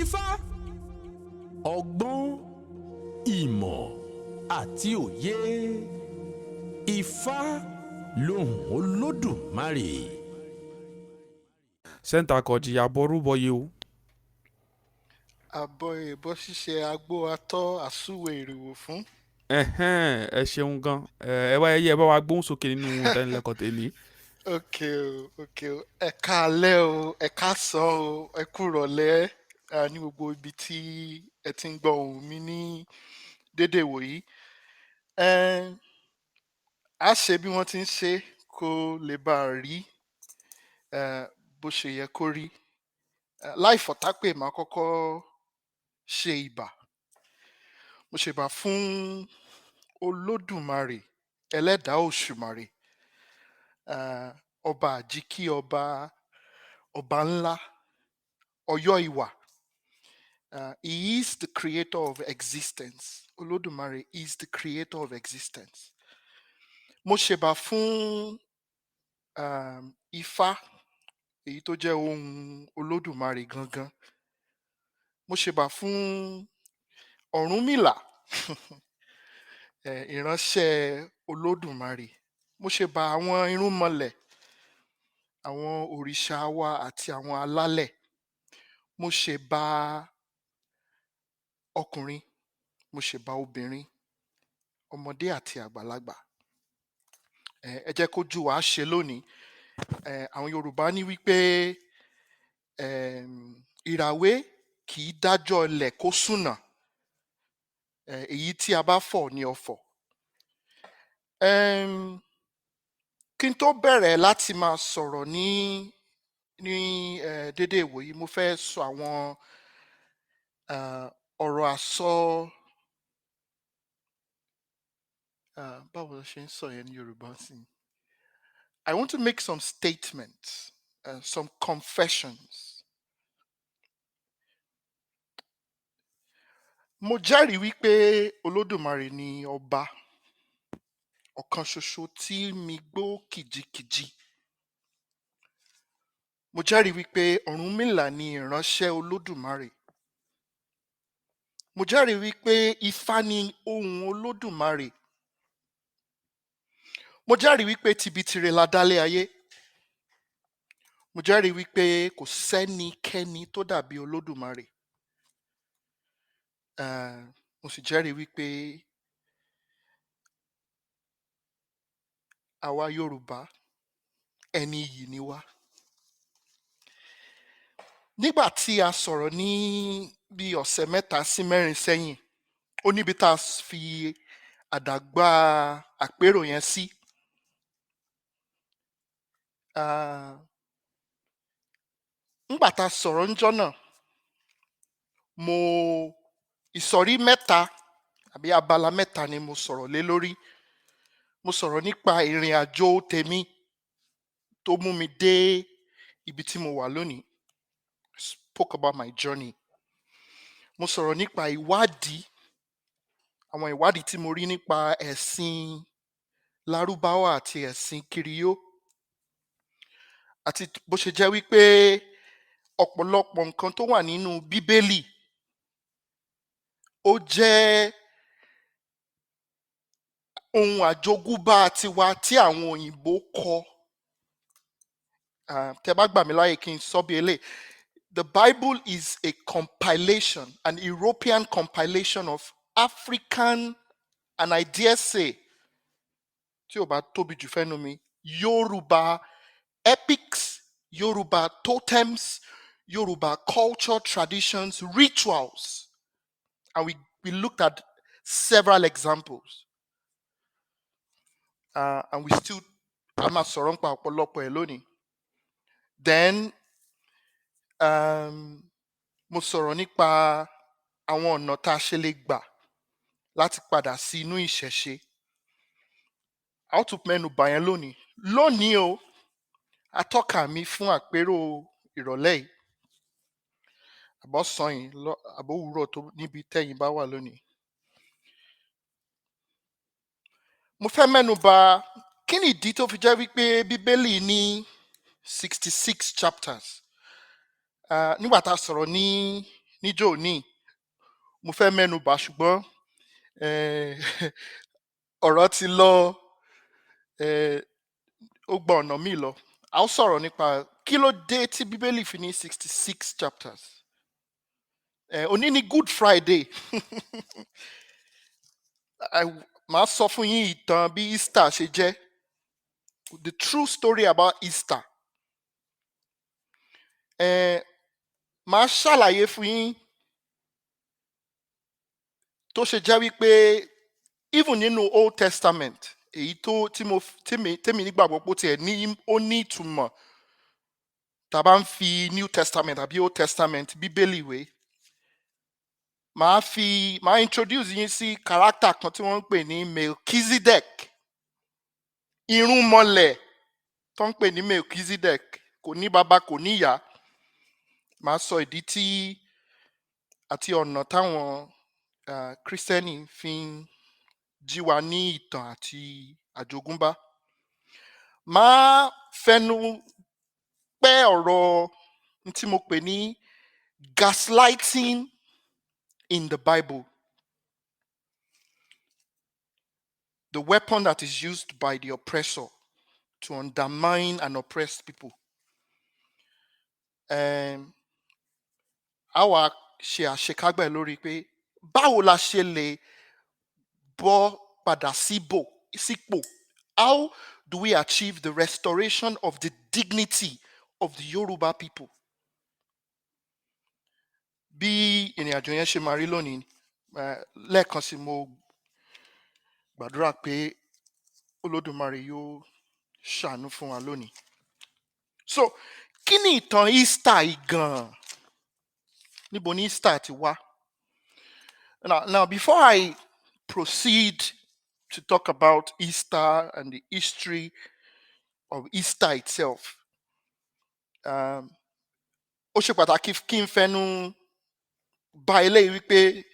Ifá, ọgbọ́n, ìmọ̀ àti òye. Ifá lohùn Olódùmarè. Saint Akanji àbọrúbọyé o. àbọ̀ èèbọ̀ ṣíṣe agbó atọ́ àsúwò ìrìwò fún. Ẹ ṣeun gan. Ẹ wá ẹyẹ ẹ bá wa gbóhùn sókè nínú ìdánilẹ́kọ̀ọ́ tèmi. òkè o ẹ káalẹ́ o ẹ káàsán o ẹ kúrọ̀lẹ́ ní gbogbo ibi tí ẹ ti ń gbọ́ ohùn mi ní dédé wòyí. A ṣe bí wọ́n ti ń ṣe kó lè bá a rí bó ṣe yẹ kó rí. Láì fọ̀tápè máa kọ́kọ́ ṣe ìbà. Mo ṣèbà fún Olódùmarè ẹlẹ́dàá òṣùmàrè, ọba àjíkí ọba ńlá Ọ̀yọ́ ìwà. He is the creator of existence. Olódùmarè is the creator of existence. Mo ṣèbà fún Ifá, èyí tó jẹ́ ohun Olódùmarè gangan. Mo ṣèbà fún Ọ̀rúnmìlà, ìránṣẹ́ Olódùmarè. Mo ṣèbà àwọn irúnmọlẹ̀, àwọn òrìṣà wa àti àwọn alálẹ̀. Mo ṣèbà ọkùnrin, mo ṣèbà obìnrin, ọmọdé àti àgbàlagbà. Ẹ jẹ́ kójú wa ṣe lónìí. Àwọn Yorùbá ní wípé ìràwé kì í dájọ́ ilẹ̀ kó sùnà. Èyí tí a bá fọ̀ ni ọfọ̀. Kí n tó bẹ̀rẹ̀ láti máa sọ̀rọ̀ ní dédé ìwòyí, mo fẹ́ sọ àwọn ọ̀rọ̀ àsọ, báwo ló ṣe ń sọ yẹn ní Yorùbá sí? I want to make some statements, some confessions. Mo jẹ́rìí wípé Olódùmarè ni ọba ọ̀kan ṣoṣo tí mi gbọ́ kìjikìji. Mo jẹ́rìí wípé Ọ̀rúnmìlà ni ìránṣẹ́ Olódùmarè. Mo jẹ́rìí wípé Ifá ni ohùn Olódùmarè. Mo jẹ́rìí wípé tibitire la dálé ayé. Mo jẹ́rìí wípé kò sẹ́nikẹ́ni tó dàbí Olódùmarè. Mo sì jẹ́rìí wípé àwa Yorùbá ẹni iyì ni wá. Nígbà tí a sọ̀rọ̀ ní bí ọ̀sẹ̀ 3 sí 4 sẹ́yìn, ó níbi tá a fi àdàgbà àpérò yẹn sí. Nígbà tá a sọ̀rọ̀ ńjọ́ náà, ìsọ̀rí 3 àbí abala 3 ni mo sọ̀rọ̀ lé lórí. Mo sọ̀rọ̀ nípa ìrìn àjò tèmi tó mú mi dé ibi tí mo wà lónìí. I spoke about my journey. Mo sọ̀rọ̀ nípa àwọn ìwádìí tí mo rí nípa ẹ̀sìn Lárúbáwá àti ẹ̀sìn Kiriyó. Àti bó ṣe jẹ́ wípé ọ̀pọ̀lọpọ̀ nǹkan tó wà nínú Bíbélì ó jẹ́ ohun àjogúnbá tiwa tí àwọn òyìnbó kọ. Tẹ́ bá gbà mí láyè kí n sọ bí eléyìí. The Bible is a compilation, an European compilation of African, and I dare say, tí ò bá tóbi jù fẹ́nu mi, Yoruba epics, Yoruba totems, Yoruba culture, traditions, rituals. And we looked at several examples. And we still, a máa sọ̀rọ̀ nípa ọ̀pọ̀lọpọ̀ ẹ̀ lónìí. Then, mo sọ̀rọ̀ nípa àwọn ọ̀nà tá a ṣe lè gbà láti padà sí inú ìṣẹ̀ṣe. A ó tún mẹ́nu bà yẹn lónìí. Lónìí o, atọ́ka mi fún àpérò ìrọ̀lẹ́ yìí, àbọ̀sán yìí, àbówúrọ̀ tó níbi tẹ́yin bá wà lónìí. Mo fẹ́ mẹ́nu bà kí ni ìdí tó fi jẹ́ wípé Bíbélì ní 66 chapters. Nígbà tá a sọ̀rọ̀ níjọ́ òní mo fẹ́ mẹ́nu bà ṣùgbọ́n eh, ọ̀rọ̀ ti lọ ó gba ọ̀nà míì lọ. A ó sọ̀rọ̀ nípa kí ló dé tí Bíbélì fi ní 66 chapters. Òní ni Good Friday. Màá sọ fún yín ìtàn bí Easter ṣe jẹ́. The true story about Easter. Màá ṣàlàyé fún yín tó ṣe jẹ́ wípé even nínú Old Testament èyí tó tèmi nígbàgbọ́ pé ó ní ìtumọ̀ tá a bá ń fi New Testament àbí Old Testament Bíbélì wé. Màá introduce yín sí character kan tí wọ́n ń pè ní Melchizedek. Irúnmọlẹ̀ tó ń pè ní Melchizedek kò ní bàbá kò ní ìyá. Màá sọ ìdí tí àti ọ̀nà táwọn Kírísítẹ́nì fi ń jí wa ní ìtàn àti àjogúnbá. Màá fẹnu pẹ́ ọ̀rọ̀ tí mo pè ní gaslighting in the Bible. The weapon that is used by the oppressor to undermine and oppress people. A wá ṣe àṣekágbẹ̀ lórí pé báwo la ṣe lè bọ́ padà sípò. How do we achieve the restoration of the dignity of the Yoruba people? Bí ìrìn àjò yẹn ṣe máa rí lónìí, lẹ́ẹ̀kan sí mo gbàdúrà pé Olódùmarè yóò ṣàánú fún wa lónìí. So, kí ni ìtàn Easter yìí gan-an? Níbo ni Easter ti wá? Now, before I proceed to talk about Easter and the history of Easter itself, ó ṣe pàtàkì kí n fẹnu bà eléyìí wípé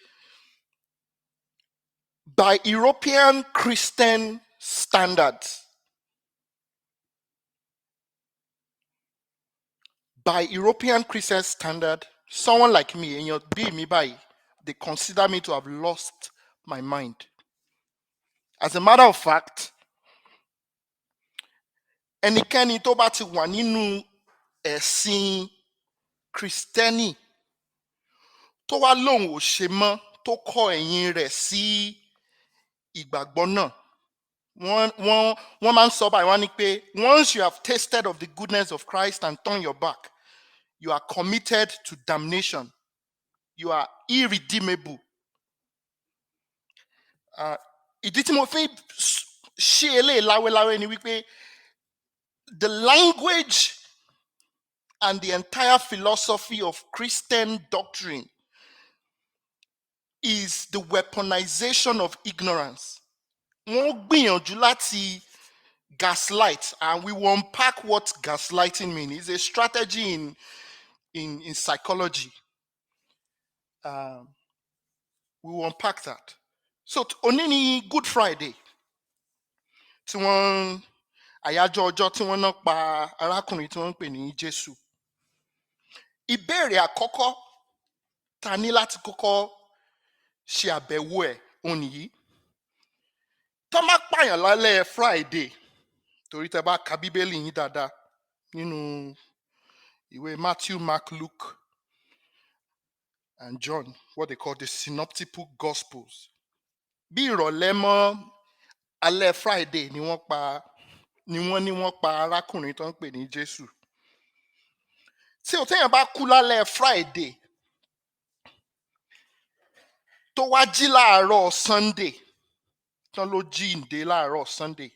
by European Christian standards, someone like me, èèyàn bí mi báyìí, they consider me to have lost my mind. As a matter of fact, ẹnikẹ́ni tó bá ti wà nínú ẹ̀sìn Kristẹni tó wá lóhùn ò ṣe mọ́ tó kọ ẹ̀yìn rẹ̀ sí ìgbàgbọ́ náà, wọ́n máa ń sọ báyìí, wọ́n ní pé once you have tasted of the goodness of Christ and turn your back, you are committed to damnation. You are irredeemable. Ìdí tí mo fi ṣe eléyìí láwéláwé ni wípé the language and the entire philosophy of Christian doctrine is the weaponization of ignorance. Wọ́n gbìyànjú láti gaslight, and we will unpack what gaslighting means. It's a strategy in psychology. We will unpack that. So, òní ni Good Friday. Tí wọ́n àyájọ́ ọjọ́ tí wọ́n náà pa arákùnrin tí wọ́n ń pè ní Jésù. Ìbéèrè àkọ́kọ́ ta ní láti kọ́kọ́ ṣe àbẹ̀wò ẹ̀ òun yìí. Tó máa pààyàn lálẹ́ Friday, torí tẹ́ bá ka Bíbélì yín dáadáa nínú ìwé Matthew, Mark, Luke and John, what they call the synoptical gospels. Bí ìrọ̀lẹ́ mọ́ alẹ́ Friday ni wọ́n ní wọ́n pa arákùnrin tó ń pè ní Jésù. Tí o téèyàn bá kú lálẹ́ Friday tó wá jí láàárọ̀ Sunday, tán ló jíǹde láàárọ̀ Sunday,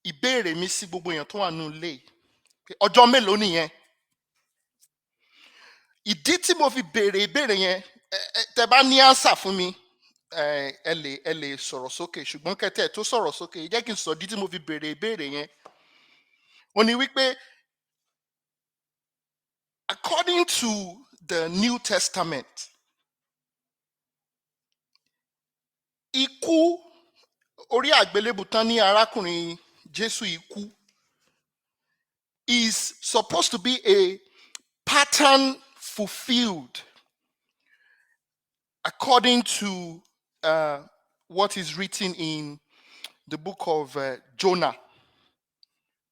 ìbéèrè mi sí gbogbo èèyàn tó wà nínú ilé pé ọjọ́ mélòó nìyẹn? Ìdí tí mo fi béèrè ìbéèrè yẹn, tẹ́ bá ní ánsà fún mi, ẹ lè sọ̀rọ̀ sókè, ṣùgbọ́n kẹ́tẹ́ tó sọ̀rọ̀ sókè jẹ́ kí n sọ ìdí tí mo fi béèrè ìbéèrè yẹn. Ó ní wípé according to the New Testament, ikú orí àgbélébù tán ní arákùnrin Jésù ikú is supposed to be a pattern fulfilled according to what is written in the book of Jonah.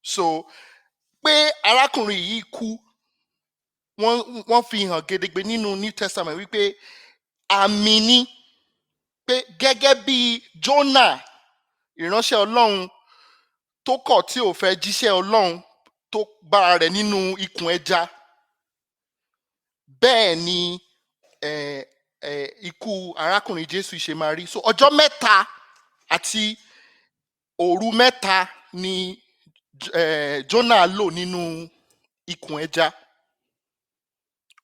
So, pé arákùnrin yìí kú, wọ́n fi hàn gedegbe nínú New Testament wípé àmì ni pé gẹ́gẹ́ bí Jonah ìránṣẹ́ Ọlọ́run tó kọ̀ tí ò fẹ́ jíṣẹ́ Ọlọ́run tó bára rẹ̀ nínú ikùn ẹja, bẹ́ẹ̀ ni ikú arákùnrin Jésù ṣe máa rí. So ọjọ́ mẹ́ta àti òru mẹ́ta ni Jonah lò nínú ikùn ẹja.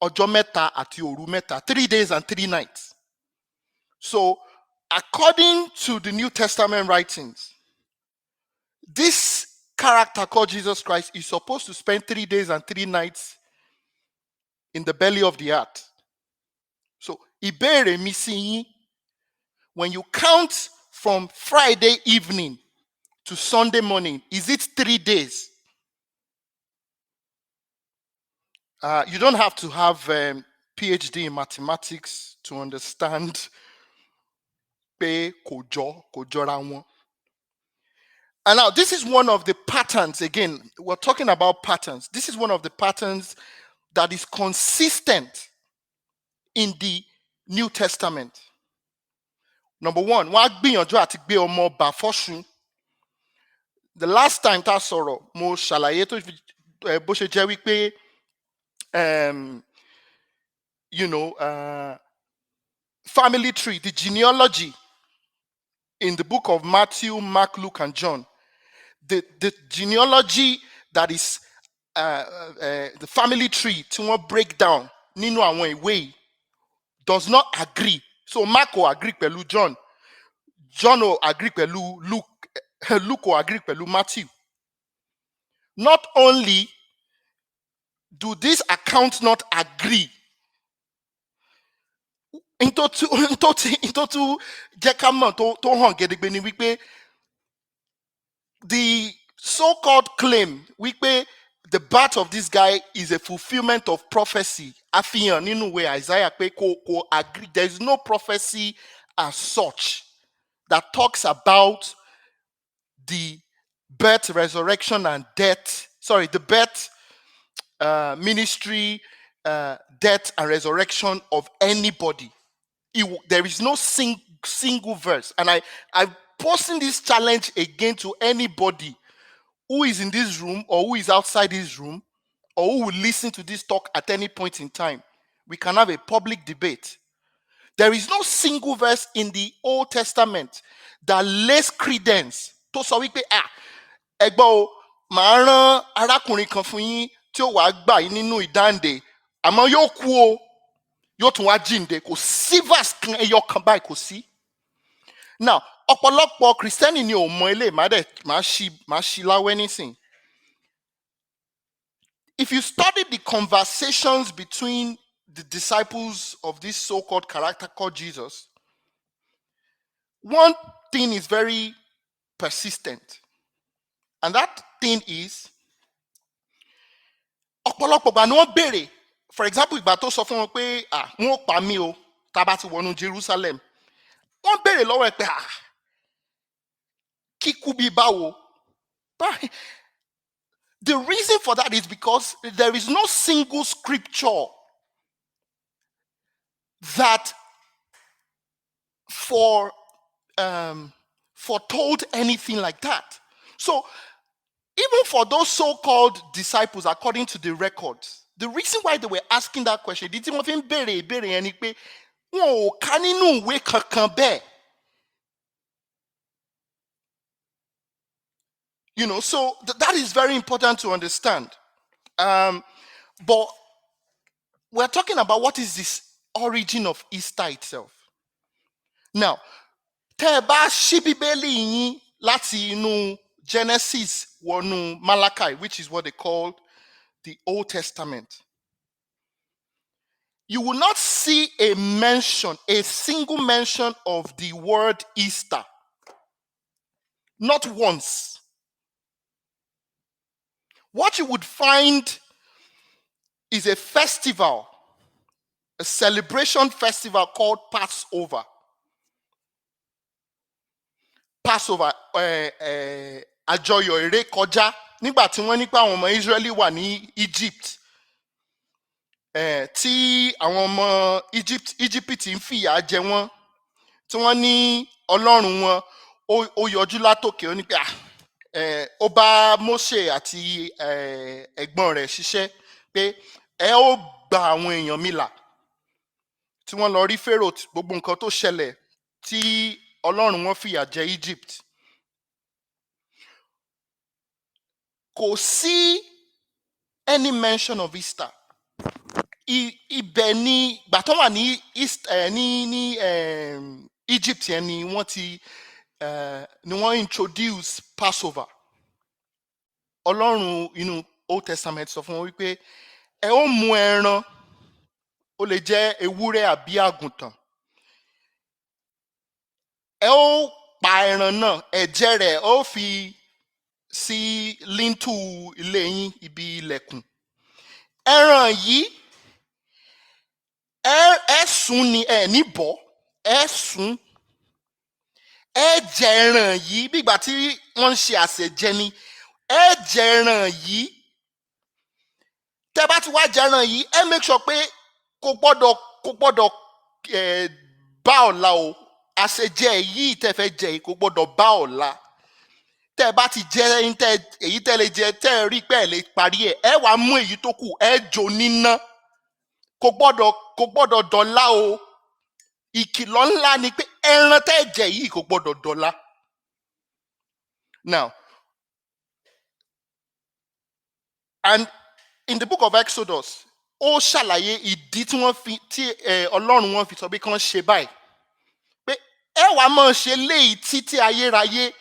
Ọjọ́ mẹ́ta àti òru mẹ́ta, 3 days and 3 nights. So according to the New Testament writings, this character called Jesus Christ is supposed to spend 3 days and 3 nights in the belly of the earth. So, ìbéèrè mi sí yín, when you count from Friday evening to Sunday morning, is it 3 days? You don't have to have PhD in mathematics to understand pé kò jọra wọn. And now, this is one of the patterns, again, we're talking about patterns. This is one of the patterns that is consistent in the New Testament. Number one, wọ́n á gbìyànjú àti gbé ọmọ ọba fọ́ṣun. The last time tá a sọ̀rọ̀, mo ṣàlàyé tó bó ṣe jẹ́ wípé family tree, the genealogy in the book of Matthew, Mark, Luke, and John, the genealogy that is the family tree tí wọ́n break down nínú àwọn ìwé yìí does not agree. So Mark will agree pẹ̀lú John, John will agree pẹ̀lú Luke, Luke will agree pẹ̀lú Matthew. Not only do these accounts not agree, into jẹ́ ká mọ̀ tó hàn gedegbe ni wípé the so-called claim wípé the birth of this guy is a fulfillment of prophecy, àfihàn nínú ìwé Isaiah pé kò agree. There is no prophecy as such that talks about the birth, resurrection, and death. Sorry, the birth, ministry, death, and resurrection of anybody. There is no single verse. And I'm posing this challenge again to anybody who is in this room or who is outside this room or who will listen to this talk at any point in time. We can have a public debate. There is no single verse in the Old Testament that lays credence tó sọ wípé ẹgbọ́n o, màá rán arákùnrin kan fún yín tí ó wàá gbà yín nínú ìdáǹdè, àmọ́ yóò kú o, yóò tún wá jíǹde. Kò sí verse kan ẹyọ kan báyìí, kò sí. Now, ọ̀pọ̀lọpọ̀ Kristẹni ni ò mọ eléyìí, màá ṣí láwẹ́ nísìn. If you study the conversations between the disciples of this so-called character called Jesus, one thing is very persistent. And that thing is, ọ̀pọ̀lọpọ̀ ìgbà ni wọ́n béèrè, for example, ìgbà tó sọ fún wọn pé wọ́n ó pa mí o tá a bá ti wọnú Jerusalem. Wọ́n béèrè lọ́wọ́ ẹ̀ pé kíkú bí báwo? The reason for that is because there is no single scripture that foretold anything like that. So even for those so-called disciples, according to the records, the reason why they were asking that question, did wọ́n fi ń béèrè ìbéèrè yẹn ni pé wọn ò kà nínú ìwé kankan bẹ́ẹ̀. So that is very important to understand. But we're talking about what is this origin of Easter itself. Now, tẹ́ ẹ bá ṣí Bíbélì yín láti inú Genesis wọnú Malachi, which is what they call the Old Testament, you will not see a single mention of the word Easter. Not once. What you would find is a festival, a celebration festival called Passover. Passover, àjọyọ̀ ìrékọjá nígbà tí wọ́n ní pé àwọn ọmọ Israẹli wà ní Egypt, tí àwọn ọmọ Egypt ń fìyà jẹ wọ́n, tí wọ́n ní Ọlọ́run wọn ó yọjú látòkè, ó ní pé ó bá Mósè àti ẹ̀gbọ́n rẹ̀ ṣiṣẹ́ pé ẹ ó gba àwọn èèyàn mi là, tí wọ́n lọ rí Pharaoh, gbogbo nǹkan tó ṣẹlẹ̀ tí Ọlọ́run wọn fìyà jẹ Egypt. Kò sí any mention of Easter. Ibẹ̀ ni ìgbà tó wà ní Egypt yẹn ni wọ́n introduce Passover. Ọlọ́run inú Old Testament sọ fún wọn wípé ẹ ó mú ẹran, ó lè jẹ́ ewúrẹ́ àbí àgùntàn, ẹ ó pa ẹran náà, ẹ̀jẹ̀ rẹ̀ ó fi sí lintel ilé yín, ibi ilẹ̀kùn. Ẹran yìí ẹ sún ni, ẹ ní bọ́, ẹ sún, ẹ jẹ ẹran yìí bí ìgbà tí wọ́n ń ṣe àsèjẹ ni. Ẹ jẹ ẹran yìí, tẹ́ bá ti wá jẹ ẹran yìí, ẹ make sure pé kò gbọ́dọ̀ bá ọ̀la o. Àsèjẹ yìí tẹ́ fẹ́ jẹ yìí kò gbọ́dọ̀ bá ọ̀la. Tẹ́ bá ti jẹ èyí tẹ́ lè jẹ, tẹ́ rí pé ẹ lè parí ẹ̀, ẹ wá mú èyí tó kù, ẹ jò níná. Kò gbọ́dọ̀ dọ̀la o. Ìkìlọ̀ ńlá ni pé ẹran tẹ́ jẹ yìí kò gbọ́dọ̀ dọ̀la. Now, and in the book of Exodus, ó ṣàlàyé ìdí tí Ọlọ́run wọn fi sọ pé kán ṣe báyìí, pé ẹ wá máa ṣe léyìí títí ayérayé.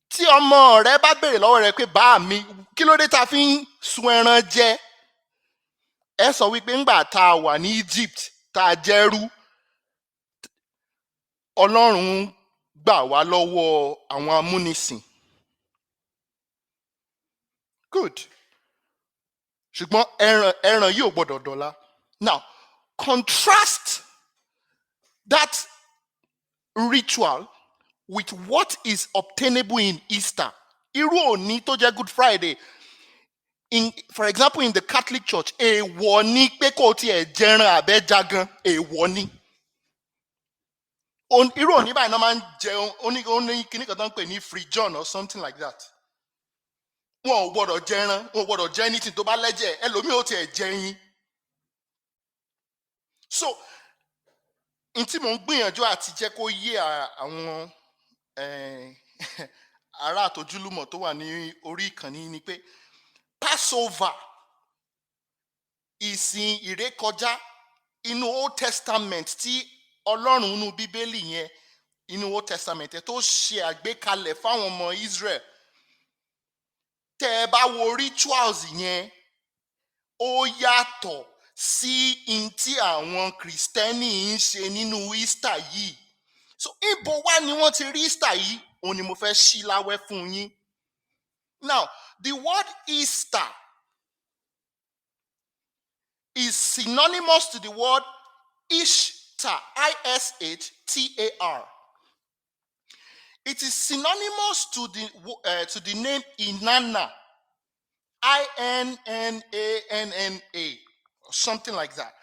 Tí ọmọ rẹ bá béèrè lọ́wọ́ rẹ pé bá mi, kí ló dé tá fi ń sun ẹran jẹ, ẹ sọ wípé ńgbà tá a wà ní Egypt tá a jẹ́rú, Ọlọ́run gbà wá lọ́wọ́ àwọn amúnisìn. Good. Ṣùgbọ́n ẹran yìí ò gbọ́dọ̀ dọ̀la. Now, contrast that ritual with what is obtainable in Easter. Irú òní tó jẹ́ Good Friday. For example, in the Catholic Church, èèwọ̀ ni pé kò tiẹ̀ jẹran àbẹ́já gan, èèwọ̀ ni. Irú òní báyìí náà máa ń jẹun, ó ní kíní kan tó ń pè ní free John or something like that. Wọn ò gbọ́dọ̀ jẹran, wọn ò gbọ́dọ̀ jẹ anything tó bá lẹ́jẹ̀, ẹlòmíì ó tiẹ̀ jẹ yín. So, n tí mò ń gbìyànjú àti jẹ́ kó yé àwọn ará àtòjúlùmọ̀ tó wà ní orí ìkànnì ni pé Passover, ìsìn ìrékọjá inú Old Testament tí Ọlọ́run inú Bíbélì yẹn, inú Old Testament tó ṣe àgbékalẹ̀ fáwọn ọmọ Israel. Tẹ́ ẹ bá wo rituals yẹn, ó yàtọ̀ sí in tí àwọn Kristẹni ń ṣe nínú Easter yìí. So ibo wá ni wọ́n ti rí Easter yìí? Òun ni mo fẹ́ ṣí láwẹ́ fún yín. Now, the word Easter is synonymous to the word Ishtar, I-S-H-T-A-R. It is synonymous to the name Inanna, I-N-N-A-N-N-A, or something like that.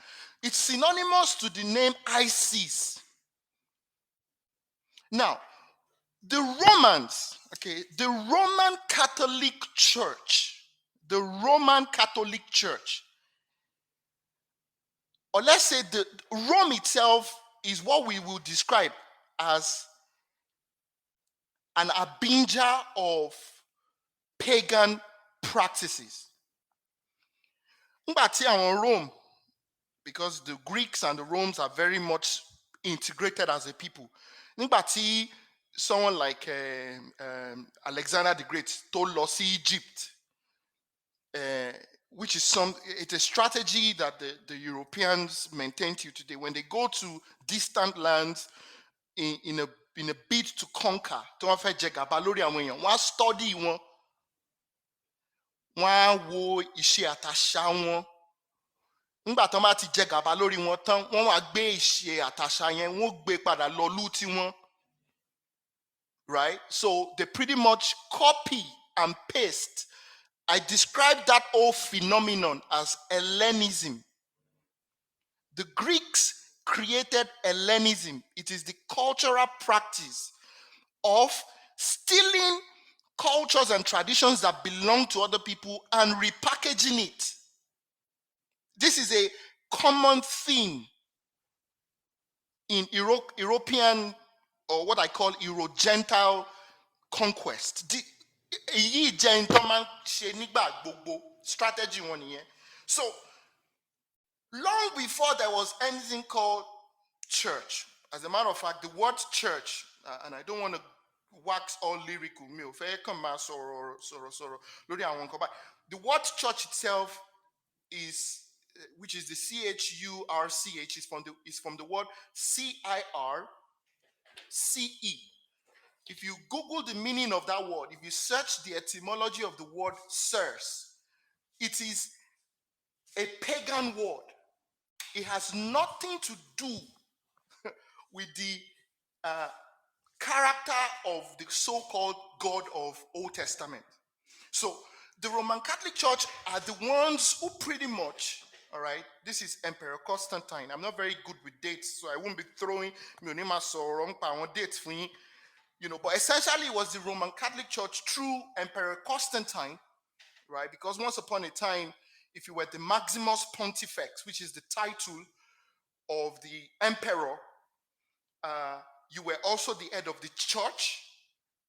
It's synonymous to the name Isis. Now, the Romans, the Roman Catholic Church, or let's say the Rome itself is what we will describe as an harbinger of pagan practices. Nígbà tí àwọn Rome, because the Greeks and the Romans are very much integrated as a people. Nígbà tí someone like Alexander the Great tó lọ sí Egypt, which is it's a strategy that the Europeans maintain till today. When they go to distant lands in a bid to conquer, tó wọ́n fẹ́ jẹ gàba lórí àwọn èèyàn, wọ́n á study wọn, wọ́n á wo ìṣe àtàṣà wọn, nígbà tán bá ti jẹ gàba lórí wọn tán wọ́n wá gbé ìṣe àtàṣà yẹn wọ́n gbé padà lọ lú tiwọn, right? So they pretty much copy and paste. I describe that whole phenomenon as Hellenism. The Greeks created Hellenism. It is the cultural practice of stealing cultures and traditions that belong to other people and repackaging it. This is a common theme in European, or what I call Eurogentile conquest. Èyí jẹ́ nǹkan máa ń ṣe nígbà gbogbo, strategy wọn nìyẹn. So long before there was anything called church, as a matter of fact, the word church, and I don't want to wax all lyrical, mi ò fẹ́ kàn máa sọ̀rọ̀ lórí àwọn nǹkan báyìí. The word church itself is, which is the CHURCH, is from the word CIRCE. If you Google the meaning of that word, if you search the etymology of the word sirs, it is a pagan word. It has nothing to do with the character of the so-called God of Old Testament. So the Roman Catholic Church are the ones who pretty much, all right, this is Emperor Constantine. I'm not very good with dates, so I won't be throwing dates for you. But essentially it was the Roman Catholic Church through Emperor Constantine, right? Because once upon a time, if you were the Maximus Pontifex, which is the title of the emperor, you were also the head of the church,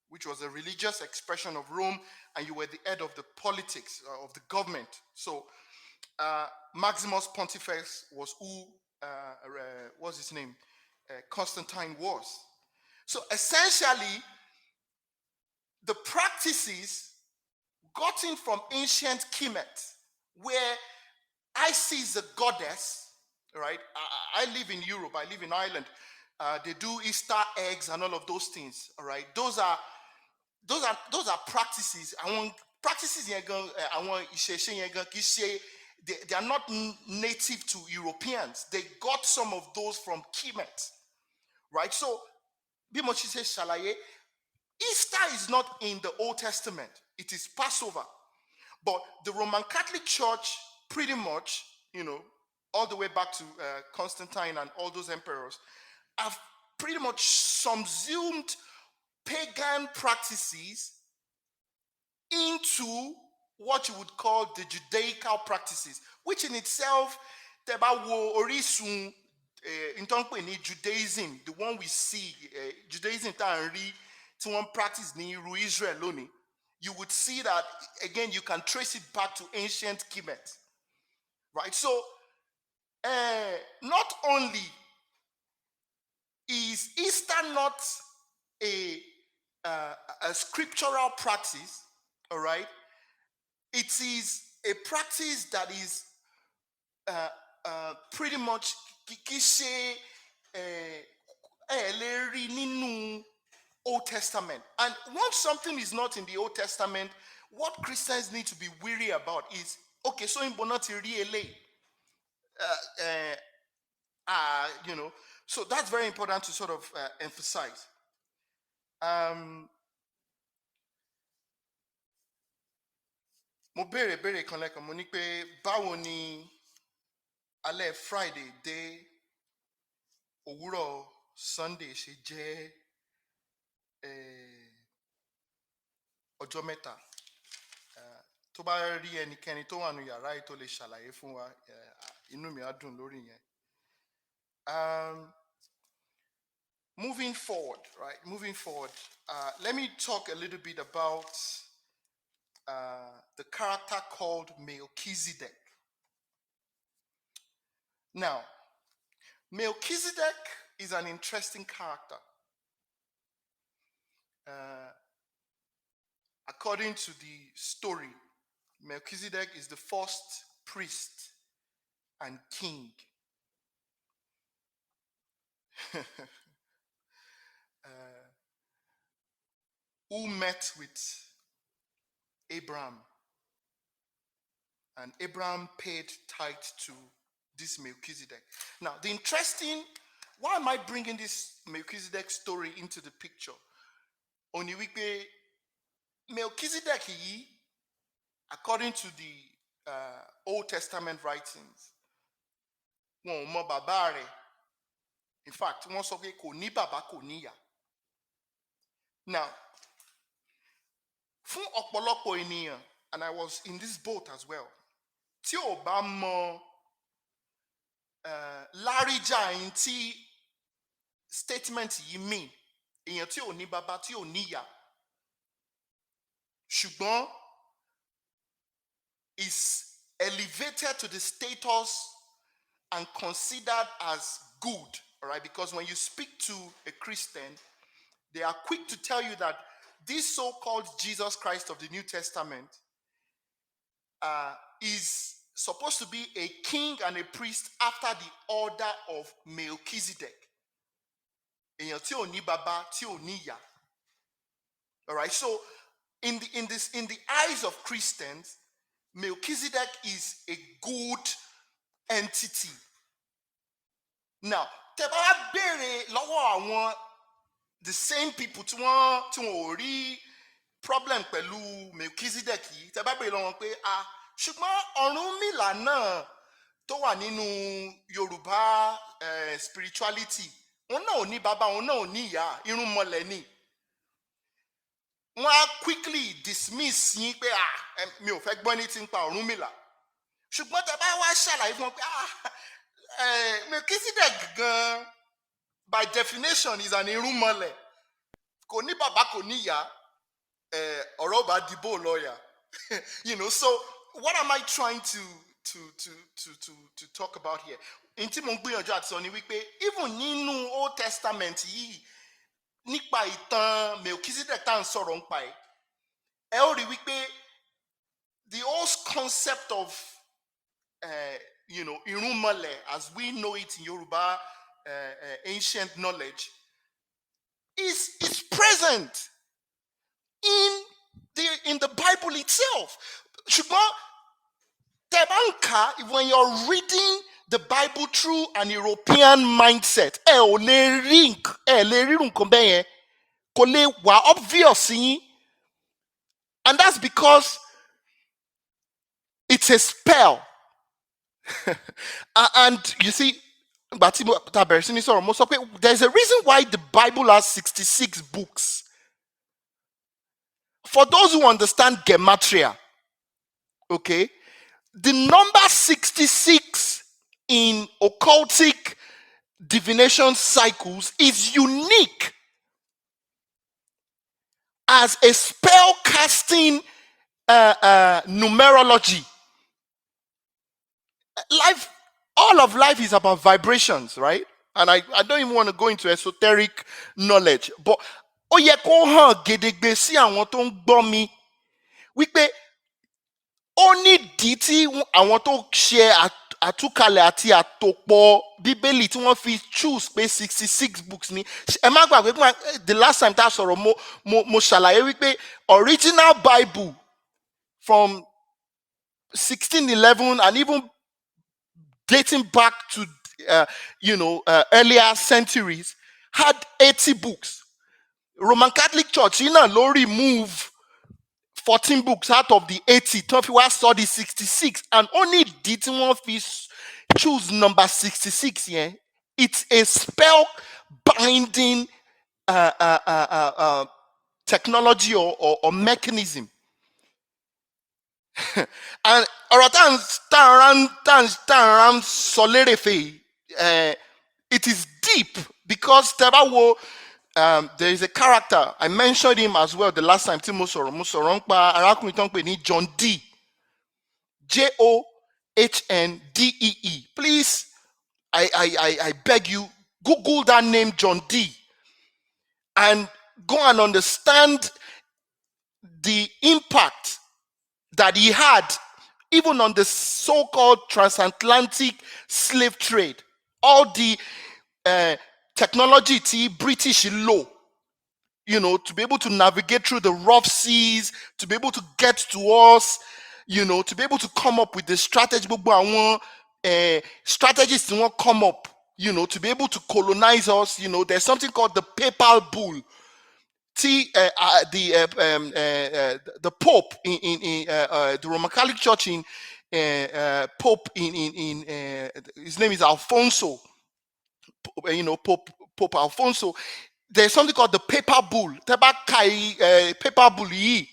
which was a religious expression of Rome, and you were the head of the politics, of the government. So Maximus Pontifex was who, what's his name? Constantine was. So essentially, the practices gotten from ancient Kemet, where Isis, the goddess, right? I live in Europe, I live in Ireland. They do Easter eggs and all of those things, all right? Those are practices. I want practices. They are not native to Europeans. They got some of those from Kemet, right? So, Easter is not in the Old Testament. It is Passover. But the Roman Catholic Church pretty much, all the way back to Constantine and all those emperors, have pretty much subsumed pagan practices into what you would call the Judaical practices, which in itself, Orisun, in Judaism, the one we see, Judaism to one practice in Israel loni, you would see that again. You can trace it back to ancient Kemet, right? So, not only is Easter not a scriptural practice, all right? It is a practice that is pretty much Old Testament. And once something is not in the Old Testament, what Christians need to be weary about is, okay, so in Bonati really, so that's very important to sort of emphasize. Mo béèrè kan lẹ́kan mo ní pé báwo ni alẹ́ Friday dé òwúrọ̀ Sunday ṣe jẹ́ ọjọ́ mẹ́ta. Tó bá rí ẹnikẹ́ni tó wà nínú yàrá yìí tó lè ṣàlàyé fún wa, inú mi á dùn lórí yẹn. Moving forward, right? Moving forward, let me talk a little bit about the character called Melchizedek. Now, Melchizedek is an interesting character. According to the story, Melchizedek is the first priest and king. Who met with Abraham, and Abraham paid tithe to this Melchizedek. Now, why am I bringing this Melchizedek story into the picture? Oni wípé Melchizedek yìí, according to the Old Testament writings, wọn ò mọ bàbá rẹ̀. In fact, wọ́n sọ pé kò ní bàbá kò níyà. Now, fún ọ̀pọ̀lọpọ̀ ènìyàn, and I was in this boat as well, tí ò bá mọ láríjà yín tí statement yìí mean, èèyàn tí ò ní bàbá tí ò níyà, ṣùgbọ́n is elevated to the status and considered as good, all right? Because when you speak to a Christian, they are quick to tell you that this so-called Jesus Christ of the New Testament is supposed to be a king and a priest after the order of Melchizedek. Èèyàn tí ò ní bàbá tí ò ní ìyá. All right, so in the eyes of Christians, Melchizedek is a good entity. Now, tẹ́ bá béèrè lọ́wọ́ àwọn the same people tí wọ́n ò rí problem pẹ̀lú Melchizedek yìí, tẹ́ bá béèrè lọ́wọ́ pé ṣùgbọ́n Ọ̀rúnmìlà náà tó wà nínú Yorùbá spirituality, òun náà ò ní bàbá, òun náà ò ní ìyá, irúnmọlẹ̀ ni. Wọ́n á quickly dismiss yín pé mi ò fẹ́ gbọ́ anything pa Ọ̀rúnmìlà. Ṣùgbọ́n tẹ́ bá wá ṣàlàyé fún wọn pé Melchizedek gan by definition is an irúnmọlẹ̀. Kò ní bàbá kò ní ìyá, ọ̀rọ̀ bá dìbò lọ́ọ̀yà. You know, so what am I trying to talk about here? Ntí mo ń gbìyànjú àti sọ ni wípé even nínú Old Testament yìí, nípa ìtàn Melchizedek tá à ń sọ̀rọ̀ nípa ẹ̀, ẹ ó rí wípé the whole concept of irúnmọlẹ̀ as we know it in Yoruba ancient knowledge is present in the Bible itself. Ṣùgbọ́n tẹ́ bá ń kà, when you're reading the Bible through an European mindset, ẹ ò lè rí nǹkan bẹ́ẹ̀ yẹn, kò lè wà obvious yín. And that's because it's a spell. And you see, there's a reason why the Bible has 66 books. For those who understand gematria, okay, the number 66 in occultic divination cycles is unique as a spell casting numerology. All of life is about vibrations, right? And I don't even want to go into esoteric knowledge, but ó yẹ kó hàn gedegbe sí àwọn tó ń gbọ́ mi wípé ó nídìí tí àwọn tó ṣe àtúkalẹ̀ àti àtòpọ̀ Bíbélì tí wọ́n fi choose pé 66 books ni. Ẹ má gbàgbé pé the last time tá a sọ̀rọ̀ mo ṣàlàyé wípé original Bible from 1611 and even dating back to earlier centuries had 80 books. Roman Catholic Church ló remove 14 books out of the 80. Tó fi wá sọ di 66, and only ìdí tí wọ́n fi choose number 66 yẹn, it's a spell binding technology or mechanism. And ọ̀rọ̀ tá à ń sọ lérèfé, it is deep because tẹ́ bá wo there is a character, I mentioned him as well the last time tí mo sọ̀rọ̀ nípa arákùnrin tó ń pè ní John Dee, JohnDee. Please, I beg you, Google that name, John Dee, and go and understand the impact that he had even on the so-called transatlantic slave trade. All the technology tí British lò, to be able to navigate through the rough seas, to be able to get to us, to be able to come up with the strategy, gbogbo àwọn strategies tí wọ́n come up, to be able to colonize us. There's something called the papal bull. The Pope in the Roman Catholic Church in Pope in his name is Alfonso. Pope Alfonso. There's something called the papal bull. Papal bull yìí,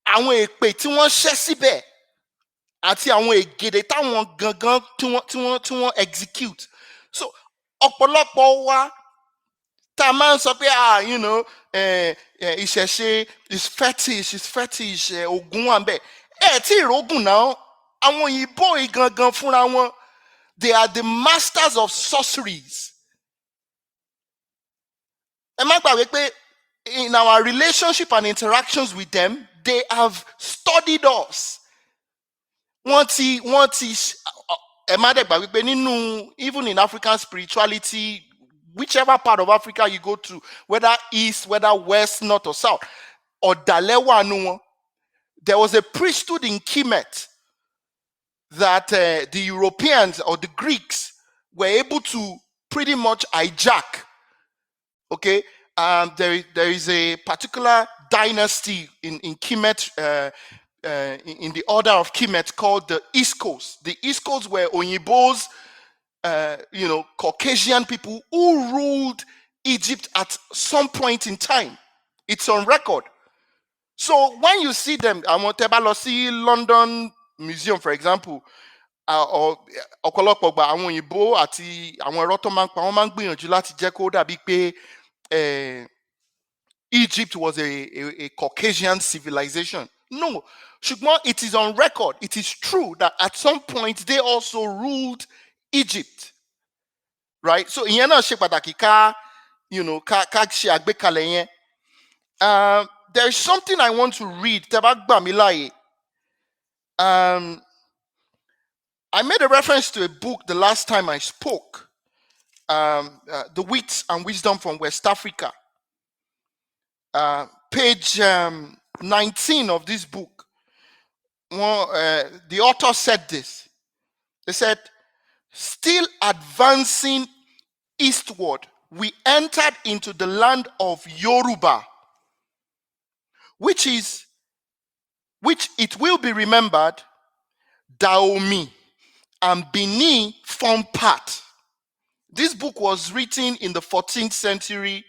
àwọn èpè tí wọ́n ṣẹ́ síbẹ̀ àti àwọn ègèdè táwọn gangan tí wọ́n execute. So ọ̀pọ̀lọpọ̀ wa tá a máa ń sọ pé ìṣẹ̀ṣe is fetish Ògún wà ń bẹ̀. Tí ìrógùn náà àwọn òyìnbó yìí gangan fúnra wọn, they are the masters of sorceries. Ẹ má gbàgbé pé in our relationship and interactions with them, they have studied us. Wọ́n ti ẹ má dẹ̀ gbàgbé pé nínú, even in African spirituality, whichever part of Africa you go to, whether east, whether west, north or south, ọ̀dàlẹ̀ nù wọn. There was a priesthood in Kemet that the Europeans or the Greeks were able to pretty much hijack. Okay, there is a particular dynasty in Kemet, in the order of Kemet, called the East Coast. The East Coast were Onyibos, Caucasian people who ruled Egypt at some point in time. It's on record. So when you see them, see London Museum, for example, or ọ̀pọ̀lọpọ̀ gba àwọn òyìnbó àti àwọn ẹ̀rọ tó máa ń pa wọ́n máa ń gbìyànjú láti jẹ́ kó dàbí pé Egypt was a Caucasian civilization. No, ṣùgbọ́n it is on record. It is true that at some point they also ruled Egypt, right? So ìyẹn náà ṣe pàtàkì ká ṣe àgbékalẹ̀ yẹn. There is something I want to read. Tẹ́ bá gbà mí láàyè. I made a reference to a book the last time I spoke, The Wit and Wisdom from West Africa. Page 19 of this book, the author said this. They said, still advancing eastward, we entered into the land of Yoruba, which it will be remembered, Daomi and Bini form part. This book was written in the 14th century.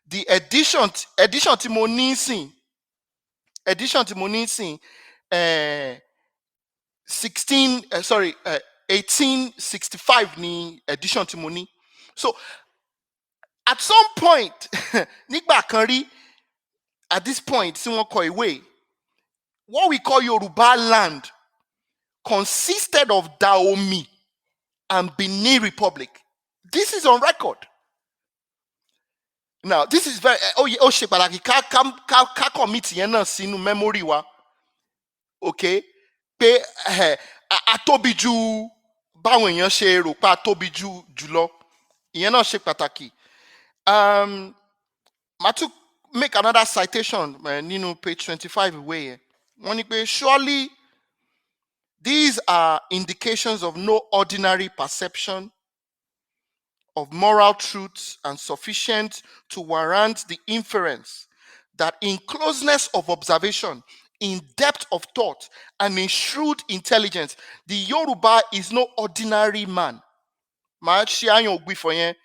The edition Timonisi, 1865 ni edition Timoni. So at some point, nígbà kan rí, at this point, tí wọ́n kọ ìwé, what we call Yoruba land consisted of Daomi and Benin Republic. This is on record. Now, this is very ṣe pàtàkì ká commit yẹn náà sínú memory wa. Okay? Pé atóbi jù báwọn èèyàn ṣe rò pé atóbi jùlọ. Ìyẹn náà ṣe pàtàkì. Màá tún make another citation nínú page 25 ìwé yẹn. Wọ́n ní pé surely these are indications of no ordinary perception of moral truths and sufficient to warrant the inference that in closeness of observation, in depth of thought, and in shrewd intelligence, the Yoruba is no ordinary man. Màá ṣe àyàn ògbì fọ̀ yẹn.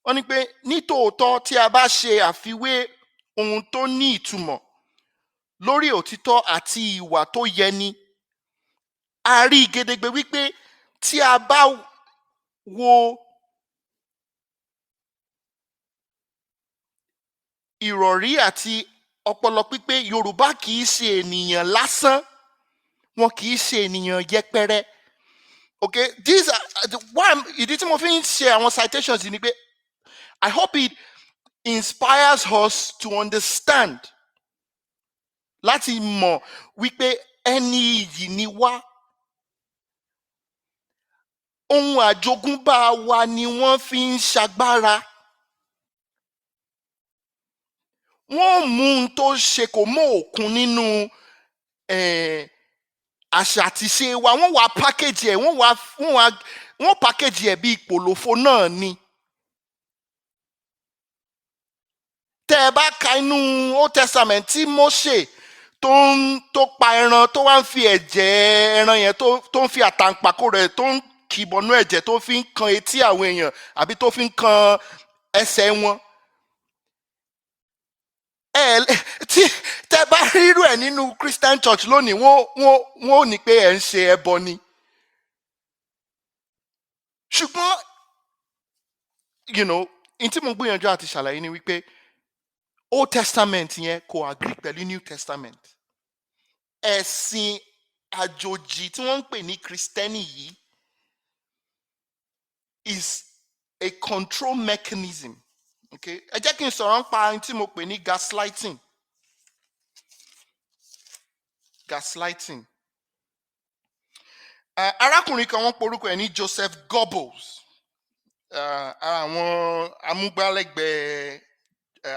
Wọ́n ní pé nítòótọ́ tí a bá ṣe àfiwé ohun tó ní ìtumọ̀ lórí òtítọ́ àti ìwà tó yẹni, a rí gedegbe wípé tí a bá wo ìrọ̀rí àti ọpọlọ pípé, Yorùbá kì í ṣe ènìyàn lásán, wọn kì í ṣe ènìyàn yẹpẹrẹ. Okay, these are ìdí tí mo fi ń ṣe àwọn citations ni pé I hope it inspires us to understand, láti mọ̀ wípé ẹni iyì ni wá. Ohun àjogúnbá wa ni wọ́n fi ń ṣagbára. Wọ́n mú un tó ṣe kò mọ́ òkun nínú àṣà àti ṣe wa wọ́n wá package ẹ̀ wọ́n package ẹ̀ bí ìpòlòfo náà ni. tẹ́ ẹ bá ka inú Old Testament tí Mósè tó pa ẹran tó wá ń fi ẹ̀jẹ̀ ẹran yẹn tó ń fi àtàǹpàkò rẹ̀ tó ń kìbọnú ẹ̀jẹ̀ tó fi ń kan etí àwọn èèyàn àbí tó fi ń kan ẹsẹ̀ wọn. tí tẹ́ bá rírú ẹ̀ nínú Christian church lónìí wọ́n ò ní pé ẹ̀ ń ṣe ẹbọ ni. ṣùgbọ́n n tí mo gbìyànjú àti ṣàlàyé ni wípé Old Testament yẹn kò agree pẹ̀lú New Testament. ẹ̀sìn àjòjì tí wọ́n ń pè ní Kristẹni yìí is a control mechanism. Okay? ẹ jẹ́ kí n sọ̀rọ̀ nípa tí mo pè ní gaslighting. Gaslighting. Arákùnrin kan wọ́n porúkọ ẹ̀ ní Joseph Goebbels. Àwọn amúgbálẹ́gbẹ̀ẹ́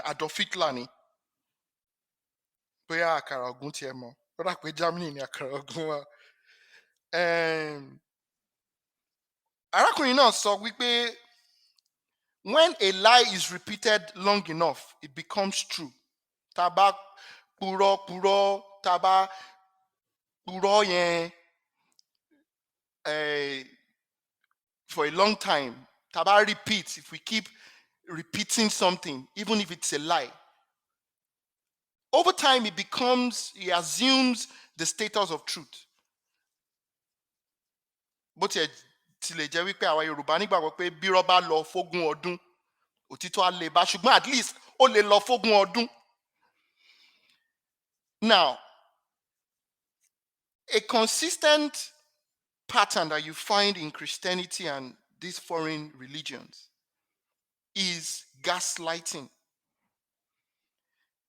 Adolf Hitler ni. Bóyá àkàrà ògùn tiẹ̀ mọ̀. Ó dà pé Germany ni àkàrà ògùn wa. Arákùnrin náà sọ wípé when a lie is repeated long enough, it becomes true. Tá bá purọ́ tá bá purọ́ yẹn for a long time, tá bá repeat, if we keep repeating something, even if it's a lie, over time it assumes the status of truth. Bó tilẹ̀ jẹ́ wípé àwa Yorùbá nígbàgbọ́ pé bírọ́ bá lọ fógún ọdún òtítọ́ á lè bá, ṣùgbọ́n at least ó lè lọ fógún ọdún. Now, a consistent pattern that you find in Christianity and these foreign religions is gaslighting.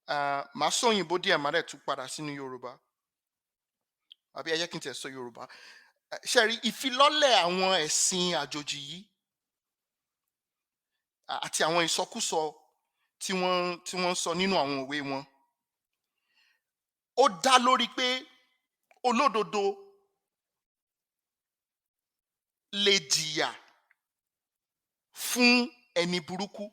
Màá sọ òyìnbó díẹ̀ màá dẹ̀ tún padà sínú Yorùbá. Àbí ẹ jẹ́ kí n tẹ̀ sọ Yorùbá. Ṣé rí ìfilọ́lẹ̀ àwọn ẹ̀sìn àjòjì yìí àti àwọn ìsọkúsọ tí wọ́n sọ nínú àwọn òwe wọn, ó dá lórí pé olódodo lè jìyà fún ẹni burúkú.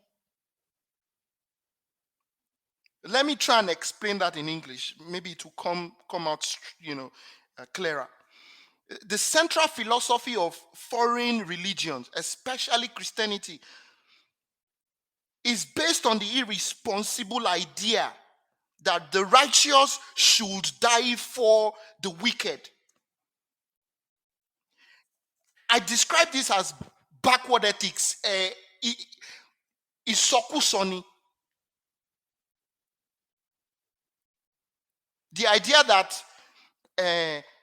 Let me try and explain that in English. Maybe it will come out, clearer. The central philosophy of foreign religions, especially Christianity, is based on the irresponsible idea that the righteous should die for the wicked. I describe this as backward ethics. Ìsọkúsọ ni. The idea that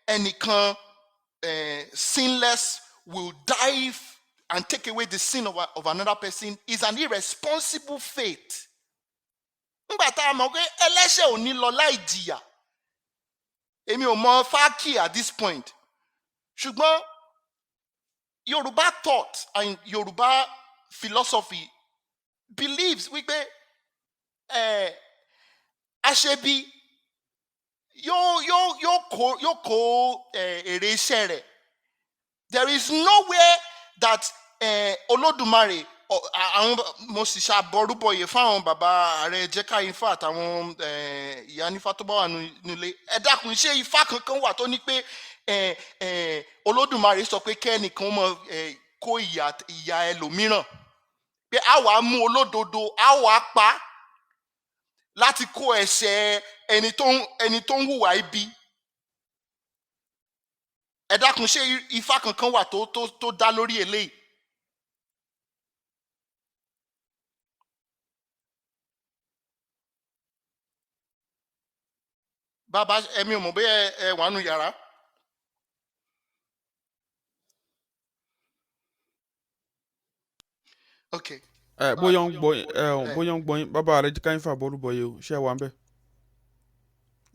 ẹnìkan sinless will die and take away the sin of another person is an irresponsible faith. Nígbà tá a mọ̀ pé ẹlẹ́ṣẹ̀ ò ní lọ láì jìyà. Èmi ò mọ fáàkì at this point. Ṣùgbọ́n Yoruba thought and Yoruba philosophy believes wípé aṣebi yóò kó èrè iṣẹ́ rẹ̀. There is nowhere that Olódùmarè mo sì ṣàbọrúbọyè fáwọn bàbá ààrẹ jẹ́ká ifá àtàwọn ìyá nífá tó bá wà nílé. Ẹ dákun, ṣé ifá kankan wà tó ní pé Olódùmarè sọ pé kẹ́nìkan mọ kó ìyà ẹlòmíràn, pé a wàá mú olódodo a wàá pa láti kó ẹ̀ṣẹ̀ ẹni tó ń hùwà ibi? Ẹ dákun, ṣé ifá kankan wà tó dá lórí eléyìí? Bàbá ẹ̀mí ò mọ̀ bóyá ẹ wà nù yàrá. Okay. bóyá ń gbọ́ yín bàbá rẹ̀ jẹ́ ká yín fà bọ́ọ̀lù bọ̀ yìí o, ṣé ẹ wà ń bẹ̀?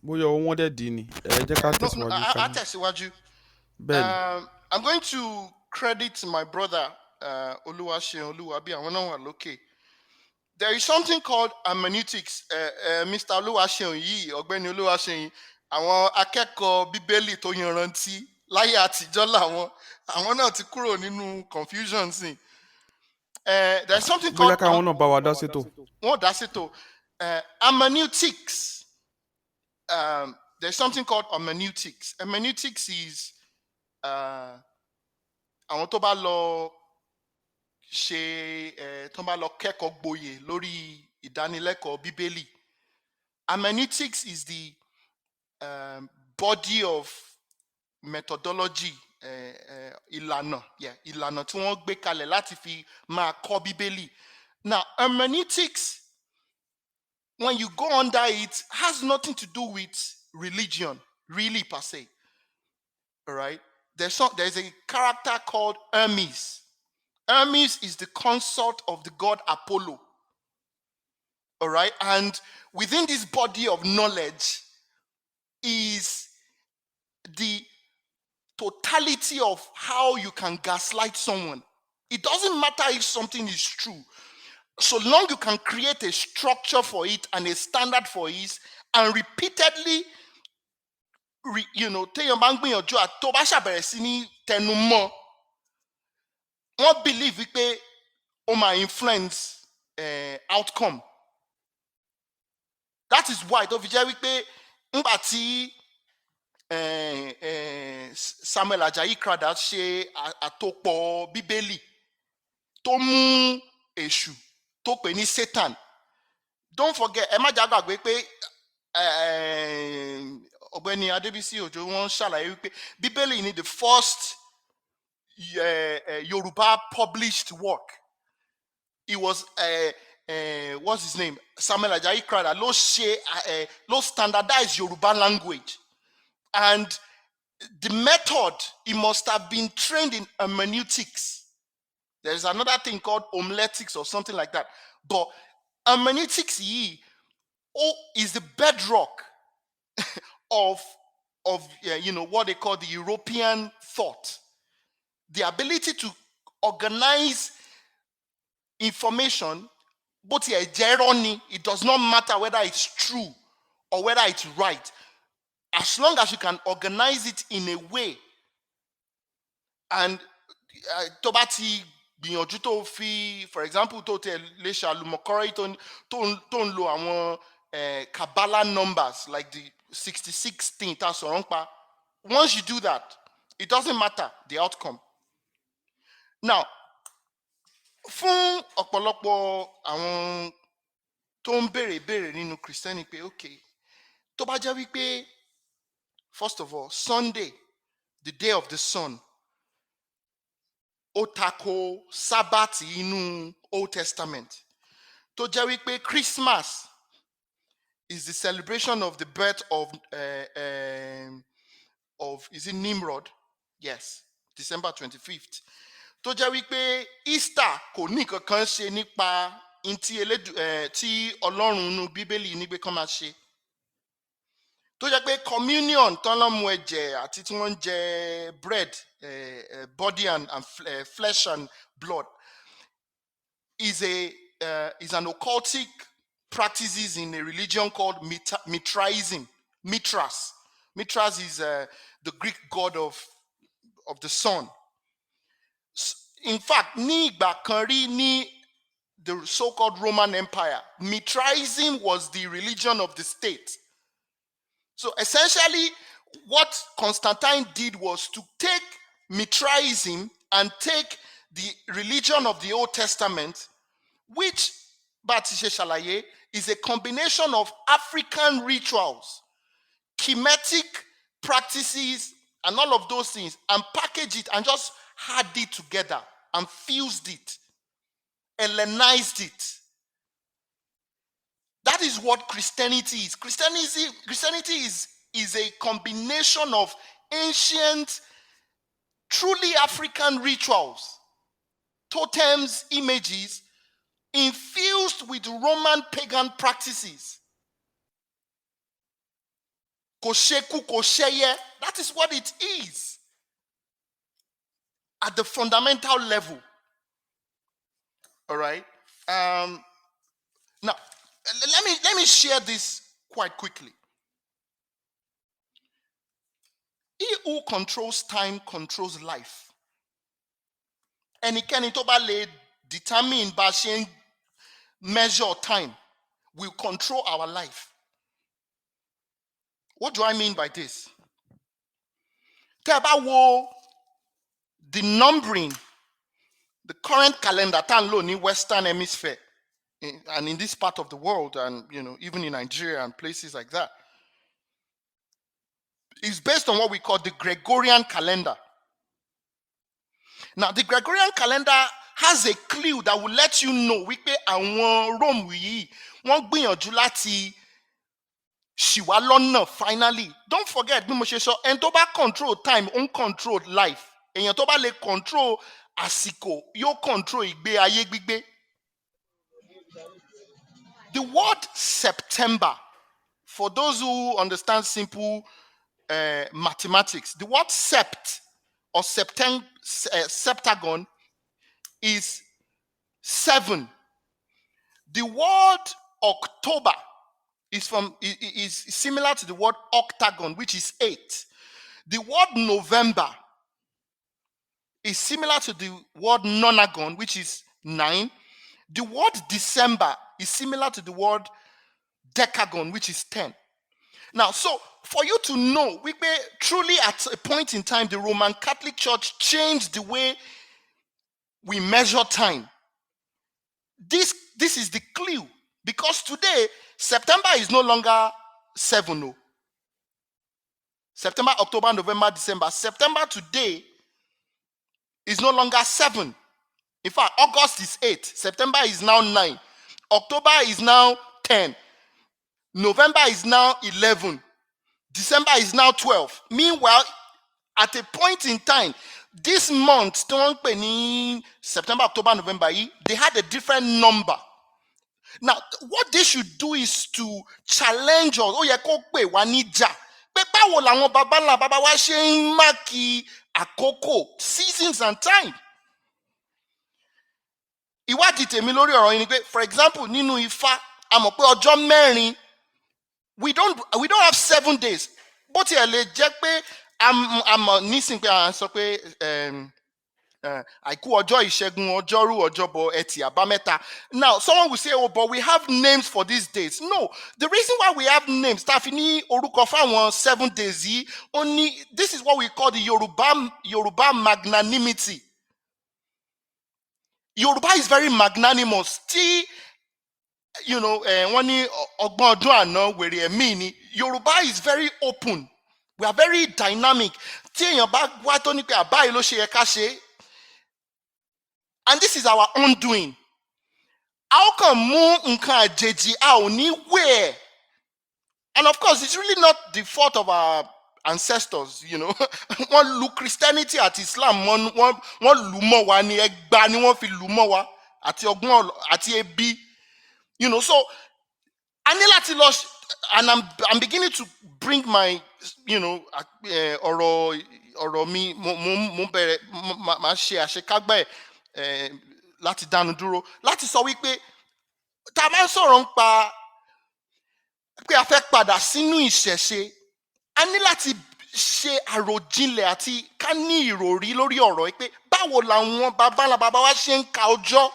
Bóyá wọ́n dẹ̀ dì ní ẹ jẹ́ ká tẹ̀síwájú. I'll tẹ̀síwájú. Bẹ́ẹ̀ni. I'm going to credit my brother Oluwaseun Oluwabi, àwọn náà wà lókè. There is something called hermeneutics. Mr. Oluwaseun yìí, Ọ̀gbẹ́ni Oluwaseun, àwọn akẹ́kọ̀ọ́ bíbélì tó yanrantí láyé àtijọ́ làwọn àwọn náà ti kúrò nínú confusion sí. There's something bóyá called káwọn náà bá wa dá sétò. wọ́n dá sí tó hermeneutics. There's something called hermeneutics. Hermeneutics is àwọn tó bá lọ ṣe tó bá lọ kẹ́kọ̀ọ́ gboyè lórí ìdánilẹ́kọ̀ọ́ bíbélì. Hermeneutics is the body of methodology, ìlànà tí wọ́n gbé kalẹ̀ láti fi máa kọ́ bíbélì. Now, hermeneutics, when you go under it, has nothing to do with religion, really per se. All right? There's a character called Hermes. Hermes is the consort of the god Apollo. All right? And within this body of knowledge is the totality of how you can gaslight someone. It doesn't matter if something is true. So long you can create a structure for it and a standard for it and repeatedly, téèyàn bá ń gbìyànjú tó bá ṣàbẹ̀rẹ̀ sí ní tẹnumọ́, wọ́n believe wípé ó máa influence outcome. That is why tó fi jẹ́ wípé nígbà tí Samuel Ajayi Crowther ṣe àtòpọ̀ bíbélì tó mú èṣù tó pè ní Satan. Don't forget, ẹ má jà gbàgbé pé ọ̀gbẹ́ni Adébísí Òjó wọ́n ṣàlàyé wípé bíbélì ni the first Yoruba published work. It was what's his name? Samuel Ajayi Crowther ló standardize Yoruba language. And the method, he must have been trained in hermeneutics. There's another thing called homiletics or something like that. But hermeneutics is the bedrock of what they call the European thought. The ability to organize information, but it does not matter whether it's true or whether it's right. As long as you can organize it in a way, and tó bá ti gbìyànjú tó fi, for example, tó tẹ lè ṣàlùmọ̀kọ́rọ́ tó ń lo àwọn Kabbalah numbers like the 66 thing tá sọ̀rọ̀ nípa. Once you do that, it doesn't matter the outcome. Now, fún ọ̀pọ̀lọpọ̀ àwọn tó ń béèrè nínú Christianity pé okay, tó bá jẹ́ wípé first of all, Sunday, the day of the sun, ó tako Sabbath inú Old Testament. Tó jẹ́ wípé Christmas is the celebration of the birth of is it Nimrod? Yes, December 25th. Tó jẹ́ wípé Easter kò ní kankan ṣe nípa tí Ọlọ́run nínú Bíbélì ní pé kán máa ṣe. Tó jẹ́ pé communion tán lọ́ mu ẹ̀jẹ̀ àti tí wọ́n ń jẹ bread, body and flesh and blood is an occultic practices in a religion called Mithraism. Mithras is the Greek god of the sun. In fact, ní ìgbà kan rí ní the so-called Roman Empire, Mithraism was the religion of the state. So essentially, what Constantine did was to take Mithraism and take the religion of the Old Testament, which Batishe Shalaye is a combination of African rituals, chemetic practices, and all of those things, and package it and just had it together and fused it, Hellenized it. That is what Christianity is. Christianity is a combination of ancient, truly African rituals, totems, images, infused with Roman pagan practices. Kosheku, kosheye, that is what it is at the fundamental level. All right. Now, let me share this quite quickly. He who controls time controls life. Ẹnikẹ́ni tó bá lè determine bá ṣe ń measure time will control our life. What do I mean by this? Tẹ́ ẹ bá wo the numbering, the current calendar tá ń lò ní Western Hemisphere and in this part of the world, and even in Nigeria and places like that, is based on what we call the Gregorian calendar. Now, the Gregorian calendar has a clue that will let you know wípé àwọn Rome yìí wọ́n gbìyànjú láti ṣì wá lọ́nà finally. Don't forget bí mo ṣe sọ, ẹni tó bá control time ó ń control life. Èèyàn tó bá lè control àsìkò yóò control ìgbé ayé gbígbé. The word September, for those who understand simple mathematics, the word sept or septagon is 7. The word October is similar to the word octagon, which is 8. The word November is similar to the word nonagon, which is 9. The word December is similar to the word decagon, which is 10. Now, so for you to know, we may truly at a point in time, the Roman Catholic Church changed the way we measure time. This is the clue, because today September is no longer 7. No. September, October, November, December. September today is no longer 7. In fact, August is 8. September is now 9. October is now 10. November is now 11. December is now 12. Meanwhile, at a point in time, this month, September, October, November, they had a different number. Now, what they should do is to challenge us. Ó yẹ kó pè wá níjà. Pé báwo làwọn baba ńlá baba wa ṣe ń máàkì àkókò, seasons and time. Ìwádìí tèmi lórí ọ̀rọ̀ yìí ni pé, for example, nínú Ifá, a mọ̀ pé ọjọ́ mẹ́rin, we don't have 7 days. Bó tiẹ̀ lè jẹ́ pé àmọ̀ nísìnyí pé à ń sọ pé àìkú ọjọ́ ìṣẹ́gun ọjọ́rú ọjọ́bọ̀ ẹtì àbámẹ́ta. Now someone will say, oh, but we have names for these days. No, the reason why we have names, tá a fi ní orúkọ fáwọn 7 days yìí, only this is what we call the Yoruba magnanimity. Yoruba is very magnanimous. Wọ́n ní ọgbọ́n ọdún àná wèrè ẹ̀mí ni. Yoruba is very open. We are very dynamic. Tí èèyàn bá wá tó ní pé àbáyé ló ṣe yẹ ká ṣe. And this is our own doing. How come mú nǹkan àjèjì a ò ní wẹ̀? And of course, it's really not the fault of our ancestors, Wọ́n lu Christianity àti Islam, wọ́n lù mọ́ wa ní ẹgbàá ni wọ́n fi lù mọ́ wa àti ọgbọ́n àti ebi. So I need láti lọ, and I'm beginning to bring my, ọ̀rọ̀ mi mo bẹ̀rẹ̀ máa ṣe àṣekágbá ẹ̀ láti dánu dúró láti sọ wípé tá a máa ń sọ̀rọ̀ nípa pé a fẹ́ padà sínú ìṣẹ̀ṣe, a ní láti ṣe àròjinlẹ̀ àti ká ní ìròrí lórí ọ̀rọ̀ pé báwo làwọn baba ńlá baba wa ṣe ń ka ọjọ́.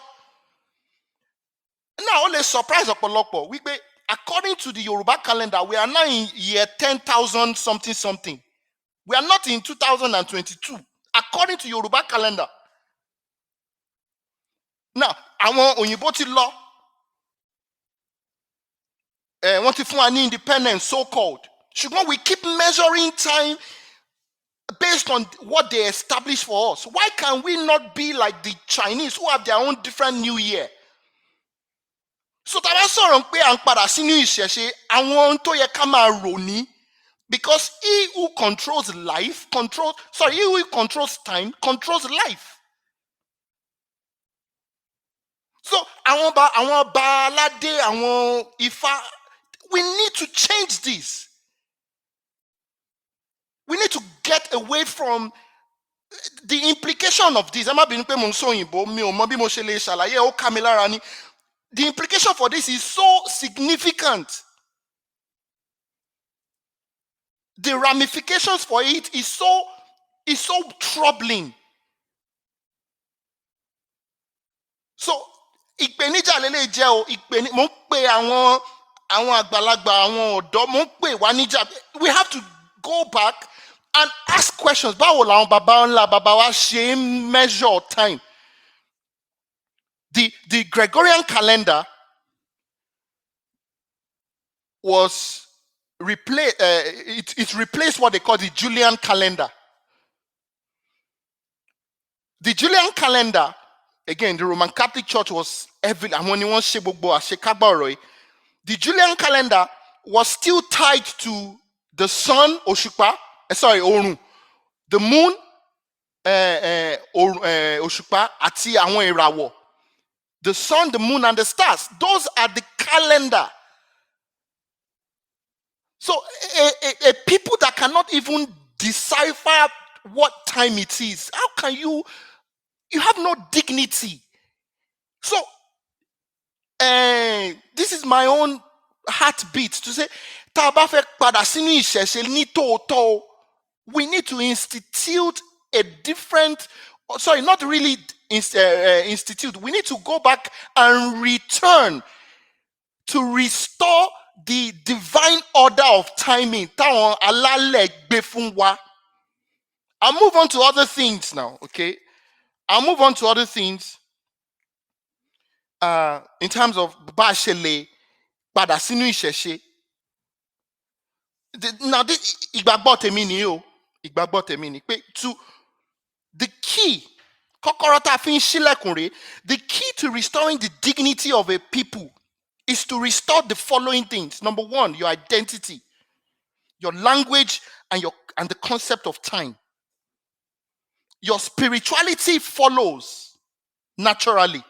Now, ó lè surprise ọ̀pọ̀lọpọ̀ wípé according to the Yoruba calendar, we are now in year 10,000 something. We are not in 2022, according to Yoruba calendar. Now, àwọn òyìnbó ti lọ. Wọ́n ti fún wa ní independence, so-called. Ṣùgbọ́n we keep measuring time based on what they established for us. Why can we not be like the Chinese who have their own different new year? So tá a bá sọ̀rọ̀ pé à ń padà sínú ìṣẹ̀ṣe, àwọn ohun tó yẹ ká máa rò ní, because he who controls time controls life. So àwọn ọba aládé, àwọn Ifá, we need to change this. We need to get away from the implication of this. Ẹ má bínú pé mo ń sọ òyìnbó, mi ò mọ bí mo ṣe lè ṣàlàyé, ó ká mi lára ni. The implication for this is so significant. the ramifications for it is so troubling. So ìpèníjà lélẹ̀ jẹ́ o mo ń pe àwọn àgbàlagbà àwọn ọ̀dọ́ mo ń pè wá níjà. We have to go back and ask questions. Báwo làwọn bàbá ńlá bàbá wa ṣe ń measure time? The Gregorian calendar was replaced. It replaced what they call the Julian calendar. The Julian calendar, again, the Roman Catholic Church was heavy. The Julian calendar was still tied to the sun, Orun, the moon, Òṣùpá, àti àwọn ìràwọ̀. The sun, the moon, and the stars. Those are the calendar. So a people that cannot even decipher what time it is, how can you have no dignity. So this is my own heartbeat to say, tá a bá fẹ́ padà sínú ìṣẹ̀ṣe ní tòótọ́, we need to institute a different, not really institute. We need to go back and return to restore the divine order of timing. Táwọn alálẹ̀ gbé fún wa. I'll move on to other things now, okay? I'll move on to other things in terms of bá a ṣe lè padà sínú ìṣẹ̀ṣe. Now, ìgbàgbọ́ tèmi ni o. Ìgbàgbọ́ tèmi ni pé the key, kọ́kọ́rọ́ tá a fi ń ṣílẹ̀kùn rèé, the key to restoring the dignity of a people is to restore the following things. Number one, your identity, your language, and the concept of time. Your spirituality follows naturally.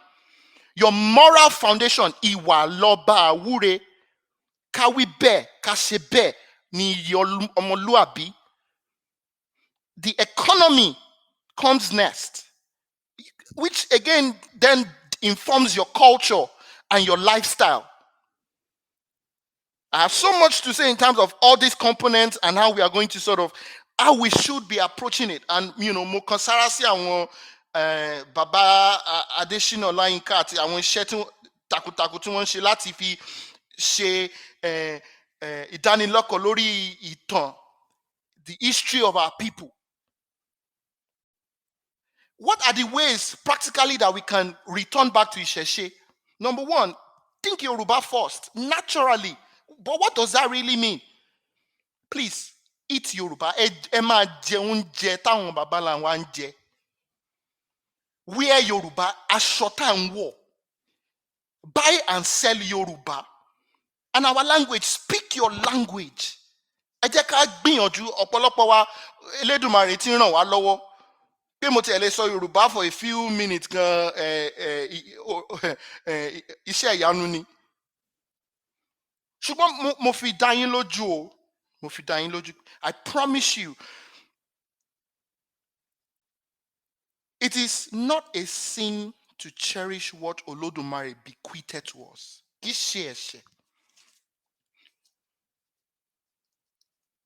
Your moral foundation, ìwà lọ́ba àwúre, ká wí bẹ́ẹ̀, ká ṣe bẹ́ẹ̀ ni ọmọlúàbí. The economy comes next, which again then informs your culture and your lifestyle. I have so much to say in terms of all these components and how we are going to how we should be approaching it. And mo kan sára sí àwọn bàbá Adésínà Ọláyínká àti àwọn iṣẹ́ takuntakun tí wọ́n ń ṣe láti fi ṣe ìdánilẹ́kọ̀ọ́ lórí ìtàn, the history of our people. What are the ways practically that we can return back to ìṣẹ̀ṣe? Number one, think Yoruba first, naturally. But what does that really mean? Please, eat Yoruba. Ẹ máa jẹ oúnjẹ táwọn bàbá ńlá wa ń jẹ. Wear Yoruba, aṣọ tá ń wọ̀. Buy and sell Yoruba. And our language, speak your language. Ẹ jẹ́ ká gbìyànjú, ọ̀pọ̀lọpọ̀ wa Elédùmarè tí ń ràn wá lọ́wọ́. Pé mo ti lè sọ Yorùbá for a few minutes gan iṣẹ́ ìyanu ni. Ṣùgbọ́n mo fi dá yín lójú o. Mo fi dá yín lójú. I promise you, it is not a sin to cherish what Olódùmarè bequeathed to us. Kì í ṣe ẹ̀ṣẹ̀.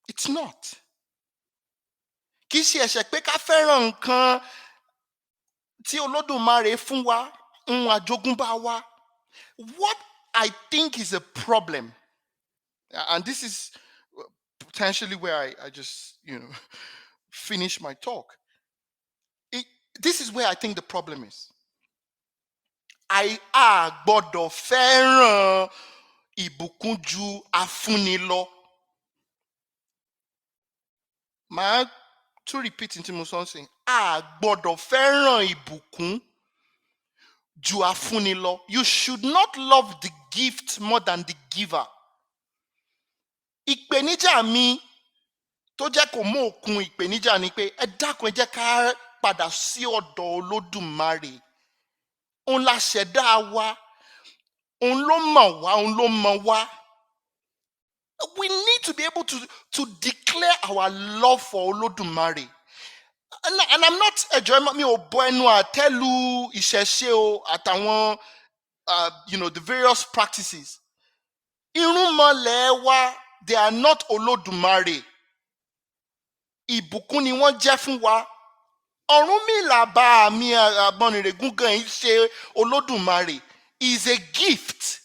It's not. Kì í ṣe ẹ̀ṣẹ̀ pé ká fẹ́ràn nǹkan tí Olódùmarè fún wa, àjogúnbá wa. What I think is a problem, and this is potentially where I just, finish my talk. This is where I think the problem is. A gbọ́dọ̀ fẹ́ràn ìbùkún ju afúnni lọ. Màá tún repeat into mo sọ ń sìn. A gbọ́dọ̀ fẹ́ràn ìbùkún ju afúnni lọ. You should not love the gift more than the giver. Ìpèníjà mi tó jẹ́ kó mú òkun ìpèníjà ni pé ẹ dákun ẹ jẹ́ ká padà sí ọ̀dọ̀ Olódùmarè. Òun la ṣẹ̀dá wa. Òun ló mọ̀ wá, òun ló mọ̀ wá. We need to be able to declare our love for Olódùmarè. And I'm not enjoying mi ò bọ ẹnu àtẹ́lu ìṣẹ̀ṣe o àtàwọn the various practices. Irúnmọlẹ̀ wa, they are not Olódùmarè. ìbùkún ni wọ́n jẹ́ fún wa. Ọ̀rúnmìlà bá mi Àgbọnnìrègún gan yìí ṣe Olódùmarè is a gift.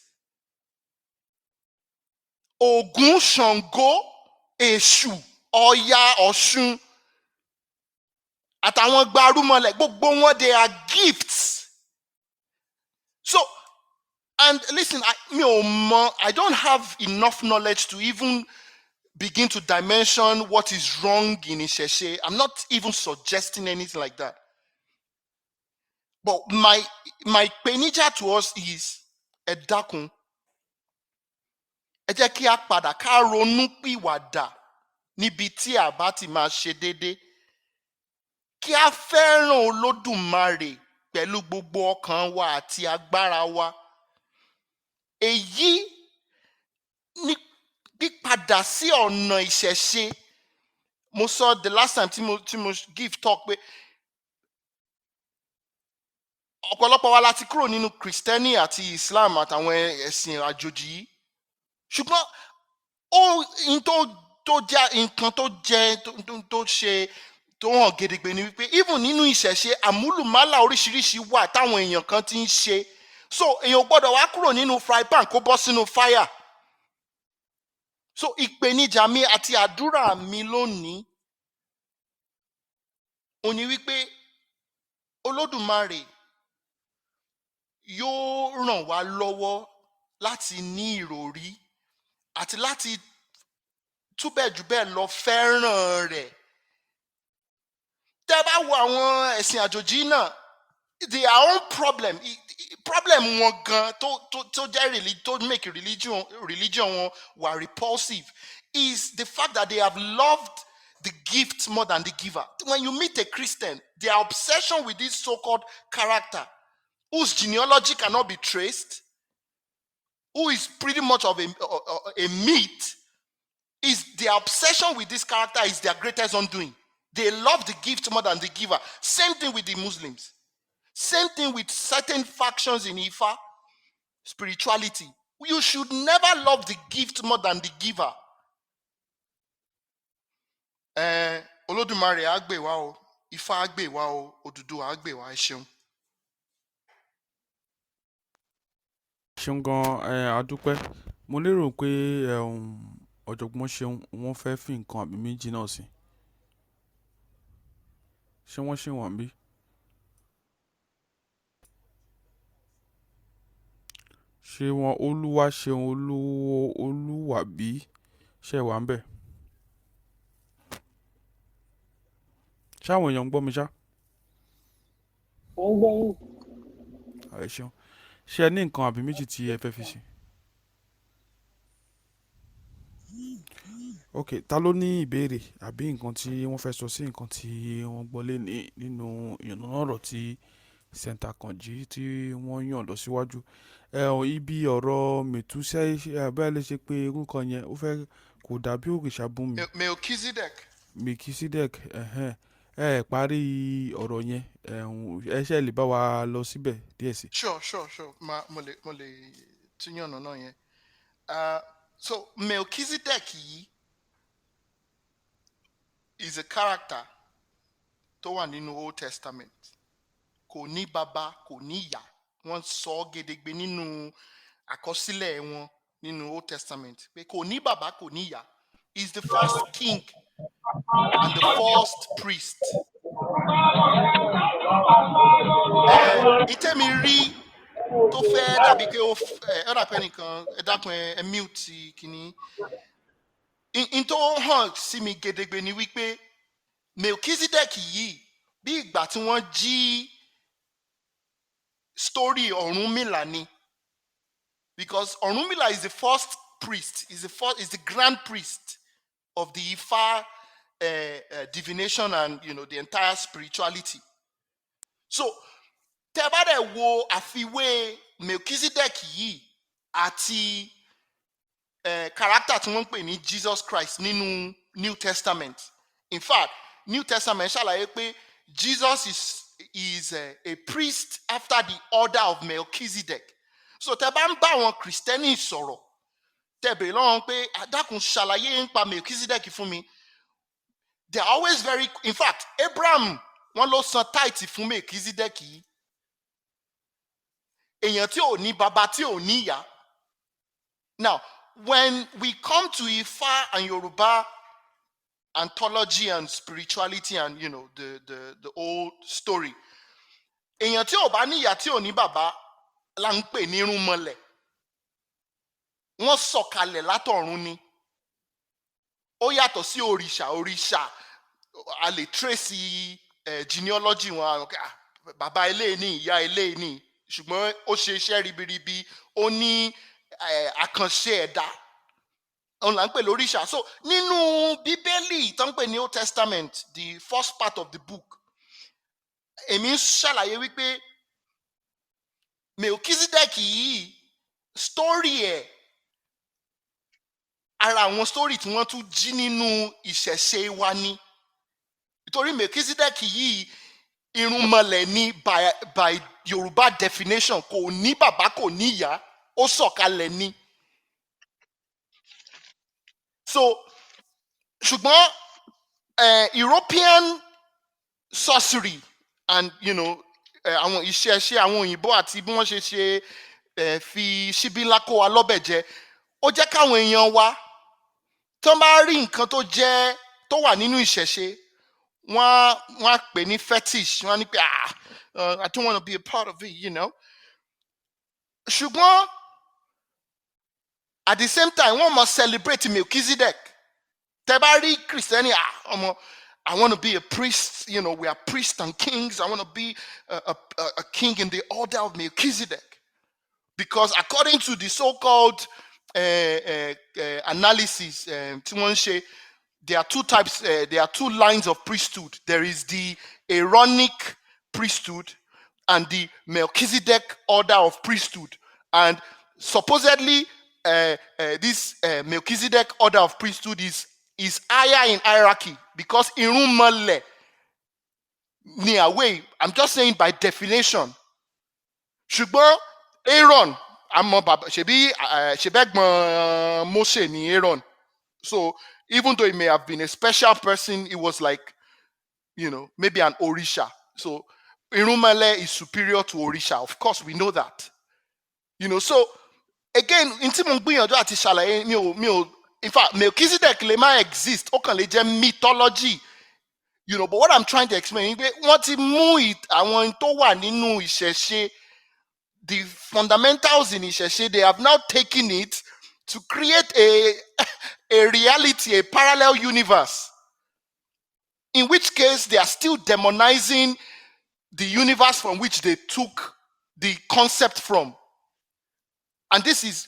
Ògún, Ṣàngó, Èṣù, Ọya, Ọ̀ṣun àtàwọn gbarúmọlẹ̀ gbogbo wọn they are gifts. So, and listen, I don't have enough knowledge to even begin to dimension what is wrong in Ìṣẹ̀ṣe. I'm not even suggesting anything like that. But my ìpèníjà to us is ẹ dákun, ẹ jẹ́ kí a padà ká ronú pìwàdà níbi tí a bá ti máa ṣe déédéé. Kí a fẹ́ràn Olódùmarè pẹ̀lú gbogbo ọkàn wa àti agbára wa. Èyí ní pípadà sí ọ̀nà Ìṣẹ̀ṣe. Mo sọ the last time tí mo give talk pé ọ̀pọ̀lọpọ̀ wa láti kúrò nínú Kristẹni àti Islam àtàwọn ẹ̀sìn àjòjì yìí. Ṣùgbọ́n nǹkan tó ṣe tó hàn gedegbe ni wípé even nínú Ìṣẹ̀ṣe àmúlùmálà oríṣiríṣi wà táwọn èèyàn kan ti ń ṣe. So èèyàn gbọ́dọ̀ wá kúrò nínú fry pan kó bọ́ sínú fire. So ìpèníjà mi àti àdúrà mi lónìí ó ní wípé Olódùmarè yóò ràn wá lọ́wọ́ láti ní ìròrí àti láti túbẹ̀ jù bẹ́ẹ̀ lọ fẹ́ràn rẹ̀. Tẹ́ bá wo àwọn ẹ̀sìn àjòjì náà, their own problem wọn gan tó jẹ́ tó make religion wọn were repulsive is the fact that they have loved the gift more than the giver. When you meet a Christian, their obsession with this so-called character whose genealogy cannot be traced, who is pretty much of a myth, is their obsession with this character is their greatest undoing. They love the gift more than the giver. Same thing with the Muslims. Same thing with certain factions in Ifa, spirituality. You should never love the gift more than the giver. Olódùmarè á gbè wá o, Ifá á gbè wá o, Odùduwà á gbè wá, ẹ ṣeun. Ṣeun gan adúpẹ́. Mo lérò pé ọ̀jọ̀gbọ́n Ṣeun wọ́n fẹ́ fi nǹkan àbí méjì náà sí. Ṣé wọ́n ṣì wà níbí? Ṣé wọn Olúwa Ṣeun Olúwàbí ṣe wà ń bẹ̀? Ṣáwọn èèyàn ń gbọ́ mi ṣá? Wọ́n gbọ́ yín. Ẹ ṣeun. Ṣé ẹ ní nǹkan àbí méjì tí ẹ fẹ́ fi sí? Ok, ta ló ní ìbéèrè àbí nǹkan tí wọ́n fẹ́ sọ sí nǹkan tí wọ́n gbọ́ lé nínú ìyànnà ọ̀rọ̀ tí Saint Akanji tí wọ́n yàn lọ síwájú? Ibi ọ̀rọ̀ mẹ̀túsẹ́ abẹ́ lè ṣe pé irú kan yẹn ó fẹ́ kò dàbí òrìṣà bùnmi. Melchizedek parí ọ̀rọ̀ yẹn ẹ ṣe lè bá wa lọ síbẹ̀ díẹ̀ sí. Sure. Mo lè tún yànnà náà yẹn. So Melchizedek yìí is a character tó wà nínú Old Testament. Kò ní bàbá, kò ní ìyá. Wọ́n sọ gedegbe nínú àkọsílẹ̀ wọn nínú Old Testament pé kò ní bàbá, kò ní ìyá. He is the first king and the first priest. Ìtẹ́mi rí tó fẹ́ dàbí pé ó dàpẹ́ nìkan ẹ dákun ẹ mute kìíní. In tó hàn sí mi gedegbe ni wípé Melchizedek yìí bí ìgbà tí wọ́n jí story Ọ̀rúnmìlà ni, because Ọ̀rúnmìlà is the first priest, is the grand priest of the Ifa divination and the entire spirituality. So tẹ́ bá dẹ̀ wo àfiwé Melchizedek yìí àti character tí wọ́n ń pè ní Jesus Christ nínú New Testament. In fact, New Testament ṣàlàyé pé Jesus is a priest after the order of Melchizedek. So tẹ́ bá ń bá àwọn Kristẹni sọ̀rọ̀ tẹ́ bèèrè lọ́wọ́ pé àdákùn ṣàlàyé nípa Melchizedek fún mi. they are always very, in fact, Abraham, wọ́n ló san tithe fún Melchizedek. Èèyàn tí ò ní bàbá tí ò ní ìyá. Now, when we come to Ifa and Yoruba anthology and spirituality and the old story, èèyàn tí ò bá ní ìyá tí ò ní bàbá là ń pè ní irúnmọlẹ̀. Wọ́n sọ̀kalẹ̀ látọ̀run ni. Ó yàtọ̀ sí òrìṣà a lè trace genealogy wọn, bàbá eléyìí ni ìyá eléyìí ni, ṣùgbọ́n ó ṣe iṣẹ́ ribiribi, ó ní àkànṣe ẹ̀dá, òun là ń pè lóríṣà. So nínú bíbélì tó ń pè ní Old Testament, the first part of the book, èmi ń ṣàlàyé wípé Melchizedek yìí story ẹ̀, ara àwọn story tí wọ́n tún jí nínú ìṣẹ̀ṣe wa ni. Nítorí Melchizedek yìí irúnmọlẹ̀ ni by Yoruba definition, kò ní bàbá kò ní ìyá, ó sọ̀kalẹ̀ ni. So ṣùgbọ́n European sorcery and àwọn ìṣẹ̀ṣe àwọn òyìnbó àti bí wọ́n ṣe fi ṣíbí ńlá kó wa lọ́bẹ̀ jẹ, ó jẹ́ káwọn èèyàn wa tó bá rí nǹkan tó wà nínú ìṣẹ̀ṣe, wọ́n á pè ní fetish, wọ́n á ní pé I don't want to be a part of it, ṣùgbọ́n at the same time wọ́n must celebrate Melchizedek. Tẹ́ bá rí Christianity, I want to be a priest, we are priests and kings. I want to be a king in the order of Melchizedek. Because according to the so-called analysis, there are two types, there are two lines of priesthood. There is the Aaronic priesthood and the Melchizedek order of priesthood. And supposedly, this Melchizedek order of priesthood is higher in hierarchy because irúnmọlẹ̀ ni àwẹ̀. I'm just saying by definition. Ṣùgbọ́n Aaron, àmọ́ bàbá ṣebẹ́gbọ̀n Mose ni Aaron. So even though he may have been a special person, he was like, maybe an Orisha. So irúnmọlẹ̀ is superior to Orisha. Of course, we know that. So again, in tí mo gbìyànjú àti ṣàlàyé mi ò in fact Melchizedek lè má exist, ó kàn lè jẹ́ mythology, but what I'm trying to explain is pé wọ́n ti mú àwọn tó wà nínú ìṣẹ̀ṣe, the fundamentals in ìṣẹ̀ṣe, they have now taken it to create a reality, a parallel universe, in which case they are still demonizing the universe from which they took the concept from. And this is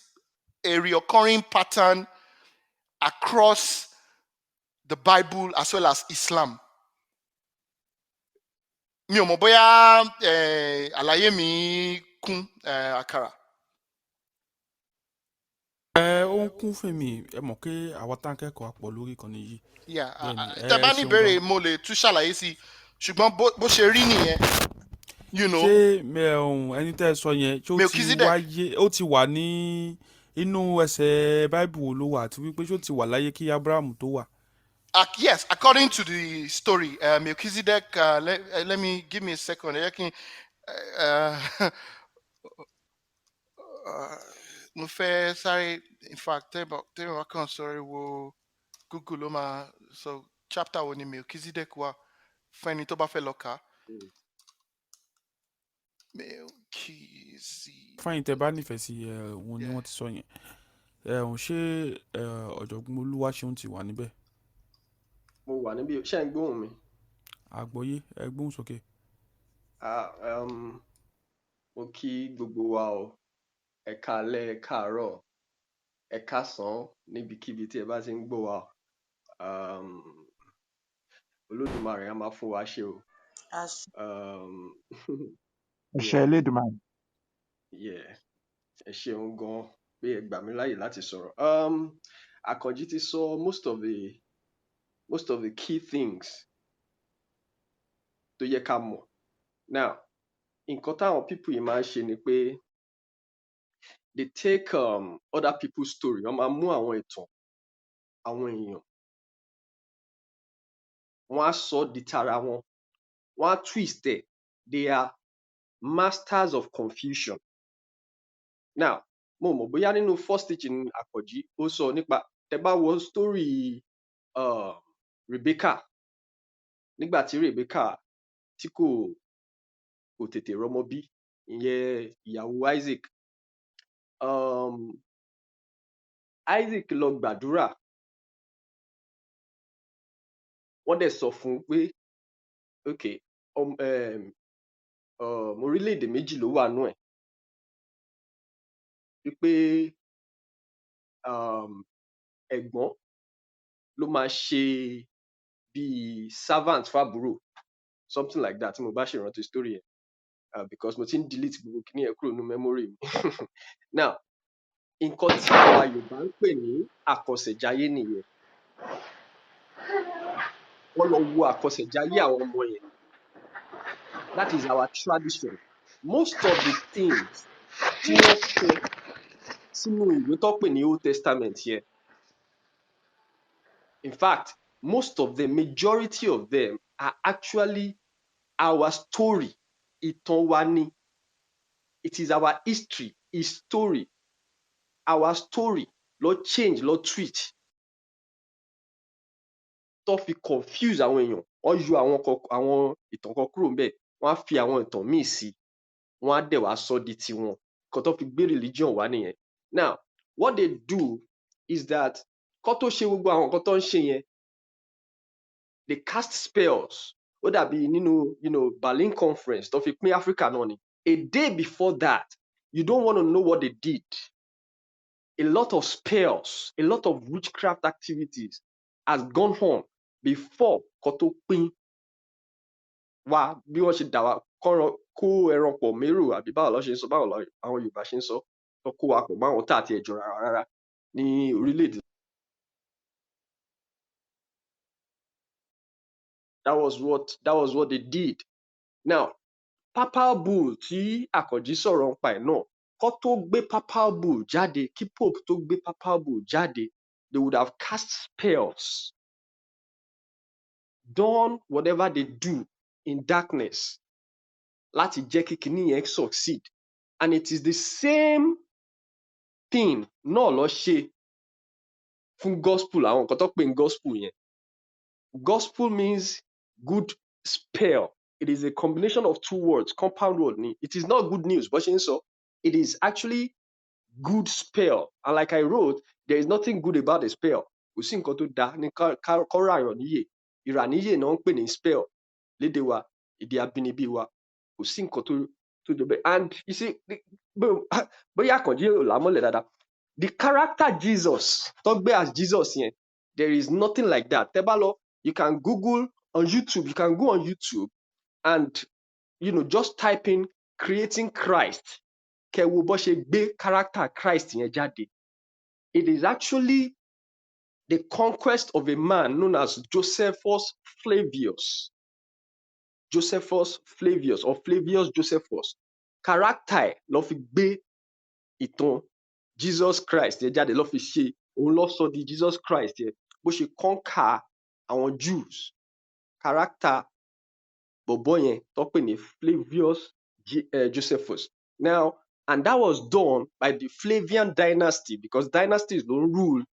a recurring pattern across the Bible as well as Islam. Mi ò mọ̀ bóyá àlàyé mi kún àkàrà. Ó ń kún fún mi, ẹ mọ̀ pé àwọn tá ń kẹ́kọ̀ọ́ àpọ̀ lórí ìkànnì yìí. Tẹ́ bá ní ìbéèrè mo lè tún ṣàlàyé sí, ṣùgbọ́n bó ṣe rí nìyẹn. Ṣé ẹni tẹ́ ẹ sọ yẹn ó ti wà ní inú ẹsẹ̀ Bible wo ló wà, àti wípé ṣó ti wà láyé kí Abraham tó wà? Yes, according to the story, Melchizedek, let me give me a second. Mo fẹ́ sáré, in fact, tẹ́lẹ̀ wá kàn sọ̀rọ̀ wo Google ló máa sọ chapter wo ni Melchizedek wà fún ẹni tó bá fẹ́ lọ kà á. Fáyìn tẹ́ bá nífẹ̀ẹ́ sí òun ni wọ́n ti sọ yẹn. Ṣé ọ̀jọ̀gbọ́n Olúwaṣeun ti wà níbẹ̀? Mo wà níbí, ṣé ń gbóhùn mi? Àgbọ́yé, ẹ gbóhùn sókè. Mo kí gbogbo wa o, ẹ káalẹ́, ẹ káàárọ̀, ẹ káàsán níbikíbi tí ẹ bá ti ń gbọ́ wa. Olódùmarè á máa fún wa ṣe o. Ṣe Elédùmarè. Ẹ ṣeun gan pé ẹ gbà mí láàyè láti sọ̀rọ̀. Akanji ti sọ most of the key things tó yẹ ká mọ̀. Now, nǹkan táwọn people yìí máa ń ṣe ni pé they take other people's story, wọ́n máa mú àwọn ìtàn àwọn èèyàn, wọ́n á sọ di tara wọn, wọ́n á twist ẹ̀. They are masters of confusion. Now, mo mọ̀ bóyá nínú first teaching Àkànjí ó sọ nípa tẹ́ bá wo story Rebecca, nígbà tí Rebecca tí kò tètè rọ́mọ bí, ìyẹn ìyàwó Isaac. Isaac lọ gbàdúrà, wọ́n dẹ̀ sọ fún un pé okay, orílẹ̀-èdè méjì ló wà nú ẹ̀, wípé ẹ̀gbọ́n ló máa ṣe bíi servant fábúrò, something like that, tí mo bá ṣèrántí story yẹn, because mo ti ń delete gbogbo kíní yẹn kúrò nínú memory mi. Now, nǹkan tí àwa Yorùbá ń pè ní àkọsẹ̀jayé nìyẹn. Wọ́n lọ wo àkọsẹ̀jayé àwọn ọmọ yẹn. That is our tradition. Most of the things tí wọ́n kọ sínú ìwé tó pè ní Old Testament yẹn, in fact, most of the majority of them are actually our story. Ìtàn wa ni. It is our history, his story, our story. Lọ change, lọ twist, tó fi confuse àwọn èèyàn. Wọ́n yọ àwọn ìtàn kan kúrò ńbẹ̀, wọ́n á fi àwọn ìtàn míì sí, wọ́n á dẹ̀ wá sọ di tiwọn. Nǹkan tó fi gbé religion wá nìyẹn. Now, what they do is that kó tó ṣe gbogbo àwọn nǹkan tó ń ṣe yẹn, they cast spells. Ó dàbí nínú Berlin Conference tó fi pín Africa náà ni. A day before that, you don't want to know what they did. A lot of spells, a lot of witchcraft activities has gone on before kó tó pín wa, bí wọ́n ṣe dà wá kó ẹran pọ̀ mérò, àbí báwo ló ṣe ń sọ, báwo àwọn Yorùbá ṣe ń sọ, tó kó wa pọ̀ máwọn tá àti ẹ̀jọ̀ rárá ní orílẹ̀-èdè. That was what they did. Now, papal bull tí Àkànjí sọ̀rọ̀ nípa ẹ̀ náà, kó tó gbé papal bull jáde, kí pope tó gbé papal bull jáde, they would have cast spells, done whatever they do in darkness láti jẹ́ kí kinní yẹn succeed. And it is the same thing náà ló ṣe fún gospel, àwọn nǹkan tó pè ní gospel yẹn. Gospel means good spell. It is a combination of two words, compound word ni. It is not good news, bó ṣe ń sọ. It is actually good spell. And like I wrote, there is nothing good about a spell. Kò sí nǹkan tó dáa ní kọ́ra àyàn níyè. Ìràníyè náà ń pè ní spell lédè wa, èdè abínibí wa. Kò sí nǹkan tó jọ bẹ́ẹ̀. And you see, bóyá Àkànjí ò lámọ́lẹ̀ dáadáa. The character Jesus, tó gbé as Jesus yẹn, there is nothing like that. Tẹ́ bá lọ, you can Google on YouTube, you can go on YouTube and just type in creating Christ. Kẹ́ wo bó ṣe gbé character Christ yẹn jáde. It is actually the conquest of a man known as Josephus Flavius. Josephus Flavius or Flavius Josephus. Character ẹ̀ ló fi gbé ìtàn Jesus Christ yẹn jáde, ló fi ṣe, òun ló sọ di Jesus Christ yẹn, bó ṣe conquer àwọn Jews. Character bọ̀bọ́ yẹn tó pè ní Flavius Josephus. Now, and that was done by the Flavian dynasty, because dynasties don't rule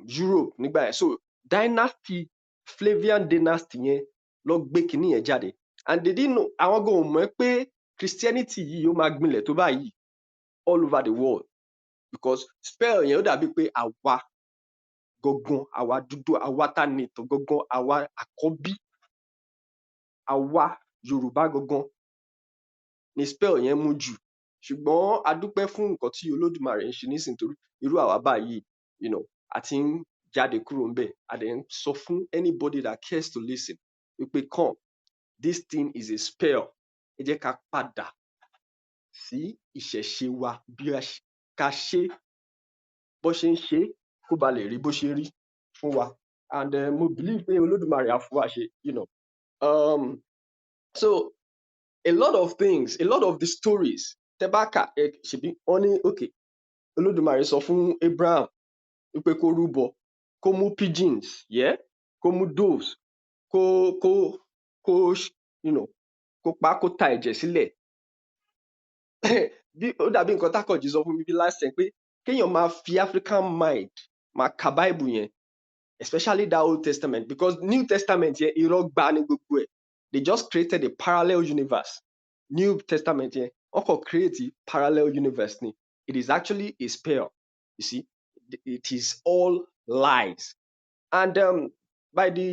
Europe nígbà yẹn. So dynasty, Flavian dynasty yẹn ló gbé kinní yẹn jáde. And they didn't know, àwọn gan ò mọ̀ pé Christianity yìí ó máa gbilẹ̀ tó báyìí all over the world, because spell yẹn ó dàbí pé àwa gangan, àwa dúdú, àwa tá ní ìtàn gangan, àwa àkọ́bí, àwa Yorùbá gangan ni spell yẹn mú jù. Ṣùgbọ́n a dúpẹ́ fún nǹkan tí Olódùmarè ń ṣe nísìnyí, torí irú àwa báyìí, a ti ń jáde kúrò ńbẹ̀. A dẹ̀ ń sọ fún anybody that cares to listen wípé come, this thing is a spell. Ẹ jẹ́ ká padà sí ìṣẹ̀ṣe wa, bí ká ṣe bó ṣe ń ṣe kó ba lè rí bó ṣe rí fún wa. And mo believe pé Olódùmarè á fún wa ṣe, so a lot of things, a lot of the stories, tẹ́ bá kà, ṣebí wọ́n ní okay, Olódùmarè sọ fún Abraham wípé kó rúbọ, kó mú pigeons, yeah? kó mú dose kó you know kó pa kó ta ẹ̀jẹ̀ sílẹ̀ bí ó dàbí nǹkan tákànjí sọ fún mi bí last time pé kéèyàn máa fi African mind máa ka Bible yẹn, especially that Old Testament, because New Testament yẹn irọ́ gbá ní gbogbo ẹ̀. They just created a parallel universe. New Testament yẹn wọ́n kàn create a parallel universe ni. It is actually a spell, you see. It is all lies. And by the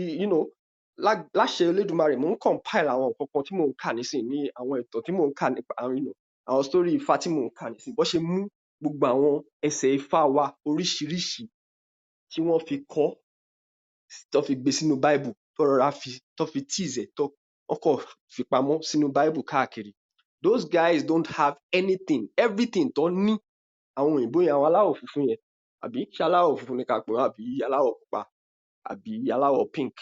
láṣẹ Elédùmarè mò ń compile àwọn nǹkan kan tí mò ń kà nísìn ní àwọn ìtàn tí mò ń kà nípa àwọn story Ifá tí mò ń kà nísìn bó ṣe mú gbogbo àwọn ẹsẹ̀ Ifá wa oríṣiríṣi tí wọ́n fi kọ́ tó fi gbé sínú Bible tó rọra tó fi tease ẹ̀ tó wọ́n kàn fi pamọ́ sínú Bible káàkiri. Those guys don't have anything, everything tó ní àwọn òyìnbó yẹn, àwọn aláwọ̀ funfun yẹn, àbí ṣé aláwọ̀ funfun ni ká pè wọ́n àbí aláwọ̀ pupa àbí aláwọ̀ pink,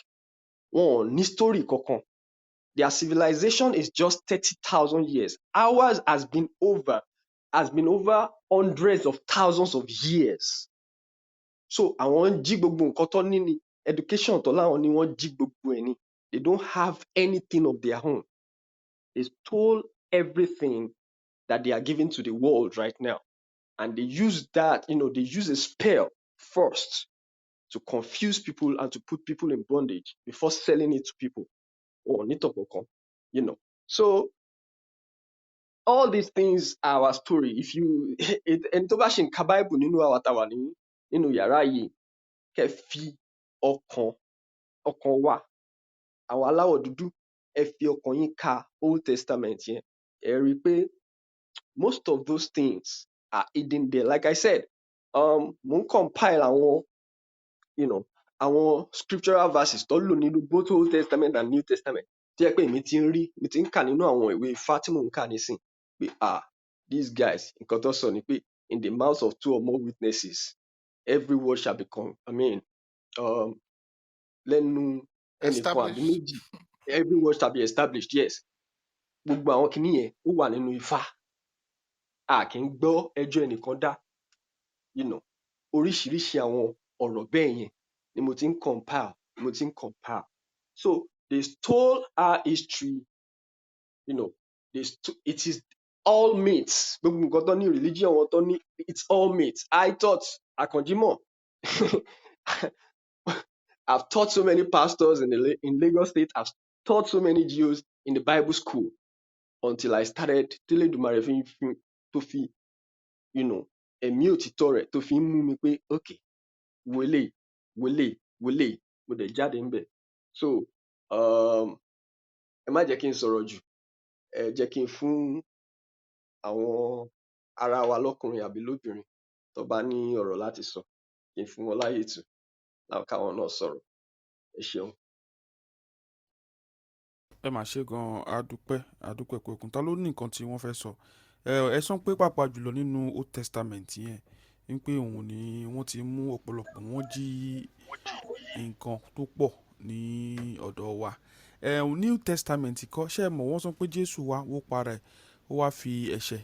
wọn ò ní story kankan. Their civilization is just 30,000 years. Ours has been over hundreds of thousands of years. So àwọn ń jí gbogbo nǹkan tó ní ni, education tó láwọn ni wọ́n jí gbogbo ẹ̀ ni. They don't have anything of their own. They stole everything that they are giving to the world right now. And they use that, they use a spell first to confuse people and to put people in bondage before selling it to people. Or So all these things are our story. If you ẹni tó bá ṣì ń ka Bible nínú àwa tá wà nínú yàrá yìí, kẹ́ fi ọkàn wa, àwọn aláwọ̀ dúdú, ẹ fi ọkàn yín ka Old Testament yẹn. Ẹ rí i pé most of those things are hidden there. Like I said, mo ń compile àwọn scriptural verses tó lò nínú both Old Testament and New Testament. Tí ẹ pé mi ti ń kà nínú àwọn ìwé Ifá tí mò ń kà nísìn pé these guys nǹkan tó sọ ni pé in the mouth of two or more witnesses every word shall become, lẹ́nu ẹnìkan àbí méjì every word shall be established. Yes, gbogbo àwọn kìíní yẹn ó wà nínú Ifá. A kì í gbọ́ ẹjọ́ ẹnìkan dá, oríṣiríṣi àwọn ọ̀rọ̀ bẹ́ẹ̀ yẹn ni mo ti ń compile. So they stole our history, it is all myths. Gbogbo nǹkan tó ní religion wọn tó ní, it's all myths. I thought Akanji mọ̀. I've taught so many pastors in Lagos State. I've taught so many Jews in the Bible school until I started Elédùmarè tó fi, ẹ̀mí òtítọ́ rẹ̀ tó fi ń mú mi pé okay, wọlé mo dẹ̀ jáde ńbẹ̀. So ẹ má jẹ́ kí n sọ̀rọ̀ jù, ẹ jẹ́ kí n fún àwọn ará wa lọ́kùnrin àbí lóbìnrin tó bá ní ọ̀rọ̀ láti sọ, kí n fún wọn láyè tù káwọn náà sọ̀rọ̀. Ẹ ṣeun. Ẹ mà ṣe gan-an, adúpẹ́ pé òkúta ló ní nǹkan tí wọ́n fẹ́ sọ. Ẹ sọ pé pàápàá jùlọ nínú Old Testament yẹn wípé òun ni wọ́n ti mú ọ̀pọ̀lọpọ̀, wọ́n jí nǹkan tó pọ̀ ní ọ̀dọ̀ wa. New Testament kọ́ ṣe mọ̀ wọ́n sọ pé Jésù wá wó para ẹ̀, ó wá fi ẹ̀jẹ̀,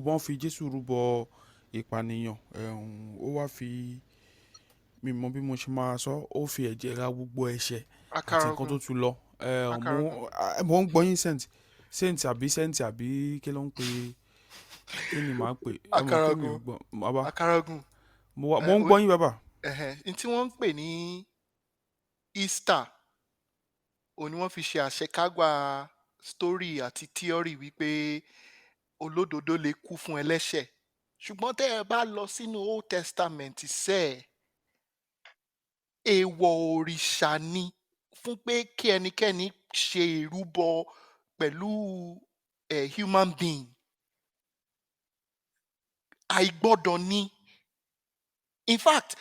wọ́n fi Jésù rúbọ ìpànìyàn, ó wá fi, mi mọ̀ bí mo ṣe máa sọ, ó fi ẹ̀jẹ̀ ra gbogbo ẹ̀ṣẹ̀ àti nǹkan tó tún lọ. Mo ń gbọ́ yín saint àbí kí ló ń pè, kí ni màá pè? Akaragun. Mo ń gbọ́ yín bàbá. N tí wọ́n ń pè ní Easter òun ni wọ́n fi ṣe àṣekágbá story àti theory wípé olódodo lè kú fún ẹlẹ́ṣẹ̀. Ṣùgbọ́n tẹ́ ẹ bá lọ sínú Old Testament èèwọ̀ òrìṣà ni fún pé kí ẹnikẹ́ni ṣe ìrúbọ pẹ̀lú human being. Àìgbọ́dọ̀ ni. In fact,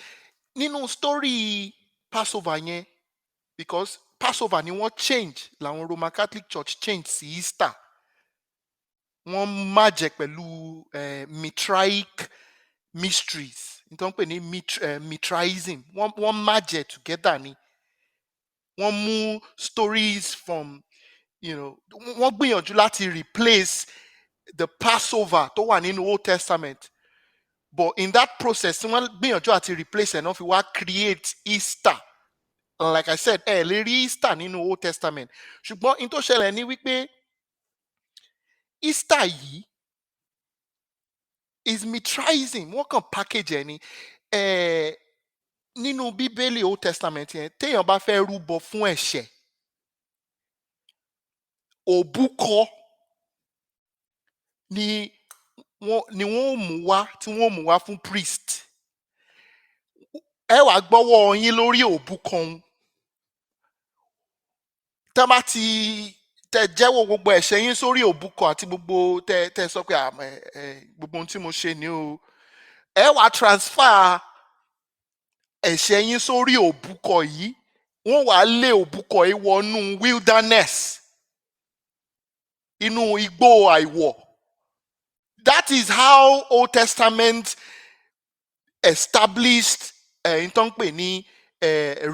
nínú story Passover yẹn, because Passover ni wọ́n change, làwọn Roman Catholic Church change sí Easter. Wọ́n májẹ̀ pẹ̀lú Mitraic mysteries, nítorí pé ní Mitraism. Wọ́n májẹ̀ together ni. Wọ́n mú stories from, wọ́n gbìyànjú láti replace the Passover tó wà nínú Old Testament. But in that process, wọ́n gbìyànjú àti replace ẹ̀ náà fi wá create Easter like I said, lè rí Easter nínú Old Testament. Ṣùgbọ́n in tó ṣẹlẹ̀ ní wípé Easter yìí is mitraism, wọ́n kàn package ẹ̀ ni. Nínú Bíbélì Old Testament yẹn, téèyàn bá fẹ́ rúbọ fún ẹ̀ṣẹ̀, òbúkọ ni wọ́n mú wá, tí wọ́n mú wá fún priest. Ẹ wá gbọ́wọ́ yín lórí òbúkọ ọ̀hún. Tẹ́ bá ti tẹ jẹ́wọ́ gbogbo ẹ̀ṣẹ̀ yín sórí òbúkọ àti gbogbo tẹ sọ pé gbogbo ohun tí mo ṣe ni o. Ẹ wá transfer ẹ̀ṣẹ̀ yín sórí òbúkọ yìí. Wọ́n wá lé òbúkọ yìí wọnú wilderness, inú igbó àìwọ̀. That is how Old Testament established in tó ń pè ní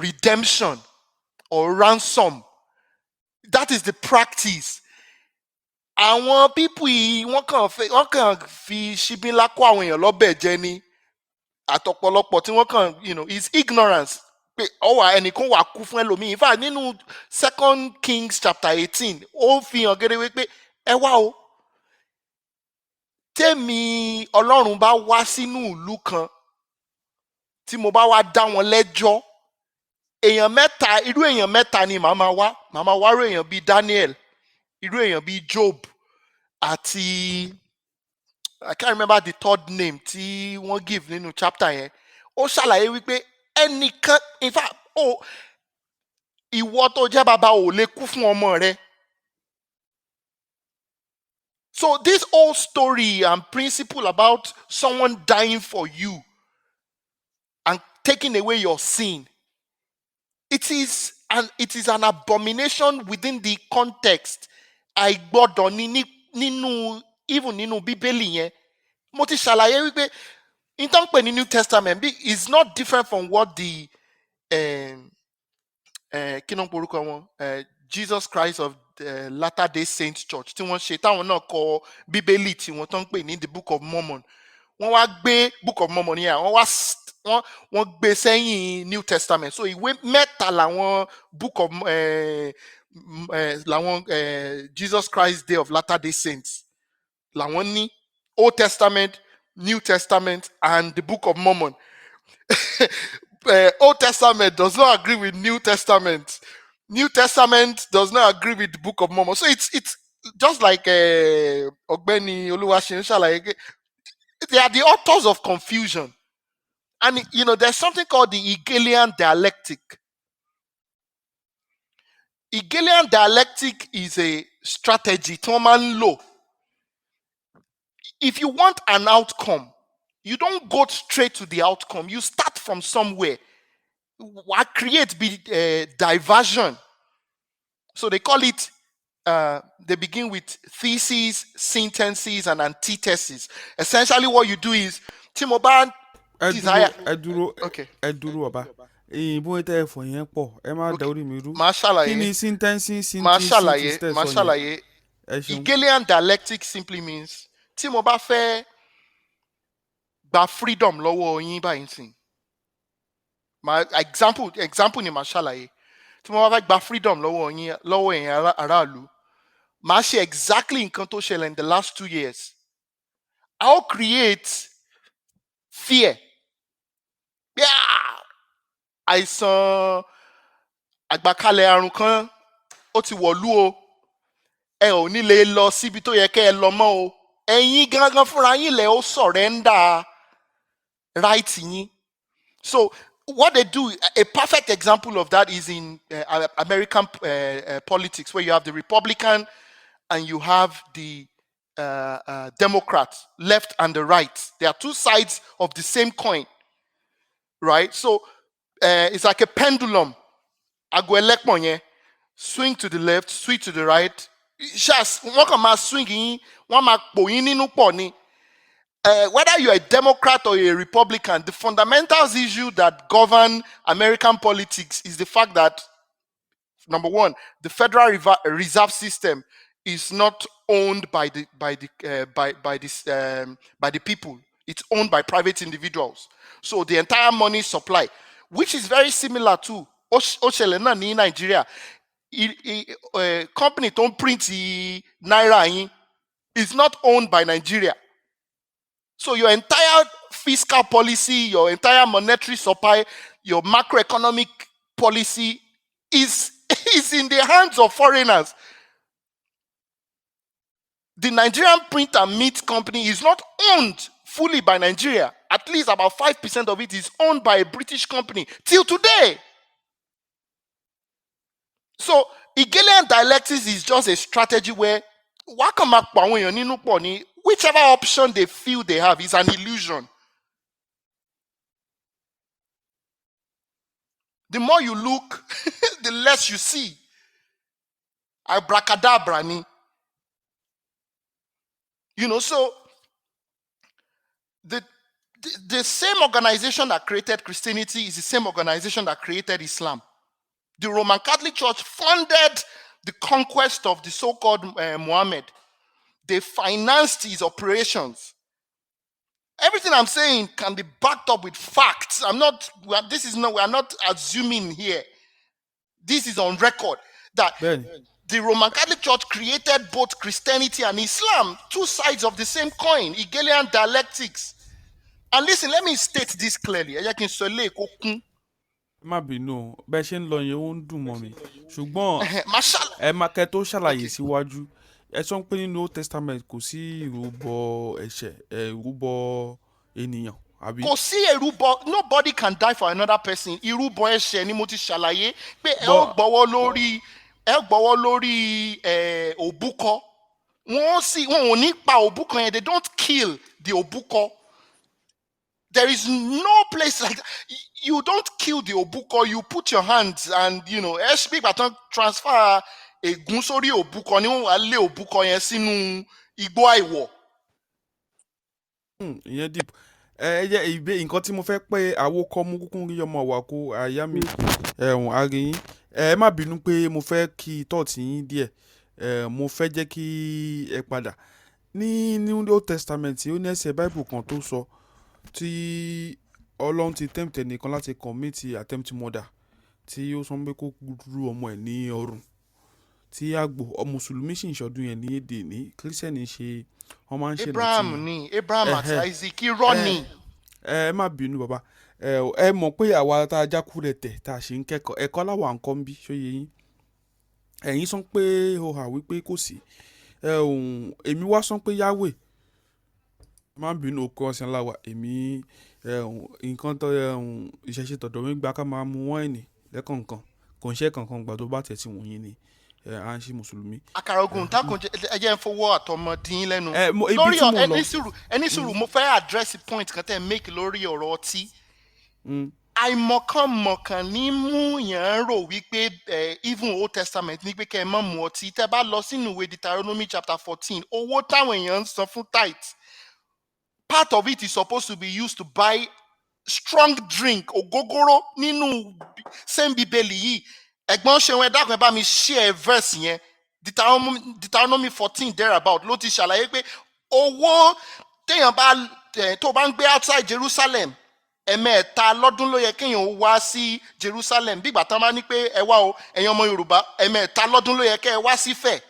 redemption or ransom. That is the practice. Àwọn people yìí wọ́n kàn fi ṣíbí ńlá kó àwọn èèyàn lọ́bẹ̀ jẹ ní àtọ̀pọ̀lọpọ̀ tí wọ́n kàn is ignorance. Pé ẹnìkan wà kú fún ẹlòmíì. In fact, nínú 2 Kings chapter 18, ó fi hàn gẹ́gẹ́ wípé ẹ wá o. Tèmi Ọlọ́run bá wá sínú ìlú kan tí mo bá wá dá wọn lẹ́jọ́, irú èèyàn mẹ́ta ni màá wá irú èèyàn bíi Daniel, irú èèyàn bíi Job, àti I can't remember the third name tí wọ́n give nínú chapter yẹn. Ó ṣàlàyé wípé ẹnìkan, in fact, ìwọ tó jẹ́ bàbá ò lè kú fún ọmọ rẹ. So this whole story and principle about someone dying for you and taking away your sin, it is an abomination within the context. Àìgbọ́dọ̀ ní nínú even nínú Bíbélì yẹn. Mo ti ṣàlàyé wípé in tó ń pè ní New Testament is not different from what the kí ló ń porúkọ wọn, Jesus Christ of the Latter-day Saints Church tí wọ́n ṣe, táwọn náà kọ Bíbélì tí wọ́n tó ń pè ní the Book of Mormon. Wọ́n wá gbé Book of Mormon yẹn, wọ́n gbé sẹ́yìn New Testament. So ìwé mẹ́ta làwọn Book of làwọn Jesus Christ Day of Latter-day Saints làwọn ní: Old Testament, New Testament, and the Book of Mormon. Old Testament does not agree with New Testament. New Testament does not agree with the Book of Mormon. So it's just like Ọ̀gbẹ́ni Olúwaṣeun ṣàlàyé. They are the authors of confusion. And there's something called the Hegelian dialectic. Hegelian dialectic is a strategy tí wọ́n máa ń lò. If you want an outcome, you don't go straight to the outcome. You start from somewhere. What creates diversion? So they call it, they begin with theses, sentences, and antitheses. Essentially what you do is, Timoban desire. Okay. Ẹ dúró bàbá. Ìbò tẹ́ ẹ fọ̀ yẹn pọ̀, ẹ má da orí mi rú. Màá ṣàlàyé. Kí ni sentences, Màá ṣàlàyé. Hegelian dialectic simply means tí mo bá fẹ́ gba freedom lọ́wọ́ yín báyìí sìn. Example ni màá ṣàlàyé. Tí mo bá fẹ́ gba freedom lọ́wọ́ ẹ̀yin aráàlú, màá ṣe exactly nǹkan tó ṣẹlẹ̀ in the last 2 years. I'll create fear. Àìsàn àgbàkalẹ̀ àrùn kan ó ti wọ̀lú o. Ẹ ò ní lè lọ síbi tó yẹ kẹ́ ẹ lọ mọ́ o. Ẹ̀yin gangan fúnra yín lẹ ó surrender right yín. So what they do, a perfect example of that is in American politics, where you have the Republican and you have the Democrats, left and the right. They are two sides of the same coin, right? So it's like a pendulum. Ago elekpon yẹn, swing to the left, swing to the right. Wọ́n kàn máa swing yín, wọ́n máa pò yín nínú pọ̀ ni. Whether you're a Democrat or a Republican, the fundamental issue that govern American politics is the fact that, number one, the Federal Reserve System is not owned by the people. It's owned by private individuals. So the entire money supply, which is very similar to ó ṣẹlẹ̀ náà ní Nàìjíríà. Company tó ń print náírà yín is not owned by Nigeria. So your entire fiscal policy, your entire monetary supply, your macroeconomic policy is in the hands of foreigners. The Nigerian print and meat company is not owned fully by Nigeria. At least about 5% of it is owned by a British company till today. So Hegelian dialectics is just a strategy where whichever option they feel they have is an illusion. The more you look, the less you see. Abracadabra ni. So the same organization that created Christianity is the same organization that created Islam. The Roman Catholic Church funded the conquest of the so-called Muhammad. They financed his operations. Everything I'm saying can be backed up with facts. We are not assuming here. This is on record that the Roman Catholic Church created both Christianity and Islam, two sides of the same coin, Hegelian dialectics. And listen, let me state this clearly. má bínú bẹ́ẹ̀ ṣe ń lọ yẹn ó ń dùn mọ́ mi ṣùgbọ́n ẹ máa kẹ́ tó ṣàlàyé síwájú ẹ sọ pé nínú Old Testament kò sí ìrúbọ ẹ̀ṣẹ̀ ìrúbọ ènìyàn àbí. Kò sí ìrúbọ, nobody can die for another person. Ìrúbọ ẹ̀ṣẹ̀ ni mo ti ṣàlàyé pé ẹ ó gbọ́wọ́ lórí òbúkọ. Wọn ò ní pa òbúkọ yẹn. They don't kill the òbúkọ. There is no place like that. You don't kill the òbúkọ. You put your hands and speak baton transfer ègún sórí òbúkọ ni wọ́n wá lé òbúkọ yẹn sínú igbó àìwọ̀. Ìyẹn deep. Nǹkan tí mo fẹ́ pé àwòkọ́ mú kúkú rí ọmọ wa kó àyà mi àárín yín. Ẹ má bínú pé mo fẹ́ kí tọ́ọ̀tì yín díẹ̀. Mo fẹ́ jẹ́ kí ẹ padà. Ní New Old Testament ó ní ẹsẹ̀ Bible kan tó sọ tí Ọlọ́run ti tempt ẹnìkan láti commit attempt murder tí ó sọ pé kó dúró ọmọ ẹ̀ ní ọrùn tí àgbò mùsùlùmí sì ń ṣọdún yẹn ní èdè ní kírísítẹ́nì ṣe wọ́n máa ń ṣe Abraham àti Isaac irọ́ ni. ẹ má bínú bàbá ẹ mọ̀ pé àwa tá a jákú rẹ̀ tẹ̀ tá a ṣe ń kẹ́kọ̀ọ́ ẹ̀kọ́ láwa ń kọ́ ń bí ṣóye yín ẹ̀yin sọ pé ó hà wípé kò sí èmi wá sọ pé Yahweh má bínú okó ọ̀sán láwa èmi nǹkan tó ìṣẹ̀ṣe tọ̀dọ̀ mi gbà ká máa mú wọ́n ẹ̀nì lẹ́kọ̀ọ̀kan kò ń ṣe kankan gbà tó bá tẹ̀ sí wọ̀nyí ni à ń ṣe mùsùlùmí. Àkàrà ogun takùn ẹjẹ ń fọwọ́ àtọmọdín lẹ́nu lórí ẹni sùúrù mo fẹ́ address point kan tẹ́ make lórí ọ̀rọ̀ ọtí. Àìmọ̀kànmọ̀kàn ní mú yàn rò wípé even Old Testament ní pé kẹ́ ẹ má mu ọtí. Tẹ́ bá lọ sínú ìwé Deuteronomy chapter 14 owó táwọn èèyàn ń san fún tithe part of it is supposed to be used to buy strong drink ògógóró nínú same bíbélì yìí. Ẹ̀gbọ́n ṣe wọn dákun ẹ bá mi share verse yẹn Deuteronomy 14 thereabout ló ti ṣàlàyé pé owó téèyàn tó bá ń gbé outside Jerusalem ẹ̀mẹ́ta lọ́dún ló yẹ kéèyàn wá sí Jerusalem bí ìgbà tán bá ní pé ẹ wá o ẹ̀yin ọmọ Yorùbá ẹ̀mẹ́ta lọ́dún ló yẹ kẹ́ ẹ wá sífẹ̀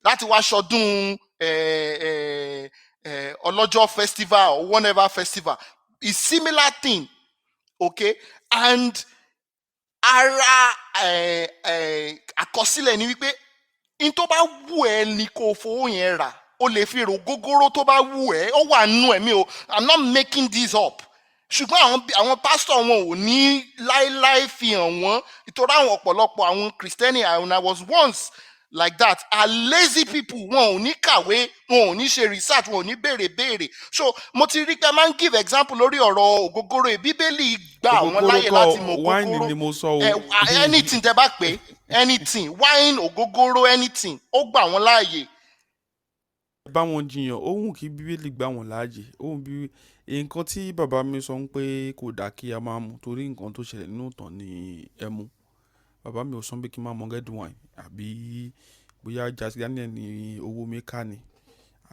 láti wá ṣọdún ọlọ́jọ́ festival or whenever festival is similar thing, okay? And ara àkọsílẹ̀ ni wípé in tó bá wù ẹ́ ni kò fowó yẹn rà o lè fi rò gógóró tó bá wù ẹ́ ó wà nù ẹ̀mí o I'm not making this up ṣùgbọ́n àwọn pásítọ̀ wọn ò ní láéláé fi hàn wọ́n nítorí àwọn ọ̀pọ̀lọpọ̀ àwọn Christian and I was once like that are lazy people wọn ò ní kàwé wọn ò ní ṣe research wọn ò ní béèrè so mo ti rí pé máa ń give example lórí ọ̀rọ̀ ògógóró bíbélì gbà wọ́n láyè láti mọ ògógóró anything tẹ́ bá pè anything wine ògógóró anything ó gbà wọ́n láàyè. bá wọn jiyàn ohun kí bíbélì gbà wọ́n láàyè ohun bí nǹkan tí bàbá mi sọ pé kò dà kí a máa mu torí nǹkan tó ṣẹlẹ̀ nínú ìtàn ni ẹmu bàbá mi ò sọ pé kí n máa mu red wine àbí bóyá jasgania ni owó mi ká ni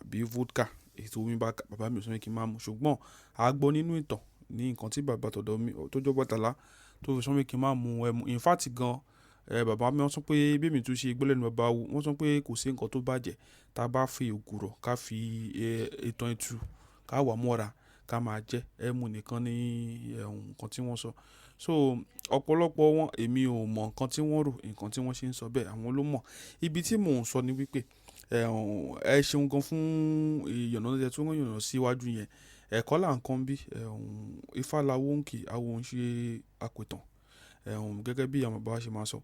àbí vodka ètò omi bàbá mi ò sọ pé kí n máa mu ṣùgbọ́n a gbọ́ nínú ìtàn ní nǹkan tí bàbá tọ̀dọ̀ mi tó jọ́ Ọbàtálá tó fi sọ pé kí n má mu ẹmu. In fact gan bàbá mi wọ́n sọ pé bí èmi tún ṣe gbọ́ lẹ́nu bàbá wo wọ́n sọ pé kò sí nǹkan tó bàjẹ́ tá a bá fi ògùrọ̀ ká fi ìtàn ìtù ká wà mọ́ra ká máa jẹ ẹmu nìkan ní nǹkan tí wọ́n sọ. So ọ̀pọ̀lọpọ̀ wọn èmi ò mọ nǹkan tí wọ́n rò nǹkan tí wọ́n ṣe ń sọ bẹ́ẹ̀ àwọn ló mọ̀. Ibi tí mò ń sọ ni wípé ẹ ṣeun gan fún ìyànnà tí wọ́n yànnà síwájú yẹn ẹ̀kọ́ là ń kọ́ bí ifá lawó ń kì àwọn ń ṣe àpètàn gẹ́gẹ́ bí àwọn bàbá ṣe máa sọ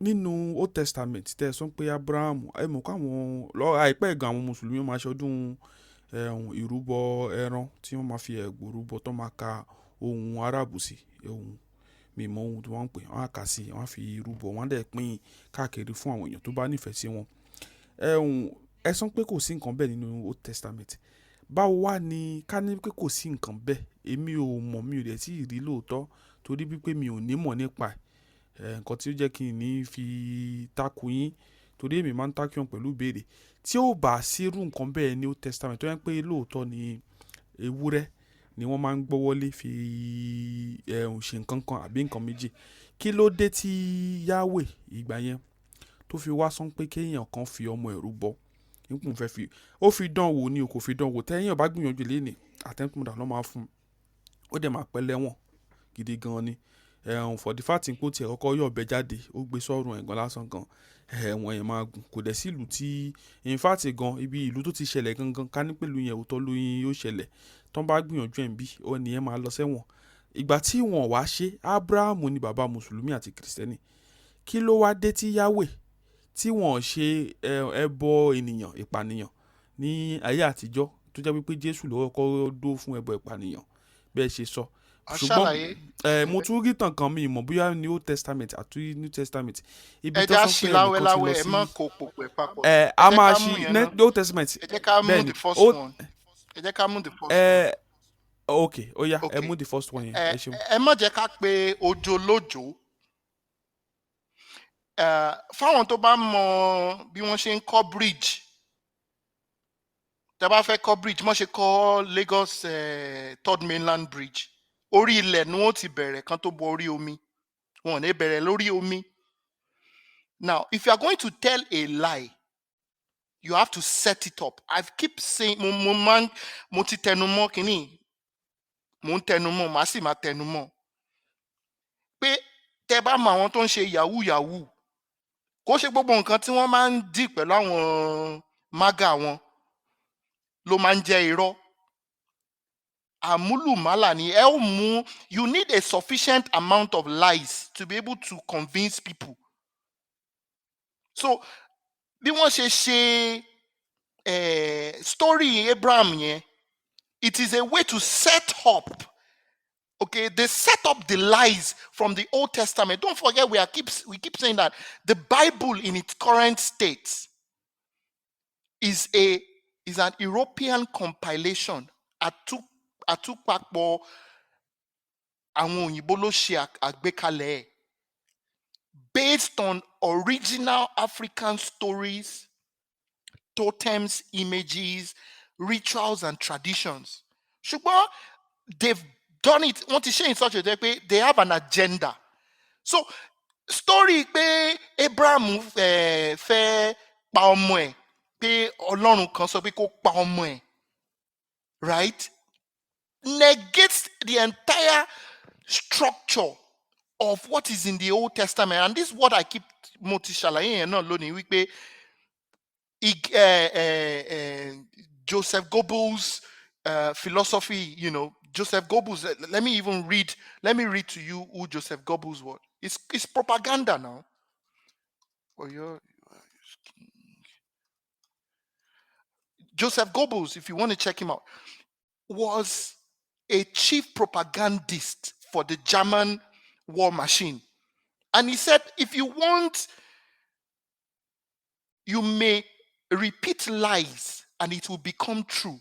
nínú Old Testament tẹ́ ẹ sọ pé Abraham ẹ mọ̀ káwọn àìpẹ́ gan àwọn mùsùlùmí máa ṣọdún ìrúbọ ẹran tí wọ́n máa fi ẹ̀gbò rúbọ tó máa ka ohun arábù sí ohun mímọ́ ohun tí wọ́n ń pè wọ́n á kà sí wọ́n á fi rúbọ wọ́n á dẹ̀ pín káàkiri fún àwọn èèyàn tó bá nífẹ̀ẹ́ sí wọn. ẹ sọ pé kò sí nǹkan bẹ́ẹ̀ nínú Old Testament báwo wá ni ká ní pé kò sí nǹkan bẹ́ẹ̀ èmi ò mọ̀ mi ò dẹ̀ tí ì rí lóòótọ́ torí wípé mi ò ní mọ̀ nípa nǹkan tí ó jẹ́ kí n ní fi takò yín torí èmi máa ń takò yín pẹ̀lú ìbéèrè tí ó bá sírú nǹkan bẹ́ẹ̀ ní Old Testament tó yẹ pé lóòótọ́ ni ewúrẹ́ ni wọ́n máa ń gbọ́wọ́lé fi ṣe nǹkan kan àbí nǹkan méjì kí ló dé tí Yahweh ìgbà yẹn tó fi wá sọ pé kéèyàn kan fi ọmọ ẹ̀rú bọ nípò fẹ́ fi ó fi dán wò ni o kò fi dán wò tẹ́yìn ọba gbìyànjú lẹ́nìí àtẹ́kùnmọ̀dà ló máa fún un ó dẹ̀ máa pẹ́ lẹ́wọ̀n gidi gan ni for the fact pé ó tiẹ̀ kọ́kọ́ yọ̀ ọ̀bẹ jáde ó gbé sọ́run ẹ̀gbọ́n lásán gan ẹ̀wọ̀n yẹn máa gùn kò dẹ̀ sí ìlú tí in fact gan ibi ìlú tó ti ṣẹlẹ̀ gangan ká ní pẹ̀lú yẹn òótọ́ lóyún yóò ṣẹlẹ̀ tó ń bá gbìyànjú ẹ̀ ń bí ó ní ẹ máa lọ sẹ́wọ̀n ìgbà tí wọ́n wá ṣe Abrahamu ni bàbá mùsùlùmí àti kìrìsìtẹ́nì kí ló wá dé tí Yahweh tí wọ́n ṣe ẹbọ ènìyàn ìpànìyàn ní ayé àtijọ́ tó jẹ́ wípé Jésù ló kọ́kọ́ dó fún ẹbọ ìpànìyàn bẹ́ẹ̀ ṣe sọ ṣùgbọ́n mo tún rí tàn kan mi ìmọ̀ bóyá ní Old Testament àti New Testament ibi tó sọ pé ẹnìkan ti lọ sí a máa ṣí Old Testament bẹ́ẹ̀ ni ẹ jẹ́ ká mú the first one. ok ó yá ẹ mú the first one yẹn ẹ ṣeun. ẹ má jẹ́ ká pe òjò lójò fáwọn tó bá mọ bí wọ́n ṣe ń kọ́ bridge tẹ́ bá fẹ́ kọ́ bridge wọ́n ṣe kọ́ Lagos third mainland bridge orí ilẹ̀ ni wọ́n ti bẹ̀rẹ̀ kan tó bọ orí omi wọn ò ní bẹ̀rẹ̀ lórí omi. Now if you are going to tell a lie you have to set it up. I keep saying mo ti tẹnumọ́ kínní mo ń tẹnumọ́ màá sì máa tẹnumọ́ pé tẹ́ bá mọ àwọn tó ń ṣe yahoo yahoo kó ṣe gbogbo nǹkan tí wọ́n máa ń dì pẹ̀lú àwọn mága wọn ló máa ń jẹ́ irọ́ àmúlùmálà ni ẹ ó mú you need a sufficient amount of lies to be able to convince people. So bí wọ́n ṣe story Abraham yẹn it is a way to set up. Okay, they set up the lies from the Old Testament. Don't forget, we keep saying that the Bible in its current state is an European compilation. Àtúpapọ̀ àwọn òyìnbó ló ṣe àgbékalẹ̀ based on original African stories, totems, images, rituals, and traditions. Ṣùgbọ́n they've done it wọ́n ti ṣe in such a way pé they have an agenda. So story pé Abraham fẹ́ pa ọmọ ẹ̀ pé Ọlọ́run kan sọ pé kó pa ọmọ ẹ̀ right negates the entire structure of what is in the Old Testament, and this is what I keep mo ti ṣàlàyé yẹn náà lónìí wípé Joseph Goebbels' philosophy, you know, Joseph Goebbels, let me read to you who Joseph Goebbels was. It's propaganda now. Joseph Goebbels, if you want to check him out, was a chief propagandist for the German war machine. And he said, if you want, you may repeat lies and it will become true.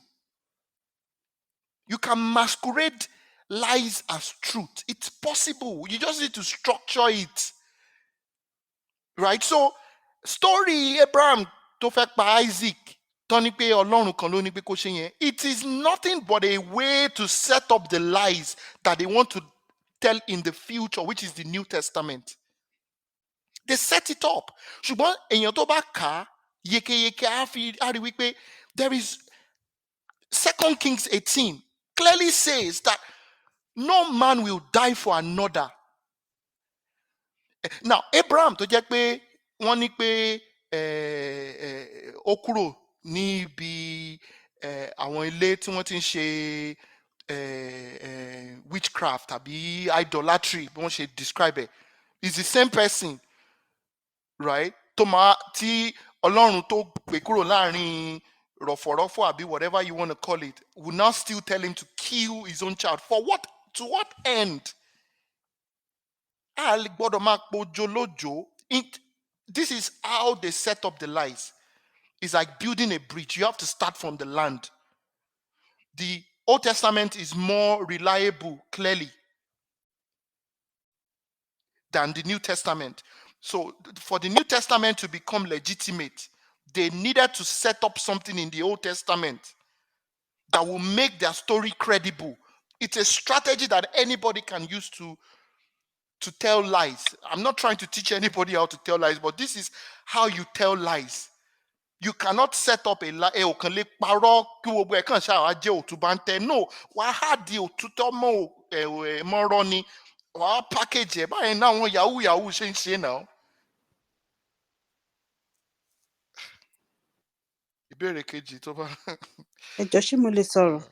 You can masquerade lies as truth. It's possible. You just need to structure it. Right? So, story Abraham tó fẹ́ pa Isaac, tó ní pé Ọlọ́run kan ló ní pé kó ṣe yẹn, it is nothing but a way to set up the lies that they want to tell in the future, which is the New Testament. They set it up. Ṣùgbọ́n èèyàn tó bá kà á yékéyéké á rí wípé there is 2 Kings 18 clearly says that no man will die for another. Now, Abraham tó jẹ́ pé wọ́n ní pé ó kúrò níbi àwọn ilé tí wọ́n ti ń ṣe witchcraft àbí idolatry bí wọ́n ṣe describe it, is the same person, right? Tí Ọlọ́run tó pè kúrò láàrin rọ̀fọ̀rọ̀fọ̀ àbí whatever you want to call it, will now still tell him to kill his own child. For what? To what end? This is how they set up the lies. It's like building a bridge. You have to start from the land. The Old Testament is more reliable, clearly, than the New Testament. So for the New Testament to become legitimate, they needed to set up something in the Old Testament that will make their story credible. It's a strategy that anybody can use to tell lies. I'm not trying to teach anybody how to tell lies, but this is how you tell lies. You cannot set up a lie. No, why had the òtítọ́ mọ́ rọ́ni? Why package it? Báyìí náà wọ́n yahoo ṣe ń ṣe náà. Ìbéèrè kejì tó bá. Ẹ jọ̀ọ́ ṣé mo lè sọ̀rọ̀?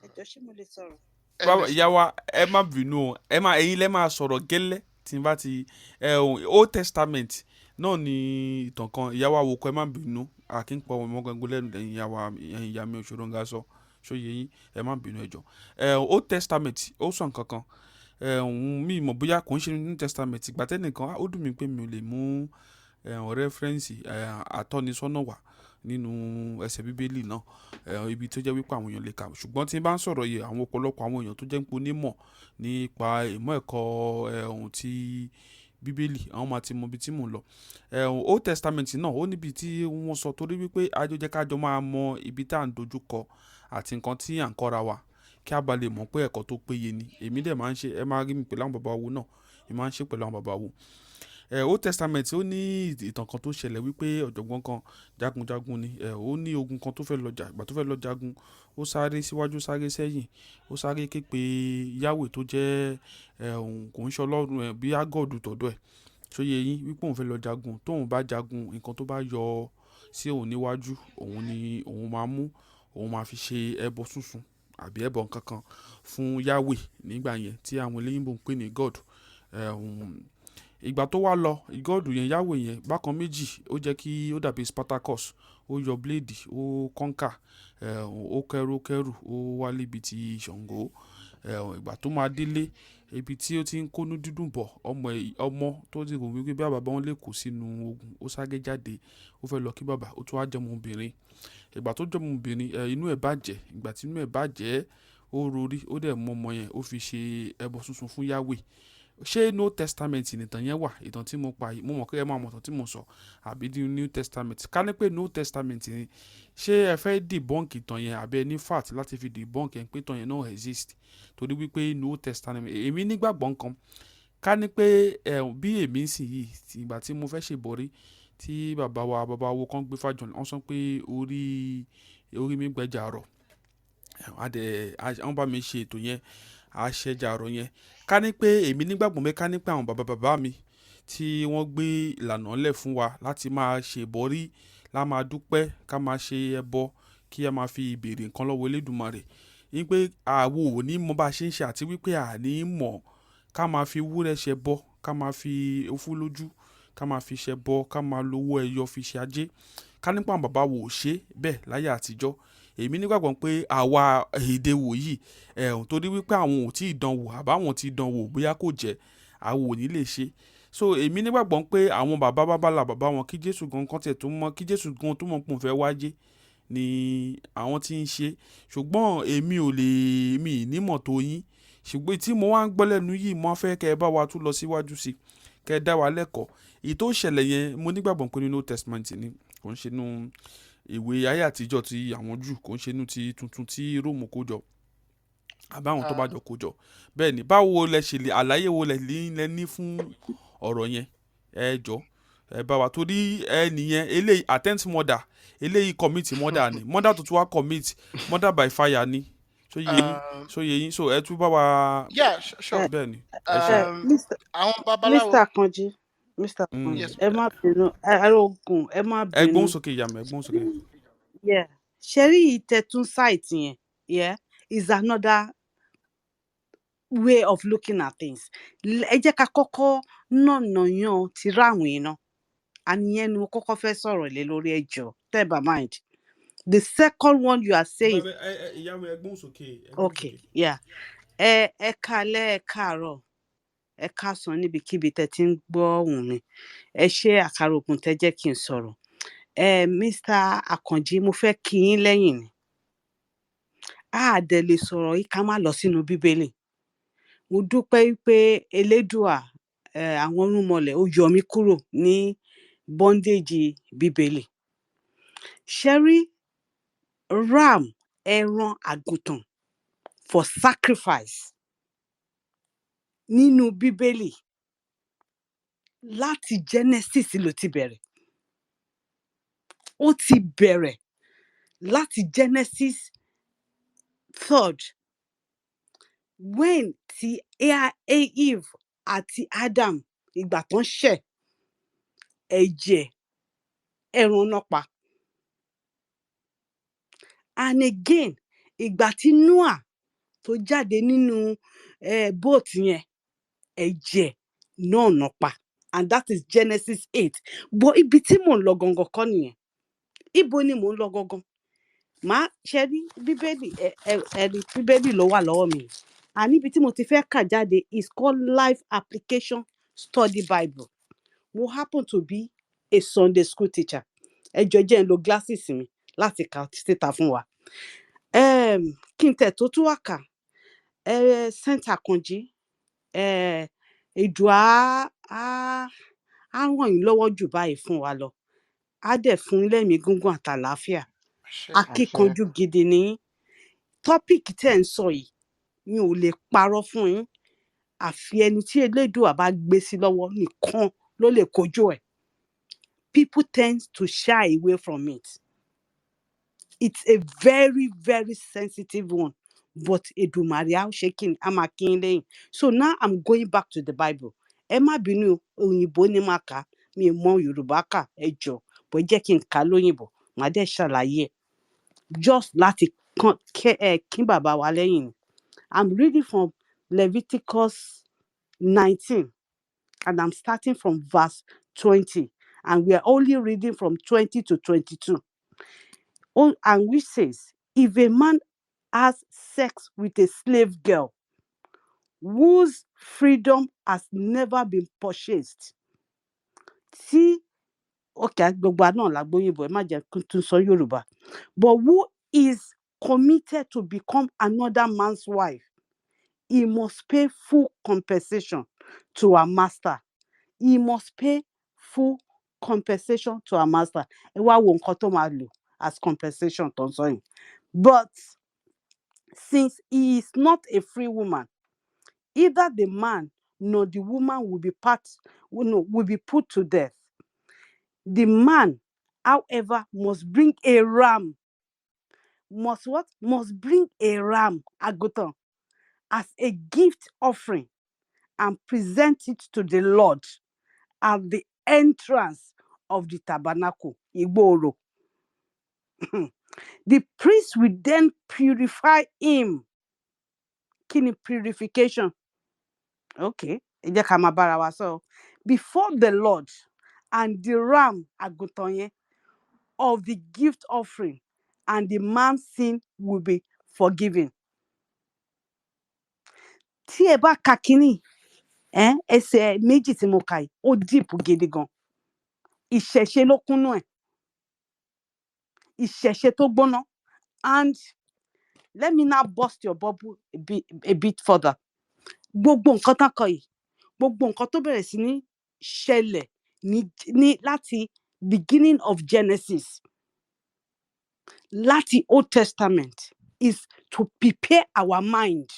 ìyá wa ẹ má bínú o, ẹ̀yin lẹ máa sọ̀rọ̀ gẹ́lẹ́ tí n bá ti Old Testament náà ni ìtàn kan. Ìyá wa wò kọ́, ẹ má bínú, àkínpọ̀ ọmọ gangan lẹ́nu lẹ́yìn ìyá mi òṣòro ń ga sọ ṣóye yín, ẹ má bínú ẹ jọ̀ọ́. Old Testament ó sọ nǹkan kan, mi mọ̀ bóyá kò ń ṣe New Testament. Ìgbà tẹ́nìkan ó dùn mí pé mi ò lè mú rẹ́fẹ́rẹ́nsì àtọ́nisọ́nà wá nínú ẹsẹ̀ bíbélì náà, ibi tó jẹ́ wípé àwọn èèyàn lè kà. Ṣùgbọ́n tí n bá ń sọ̀rọ̀ yìí, àwọn ọ̀pọ̀lọpọ̀ àwọn èèyàn tó jẹ́ ń pé onímọ̀ nípa ìmọ̀ ẹ̀kọ́ ohun tí bíbélì, àwọn máa ti mọ ibi tí mò ń lọ. Old Testament náà ó níbi tí wọ́n sọ, torí wípé àjọ jẹ́ kájọ máa mọ ibi tá à ń dojú kọ àti nǹkan tí à ń kọ́ra wa, kí a bá lè mọ̀ pé ẹ̀kọ́ tó péye ni. Èmi dẹ̀ máa ń ṣe, ẹ máa rí mi pẹ̀lú àwọn bàbá wo náà, èmi máa ń ṣe pẹ̀lú àwọn bàbá wo. Old Testament ó ní ìtàn kan tó ṣẹlẹ̀ wípé ọ̀jọ̀gbọ́n kan jagunjagun ni, ó ní ogun kan tó fẹ́ lọ jà. Ìgbà tó fẹ́ lọ jagun, ó sáré síwájú, sáré sẹ́yìn, ó sáré ké pe Yahweh tó jẹ́ kò ń ṣe Ọlọ́run bí agọ́dù tọ̀dọ̀ ẹ̀, ṣóye yín, wípé òun fẹ́ lọ jagun. Tóun bá jagun, nǹkan tó bá yọ sí òun níwájú, òun ni òun máa mú, òun máa fi ṣe ẹbọ sísun àbí ẹbọ kankan fún Yahweh nígbà yẹn tí àwọn eléyìnbó ń pè ní God. Ìgbà tó wá lọ, God yẹn, Yahweh yẹn, bákan méjì ó jẹ́ kí ó dàbí Spartacus, ó yọ bléèdì, ó kọ́ńkà, ó kẹ́rù, ó wálé ibi tí Ṣàngó. Ìgbà tó máa délé, ibi tí ó ti ń kónú dídùn bọ̀, ọmọ tó ti rò wípé bí bàbá wọn lè kó sínú ogun, ó sáré jáde, ó fẹ́ lọ kí bàbá, ó tún wá jẹ́ ọmọbìnrin. Ìgbà tó jẹ́ ọmọbìnrin, inú ẹ̀ bàjẹ́. Ìgbà tí inú ẹ̀ bàjẹ́, ó rorí, ó dẹ̀ mú ọmọ yẹn, ó fi ṣe ẹbọ sísun fún Yahweh. Ṣé New Testament nìtàn yẹn wà? Ìtàn tí mo pa yìí, mo mọ̀ pé ẹ máa mọ̀ ìtàn tí mo sọ, àbí di New Testament? Ká ní pé New Testament ni, ṣé ẹ fẹ́ debunk ìtàn yẹn, àbí ẹ ní fact láti fi debunk yẹn pé ìtàn yẹn náà exist? Torí wípé New Testament, èmi nígbàgbọ́ nǹkan. Ká ní pé bí èmi ń sìn yìí, ìgbà tí mo fẹ́ ṣèbọrí, tí bàbá wo kan gbé fájọ, wọ́n sọ pé orí mi gbẹ́jà rọ̀, wọ́n bá mi ṣe ètò yẹn, àṣẹjà ọ̀rọ̀ yẹn. Ká ní pé èmi nígbàgbọ́ pé ká ní pé àwọn bàbá mi tí wọ́n gbé ìlànà lẹ̀ fún wa láti máa ṣe ìbọrí, lá máa dúpẹ́, ká máa ṣe ẹbọ, kí a máa fi ìbéèrè nǹkan lọ́wọ́ Elédùmarè, wípé àwo ò ní mọ bá ṣe ń ṣe, àti wípé àní mọ̀ ká máa fi ewúrẹ́ ṣe bọ, ká máa fi ofú lójú, ká máa fi ṣe bọ, ká máa lówó ẹyọ fi ṣe ajé. Ká ní pé àwọn bàbá wo ò ṣe bẹ́ẹ̀ láyé àtijọ́. Èmi nígbàgbọ́ pé àwa èdè wò yìí, torí wípé àwọn ò tí ì dánwò, àbáwọn ti dánwò, bóyá kò jẹ́, àwọn ò ní lè ṣe. So èmi nígbàgbọ́ pé àwọn bàbá wọn, kí Jésù gan kan tiẹ̀ tó mọ̀, kí Jésù gan tó mọ̀ pé òun fẹ́ wáyé, ni àwọn tí ń ṣe. Ṣùgbọ́n èmi ò lè, mi ní mọ̀ tó yín. Ṣùgbọ́n tí mo wá ń gbọ́ lẹ́nu yìí, mo fẹ́ kẹ́ ẹ bá wa tún lọ síwájú sí, kẹ́ ẹ dá wa lẹ́kọ̀ọ́. Èyí tó ṣẹlẹ̀ yẹn, mo nígbàgbọ́ pé nínú Old Testament ni, kò ń ṣe nínú ìwé ayé àtijọ́ ti àwọn Júù, kò ń ṣe nínú ti tuntun tí Róòmù kó jọ. àbáwọn tó bá jọ kó jọ. Bẹ́ẹ̀ ni báwo lẹ ṣe lè àlàyé wo lẹ ní fún ọ̀rọ̀ yẹn ẹ jọ ẹ bá wa torí ẹ nìyẹn eléyìí attempt murder eléyìí commit murder ni murder tó tún wá commit murder by fire ni so yẹ yín so ẹ tún bá wa. Yeah, sure. Bẹ́ẹ̀ ni ẹ ṣe. Àwọn Mr. babaláwo. Akanji Mr. Akanji Yes. ẹ má bínú ogun ẹ má bínú. Ẹ̀gbọ́n sókè ìyá mi ẹ̀gbọ́n sókè. Yeah, ṣẹ́rí ìtẹ̀tún site yẹn yeah is another way of looking at things. Ẹ jẹ́ ká kọ́kọ́ nànà yan ti ráwọn iná àníyẹn ni mo kọ́kọ́ fẹ́ sọ̀rọ̀ lé lórí ẹjọ́ tẹ́ bá mind. The second one you are saying. Ìyá mi ẹ̀gbọ́n sókè. Okay, yeah. Ẹ káalẹ́ ẹ káàárọ̀ ẹ káàsán níbikíbi tẹ́ ti ń gbọ́ ohùn mi. Ẹ ṣe àkàrà ògùn tẹ́ jẹ́ kí n sọ̀rọ̀. Mr. Akanji mo fẹ́ kí yín lẹ́yìn ni. A dẹ̀ lè sọ̀rọ̀ yìí ká má lọ sínú Bíbélì. Mo dúpẹ́ pé Elédùà àwọn irúnmọlẹ̀ ó yọ mí kúrò ní bondage Bíbélì. Ṣẹ́rí ram ẹran àgùntàn for sacrifice nínú Bíbélì láti Genesis ló ti bẹ̀rẹ̀. Ó ti bẹ̀rẹ̀ láti Genesis 3rd when ti Eve àti Adam ìgbà tán ṣẹ̀ ẹ̀jẹ̀ ẹran náà pa. And again ìgbà tí Noah tó jáde nínú boat yẹn ẹ̀jẹ̀ náà náà pa. And that is Genesis 8. But ibi tí mò ń lọ gangan kọ́ nìyẹn. Ibo ni mò ń lọ gangan? Màá ṣe rí Bíbélì ẹ̀rí Bíbélì ló wà lọ́wọ́ mi. And ibi tí mo ti fẹ́ kà jáde is called Life Application Study Bible. Mo happen to be a Sunday school teacher. Ẹ jọ̀ọ́ jẹ́ n lo glasses mi láti kà síta fún wa. Kí n tẹ̀ tó tún wá kà. Saint Akanji Èdùà á ràn yín lọ́wọ́ jù báyìí fún wa lọ. Á dẹ̀ fún yín lẹ́mìí gígùn àtàlàáfíà. Akíkanjú gidi ni yín. Tọ́pìkì tẹ́ ń sọ yìí mi ò lè parọ́ fún yín. Àfi ẹni tí Elédùà bá gbé sí lọ́wọ́ nìkan ló lè kojú ẹ̀. People tend to shy away from it. It's a very, very sensitive one. But Èdùmàrè á ṣe kíni á máa kí yín lẹ́yìn. So now I'm going back to the Bible. Ẹ má bínú òyìnbó ni màá kà. Mi ò mọ Yorùbá kà ẹ jọ̀ọ́. Bó jẹ́ kí n kà lóyìnbó. Màá dẹ̀ ṣàlàyé ẹ̀. Just láti kí bàbá wa lẹ́yìn ni. I'm reading from Leviticus 19 and I'm starting from verse 20 and we are only reading from 20 to 22. And which says, if a man has sex with a slave girl whose freedom has never been purchased. Okay, gbogbo náà la gbóyìnbó, ẹ má jẹ́ kí n tún sọ Yorùbá. But who is committed to become another man's wife, he must pay full compensation to her master. He must pay full compensation to her master. Ẹ wá wo nǹkan tó máa lò as compensation tó ń sọ yìí. But since he is not a free woman, either the man nor the woman will be put to death. The man, however, must bring a ram. Must what? Must bring a ram, àgùntàn, as a gift offering and present it to the Lord at the entrance of the tabernacle. Igboro. The priest will then purify him. Kini purification? Okay. Ẹ jẹ́ ká máa bára wa sọ. Before the Lord and the ram àgùntàn yẹn of the gift offering, and the man's sin will be forgiven. Tí ẹ bá ka kíní, ẹsẹ̀ méjì tí mo kà yìí, ó deep gidi gan. Ìṣẹ̀ṣe ló kúnnú ẹ̀. Ìṣẹ̀ṣe tó gbóná. And let me now bust your bubble a bit further. Gbogbo nǹkan tán kọ yìí, gbogbo nǹkan tó bẹ̀rẹ̀ sí ní ṣẹlẹ̀ ní láti beginning of Genesis, láti Old Testament, is to prepare our mind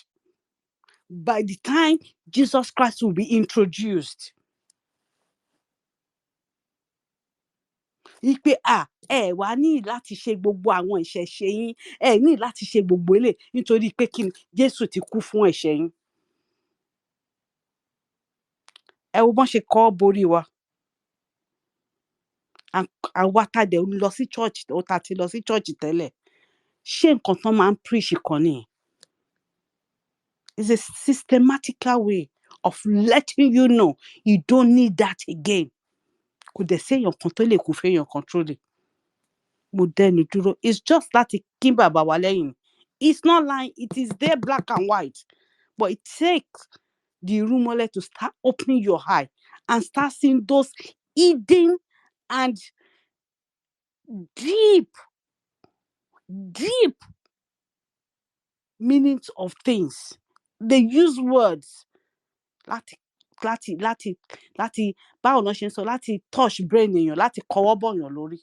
by the time Jesus Christ will be introduced. Ipe ẹ wá ní láti ṣe gbogbo àwọn ìṣẹ̀ṣe yín, ẹ ní láti ṣe gbogbo eléyìí nítorí pé kí ni Jésù ti kú fún ẹ̀ṣẹ̀ yín. Ẹ wo bọ́n ṣe kọ́ borí wa. Àwa tá dẹ̀ lọ sí church, ó ta ti lọ sí church tẹ́lẹ̀. Ṣé nǹkan tán máa ń preach kan nìyẹn? It's a systematical way of letting you know you don't need that again. Kò dẹ̀ séèyàn kan tó lè kú féèyàn kan truly. Mo dẹnu dúró. It's just láti kín bàbá wa lẹ́yìn. It's not lying. It is there black and white. But it takes the irúnmọlẹ̀ to start opening your eye and start seeing those hidden and deep meanings of things. They use words láti báwo ló ṣe ń sọ, láti touch brain èèyàn, láti kọwọ́ bọ̀yàn lórí.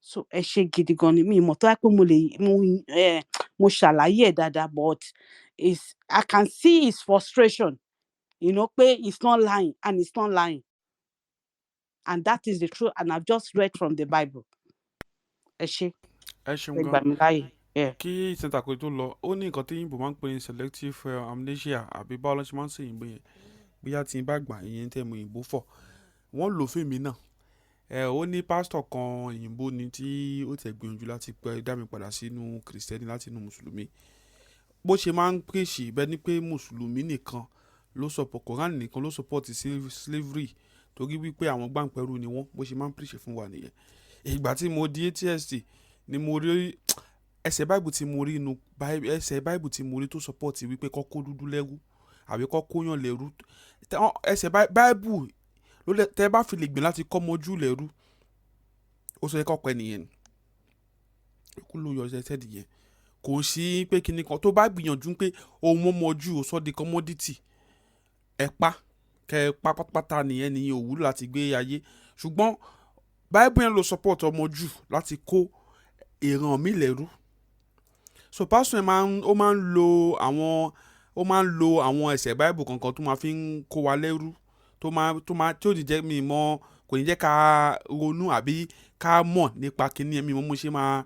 So ẹ ṣé gidi gan ni. Mi mọ̀ tó jẹ́ pé mo ṣàlàyé ẹ̀ dáadáa, but I can see his frustration. Pé it's not lying and it's not lying. And that is the truth, and I've just read from the Bible. Ẹ ṣé. ẹ ṣeun Ẹ gbà gan. mí láàyè. Yeah. Kí Saint Akanji tó lọ, ó ní nǹkan tí yìnbó máa ń pè ní selective amnesia àbí báwo ló ṣe máa ń ṣe yìnbó yẹn. Bóyá tí n bá gbà ìyẹn tẹ́ mo yìnbó fọ̀. Wọ́n lò fèmí náà. Ó ní pásítọ̀ kan òyìnbó ni tí ó tẹ̀ gbìyànjú láti dá mi padà sínú kìrìsìtẹ́nì láti inú mùsùlùmí. Bó ṣe máa ń pèsè bẹ́ẹ̀ ni pé mùsùlùmí nìkan ló support, Quran nìkan ló support slavery, torí wípé àwọn gbàǹpẹ̀rù ni wọ́n. Bó ṣe máa ń pèsè fún wa nìyẹn. Ìgbà tí mo di ATST ni mo rí ẹsẹ̀ Bible tí mo rí inú ẹsẹ̀ Bible tí mo rí tó support wípé kọ́ kó dúdú lẹ́rú àbí kọ́ kóyàn lẹ́rú. Ẹsẹ̀ Bible tẹ́ bá fi lè gbìn láti kọ́ mọ́jú lẹ́rú, ó sọ kọ́ pẹ́ nìyẹn. Kú ló yọ ẹsẹ̀ nìyẹn. Kò sí pé kíní kan tó bá gbìyànjú pé ohun mọ́jú ó sọ di commodity. Ẹ pa pátápátá nìyẹn ni òwúlò láti gbé ayé. Ṣùgbọ́n Bible yẹn ló support ọmọ jù láti kó ìran mi lẹ́rú. So pastor yẹn ó máa ń lo àwọn ẹsẹ̀ Bible kankan tó máa fi ń kó wa lẹ́rú, tí ò ní jẹ́ mi mọ̀, kò ní jẹ́ ká ronú àbí ká mọ̀ nípa kíní ẹ̀mí mo ṣe máa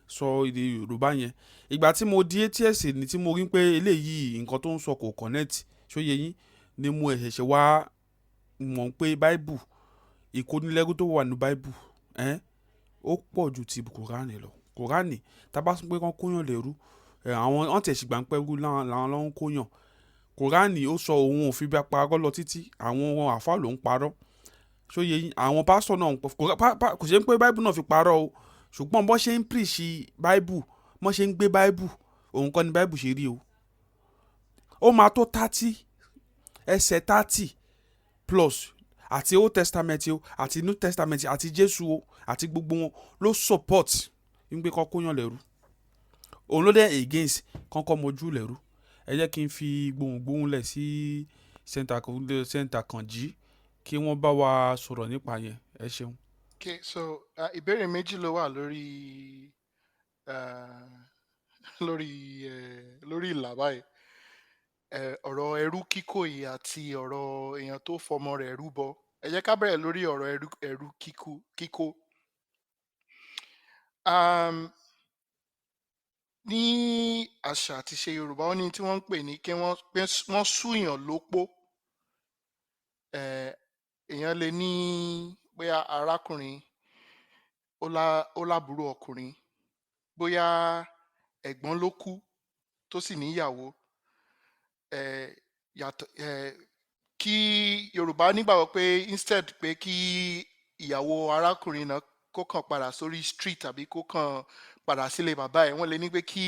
sọ èdè Yorùbá yẹn. Ìgbà tí mo di ATS ni tí mo rí pé eléyìí nǹkan tó ń sọ kò connect, ṣóyè yín, ni mo ṣẹ̀ṣẹ̀ wá mọ̀ pé Bible, ìkónilẹ́rú tó wà ní Bible ó pọ̀ ju ti Kùránì lọ. Kùránì tá bá sọ pé kán kóyàn lẹ́rú, àwọn wọ́n tẹ̀sí gbàǹpẹ̀rú làwọn ló ń kóyàn. Kùránì ó sọ òun ò fi bí parọ́ lọ títí, àwọn àfáà ló ń parọ́. Ṣóyè yín, àwọn pásítọ̀ náà kò ṣe ń pé Bible náà fi parọ́ o, ṣùgbọ́n bọ́n ṣe ń preach Bible, bọ́n ṣe ń gbé Bible, òun kọ́ ni Bible ṣe rí o. Ó máa tó 30 plus àti Old Testament o, àti New Testament, àti Jésù o, àti gbogbo wọn ló support wípé kọ́ kóyàn lẹ́rú. Òun ló dẹ̀ against kọ́kọ́ mọ́jú lẹ́rú. Ẹ jẹ́ kí n fi gbohùngbohùn lẹ̀ sí Saint Akanji kí wọ́n bá wa sọ̀rọ̀ nípa yẹn. Ẹ ṣeun. Okay, so ìbéèrè méjì ló wà lórí ìlà báyìí. Ọ̀rọ̀ ẹrú kíkó yìí àti ọ̀rọ̀ èèyàn tó fọmọ rẹ̀ rúbọ. Ẹ jẹ́ ká bẹ̀rẹ̀ lórí ọ̀rọ̀ ẹrú kíkó. Ní àṣà àti ṣe Yorùbá, wọ́n ní tí wọ́n ń pè ní kí wọ́n súyàn lópó. Èèyàn lè ní bóyá arákùnrin ó lábúrò ọkùnrin, bóyá ẹ̀gbọ́n ló kú tó sì níyàwó. Kí Yorùbá nígbàgbọ́ pé instead pé kí ìyàwó arákùnrin náà kó kàn padà sórí street àbí kó kàn padà sílé bàbá ẹ̀, wọ́n lè ní pé kí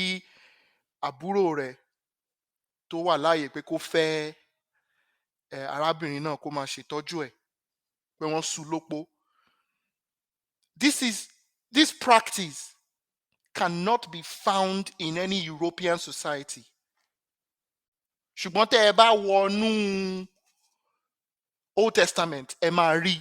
àbúrò rẹ̀ tó wà láàyè pé kó fẹ́ arábìnrin náà kó máa ṣètọ́jú ẹ̀, pé wọ́n sú lópó. This practice cannot be found in any European society. Ṣùgbọ́n tẹ́ ẹ bá wọnú Old Testament, ẹ máa rí.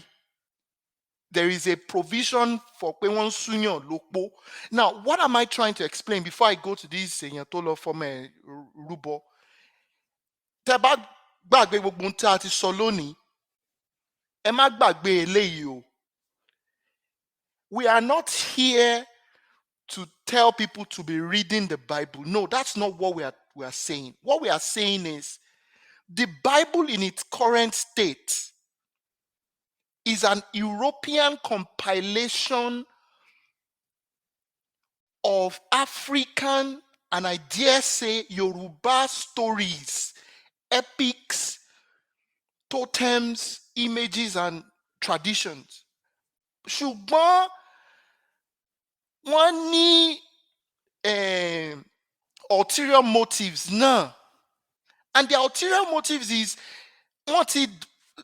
there is a provision for pé wọ́n súnyàn lópó. Now, what am I trying to explain before I go to this èèyàn tó lọ fọmọ ẹ̀ rúbọ? Tẹ́ bá gbàgbé gbogbo ohun tí a ti sọ lónìí, ẹ má gbàgbé eléyìí o. We are not here to tell people to be reading the Bible. No, that's not what we are saying. What we are saying is the Bible in its current state is an European compilation of African, and I dare say Yoruba stories, epics, totems, images, and traditions. Ṣùgbọ́n wọ́n ní ulterior motives náà. And the ulterior motives is wọ́n ti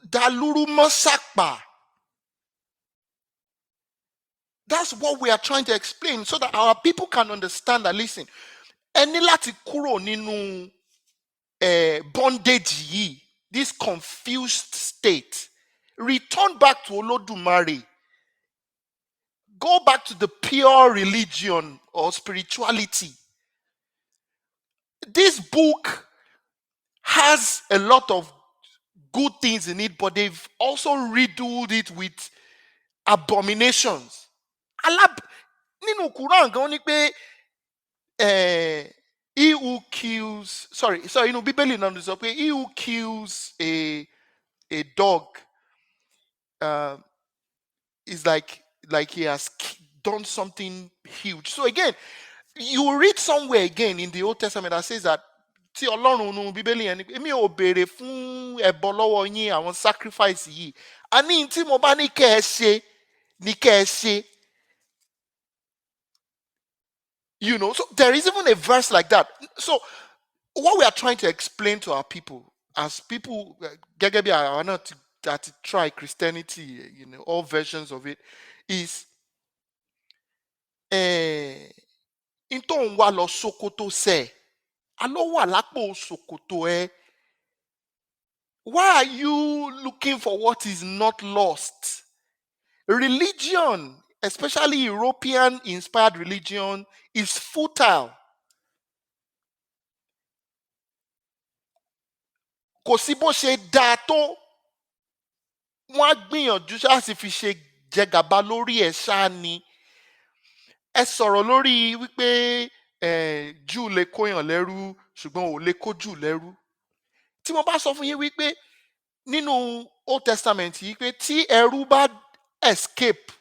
dàlúrú mọ́ sàpà. That's what we are trying to explain so that our people can understand that, listen, ẹ ní láti kúrò nínú bondage yìí, this confused state. Return back to Olódùmarè. Go back to the pure religion or spirituality. This book has a lot of good things in it, but they've also riddled it with abominations. Nínú Quran gan ní pé he who kills, inú Bíbélì náà sọ pé he who kills a dog is like he has done something huge. So again, you read somewhere again in the Old Testament that says that tí Ọlọ́run nínú Bíbélì yẹn ni èmi ò béèrè fún ẹbọ lọ́wọ́ yín àwọn sacrifice yìí. A ní tí mo bá ní kẹ́ ẹ ṣe ní kẹ́ ẹ ṣe. You know, so there is even a verse like that. So what we are trying to explain to our people, as people, gẹ́gẹ́ bí àwọn náà that try Christianity, you know, all versions of it, is in tó ń wá lọ Sókótó sẹ́, aló wà lápò Sókótó ẹ. Why are you looking for what is not lost? Religion, especially European-inspired religion, is futile. Kò sí bó ṣe dáa tó, wọ́n á gbìyànjú láti fi ṣe jẹgàba lórí ẹ̀ ṣáá ni. Ẹ sọ̀rọ̀ lórí wípé Júù lè kóyàn lẹ́rú ṣùgbọ́n ò lè kó Júù lẹ́rú. Tí mo bá sọ fún yín wípé nínú Old Testament yìí pé tí ẹrú bá escape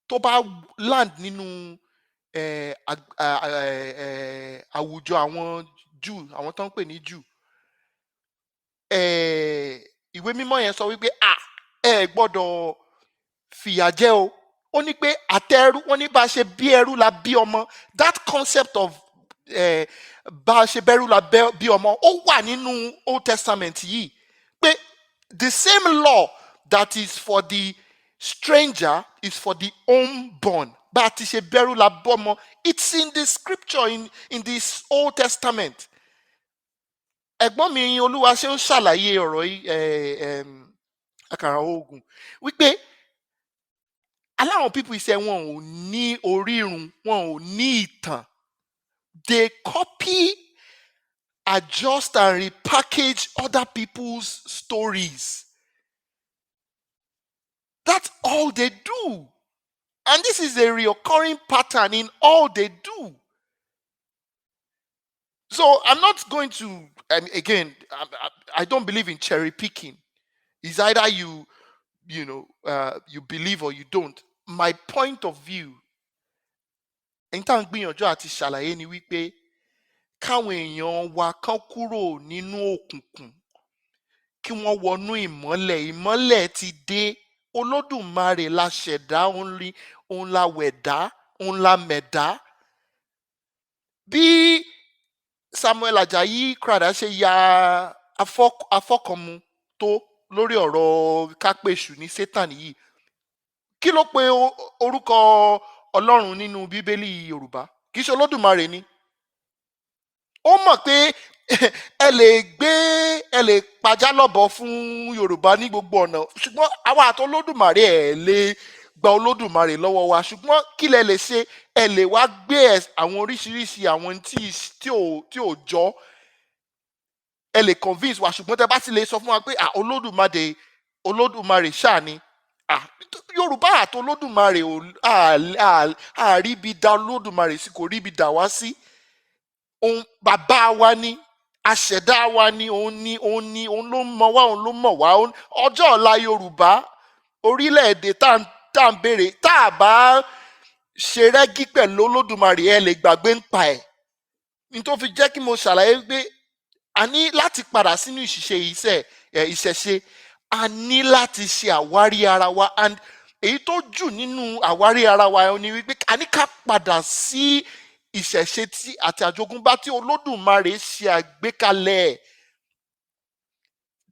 tó bá land nínú àwùjọ àwọn Júù, àwọn tó ń pè ní Júù, ìwé mímọ́ yẹn sọ wípé ẹ gbọ́dọ̀ fìyà jẹ o. Ó ní pé àtẹrú, wọ́n ní bá a ṣe bí ẹrú la bí ọmọ. That concept of bá a ṣe bẹ́rú la bí ọmọ ó wà nínú Old Testament yìí. Pé the same law that is for the stranger is for the homeborn. Bá a ti ṣe bẹ́rú la bọ́mọ. It's in the scripture in this Old Testament. Ẹ̀gbọ́n mi Olúwa ṣe ń ṣàlàyé ọ̀rọ̀ yìí àkàrà oògùn wípé aláwọn people iṣẹ́ wọn ò ní orírun, wọn ò ní ìtàn. They copy, adjust and repackage other people's stories. That's all they do. And this is a recurring pattern in all they do. So I'm not going to, and again, I don't believe in cherry picking. It's either you believe or you don't. My point of view, n tá ń gbìyànjú àti ṣàlàyé ni wípé káwọn èèyàn wa kán kúrò nínú òkùnkùn kí wọ́n wọnú ìmọ́lẹ̀. Ìmọ́lẹ̀ ti dé. Olódùmarè la ṣẹ̀dá, òun la wẹ̀dá, òun la mẹ̀dá. Bí Samuel Ajayi Crowther ṣe ya afọ́kànmu tó lórí ọ̀rọ̀ kápẹ́ṣù ní Satan yìí, kí ló pe orúkọ Ọlọ́run nínú Bíbélì Yorùbá? Kì í ṣe Olódùmarè ni. Ó mọ̀ pé ẹ lè pajá lọ́bọ̀ fún Yorùbá ní gbogbo ọ̀nà ṣùgbọ́n àwa àti Olódùmarè ẹ lè gba Olódùmarè lọ́wọ́ wa ṣùgbọ́n kí lẹ lè ṣe ẹ lè wá gbé àwọn oríṣiríṣi àwọn tí ò jọ ẹ lè convince wa ṣùgbọ́n tẹ bá sì lè sọ fún wa pé Olódùmarè ṣáà ni Yorùbá àti Olódùmarè àríbi dá Olódùmarè sí kò ríbi dà wá sí òun bàbá wa ni aṣẹ̀dá wa ni òun ló mọ̀ wá òun ló mọ̀ wá ọjọ́ ọ̀la Yorùbá orílẹ̀-èdè tá à ń béèrè tá a bá ṣe rẹ́gí pẹ̀lú Olódùmarè ẹ lè gbàgbé ń pa ẹ̀ ní tó fi jẹ́ kí mo ṣàlàyé pé a ní láti padà sínú ìṣẹ̀ṣe a ní láti ṣe àwárí ara wa and èyí tó jù nínú àwárí ara wa ni wípé a ní ká padà sí ìṣẹ̀ṣe àti àjogúnbá tí Olódùmarè ṣe àgbékalẹ̀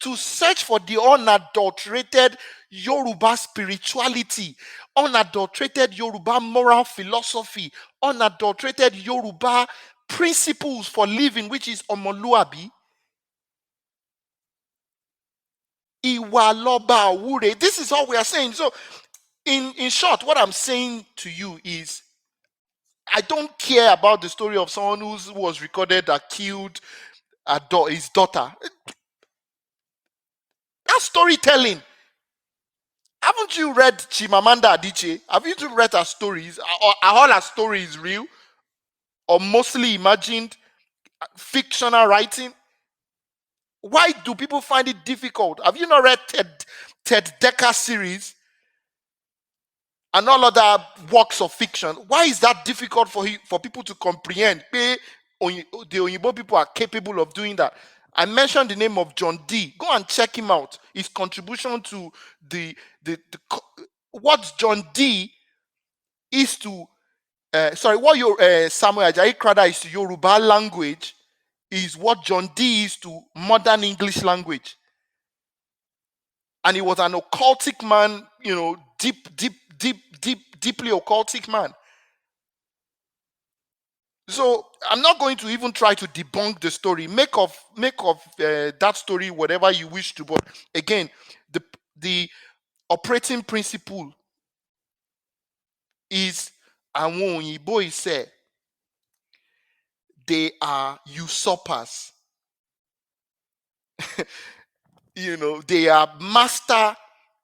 to search for the unadulterated Yoruba spirituality, unadulterated Yoruba moral philosophy, unadulterated Yoruba principles for living, which is ọmọlúàbí. Ìwà lọba àwúre. This is all we are saying. So, in short, what I'm saying to you is, I don't care about the story of someone who was recorded that killed his daughter. That's storytelling. Haven't you read Chimamanda Adichie? Have you read her stories? Are all her stories real? Or mostly imagined fictional writing? Why do people find it difficult? Have you not read Ted Dekker series and all other works of fiction? Why is that difficult for people to comprehend? The Oyinbo people are capable of doing that. I mentioned the name of John Dee. Go and check him out. His contribution to what John Dee is to what your Samuel Ajayi Crowther is to Yoruba language is what John Dee is to modern English language. And he was an occultic man, deeply occultic man. So I'm not going to even try to debunk the story. Make of that story whatever you wish to. But again, the operating principle is àwọn òyìnbó say they are usurpers. They are master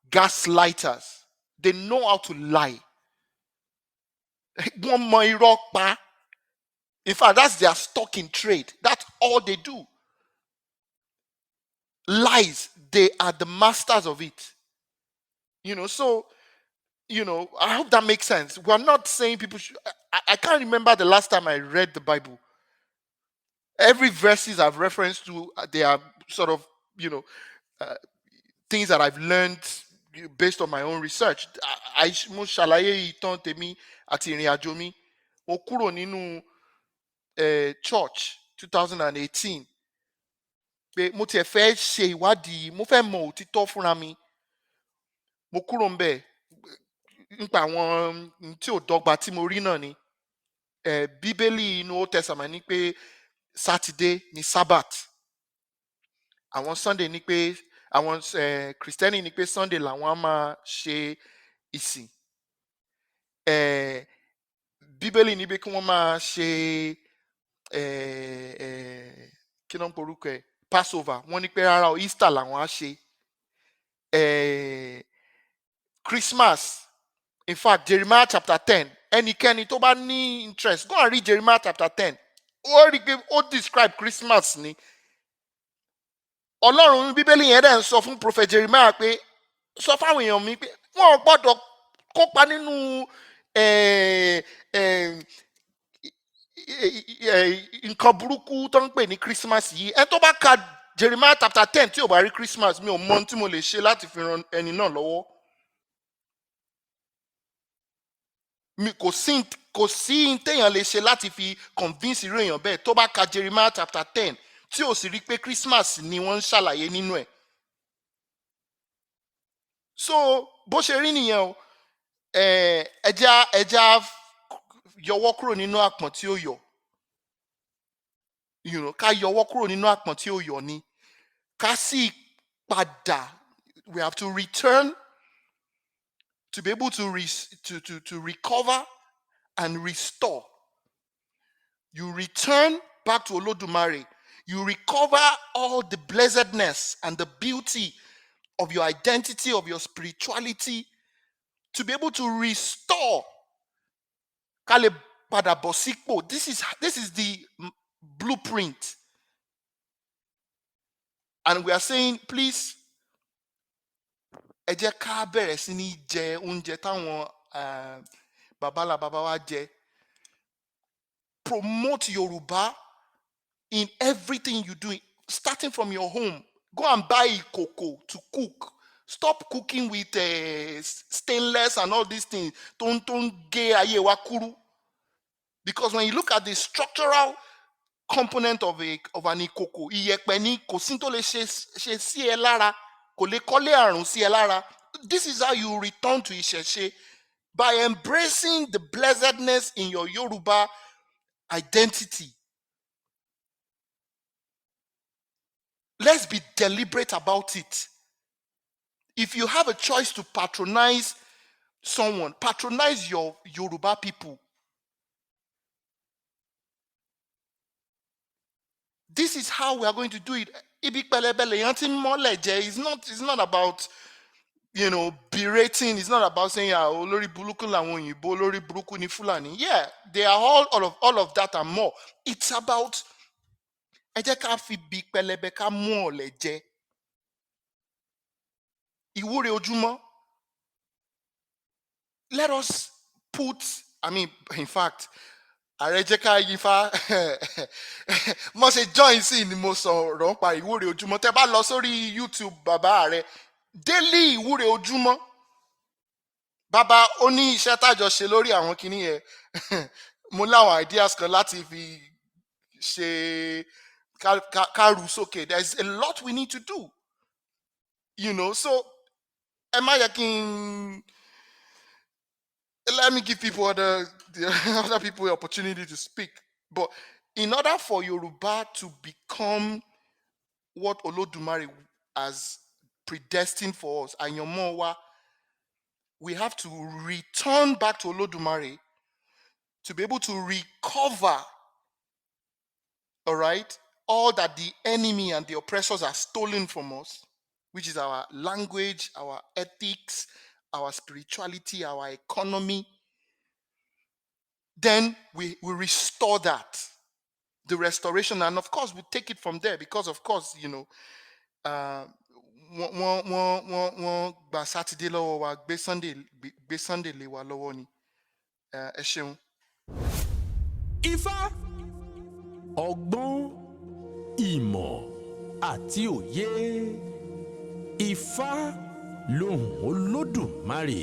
gaslighters. They know how to lie. In fact, that's their stock in trade. That's all they do. Lies. They are the masters of it. So, I hope that makes sense. We're not saying people should. I can't remember the last time I read the Bible. Every verses I've referenced to, they are sort of, things that I've learned based on my own research. Mo ṣàlàyé ìtàn tèmi àti ìrìn àjò mi. Mo kúrò nínú church 2018. Pé mo tiẹ̀ fẹ́ ṣe ìwádìí, mo fẹ́ mọ òtítọ́ fúnra mi. Mo kúrò ńbẹ̀ nípa àwọn tí ò dọ́gba tí mo rí náà ni. Bíbélì inú Old Testament ní pé Saturday ni Sabbath. Àwọn Sunday ní pé àwọn Kristẹni ní pé Sunday làwọn á máa ṣe ìsìn. Bíbélì ní pé kí wọ́n máa ṣe kí ló ń porúkọ ẹ̀ Passover. Wọ́n ní pé rárá o Easter làwọn á ṣe. Christmas. In fact, Jeremiah chapter 10. Ẹnikẹ́ni tó bá ní interest, go and read Jeremiah chapter 10. Ó describe Christmas ni. Ọlọ́run Bíbélì yẹn dẹ̀ ń sọ fún prophet Jeremiah pé sọ fáwọn èèyàn mi pé wọ́n ò gbọ́dọ̀ kópa nínú nǹkan burúkú tó ń pè ní Christmas yìí. Ẹni tó bá ka Jeremiah chapter 10 tí ò bá rí Christmas, mi ò mọ ohun tí mo lè ṣe láti fi ran ẹni náà lọ́wọ́. Kò sí téèyàn lè ṣe láti fi convince irú èèyàn bẹ́ẹ̀ tó bá ka Jeremiah chapter 10 tí ò sì rí pé Christmas ni wọ́n ń ṣàlàyé nínú ẹ̀. So bó ṣe rí nìyẹn o, ẹja yọwọ́ kúrò nínú àpọ̀n tí ó yọ. ká yọwọ́ kúrò nínú àpọ̀n tí ó yọ ni. Ká sì padà. We have to return to be able to recover and restore. You return back to Olodumare. You recover all the blessedness and the beauty of your identity, of your spirituality, to be able to restore. Kale pada bosípò. This is the blueprint. And we are saying, please, ẹ jẹ́ ká bẹ̀rẹ̀ sí ní jẹ oúnjẹ táwọn bàbá wa jẹ. Promote Yoruba in everything you do, starting from your home. Go and buy cocoa to cook. Stop cooking with stainless and all these things. Don't ge aye wa kuru. Because when you look at the structural component of an ikoko, iyẹ̀pẹ̀ ni, kò sí tó lè ṣe sí ẹ lára, kò lè kọ́lé àrùn sí ẹ lára. This is how you return to Ìṣẹ̀ṣe, by embracing the blessedness in your Yoruba identity. Let's be deliberate about it. If you have a choice to patronize someone, patronize your Yoruba people. This is how we are going to do it. It's not about, berating. It's not about saying, olori buluku lawon oyinbo, olori buruku ni Fulani. Yeah, they are all of that and more. It's about ẹ jẹ́ ká fi bí pẹlẹbẹ ká mú ọ̀lẹ jẹ. Ìwúre ojúmọ́. Let us put, in fact, ààrẹ jẹ́ ká yífá mo ṣe join sí ni mo sọ̀rọ̀ nípa ìwúre ojúmọ́. Tẹ́ bá lọ sórí YouTube bàbá ààrẹ, daily ìwúre ojúmọ́. Bàbá ó ní iṣẹ́ tájọ ṣe lórí àwọn kinní yẹn. Mo láwọn ideas kan láti fi ṣe ká rú sókè. There's a lot we need to do. So let me give people other people the opportunity to speak. But in order for Yoruba to become what Olodumare has predestined for us, Ayanmowa, we have to return back to Olodumare to be able to recover, all right, all that the enemy and the oppressors are stolen from us, which is our language, our ethics, our spirituality, our economy. Then we restore that, the restoration, and of course we take it from there, because of course, wọ́n gba Saturday lọ́wọ́ wa, gbé Sunday lé wa lọ́wọ́ ni. Ẹ ṣeun. Ifá, ọgbọ́n, ìmọ̀ àti òye. Ifá lóhùn Olódùmarè.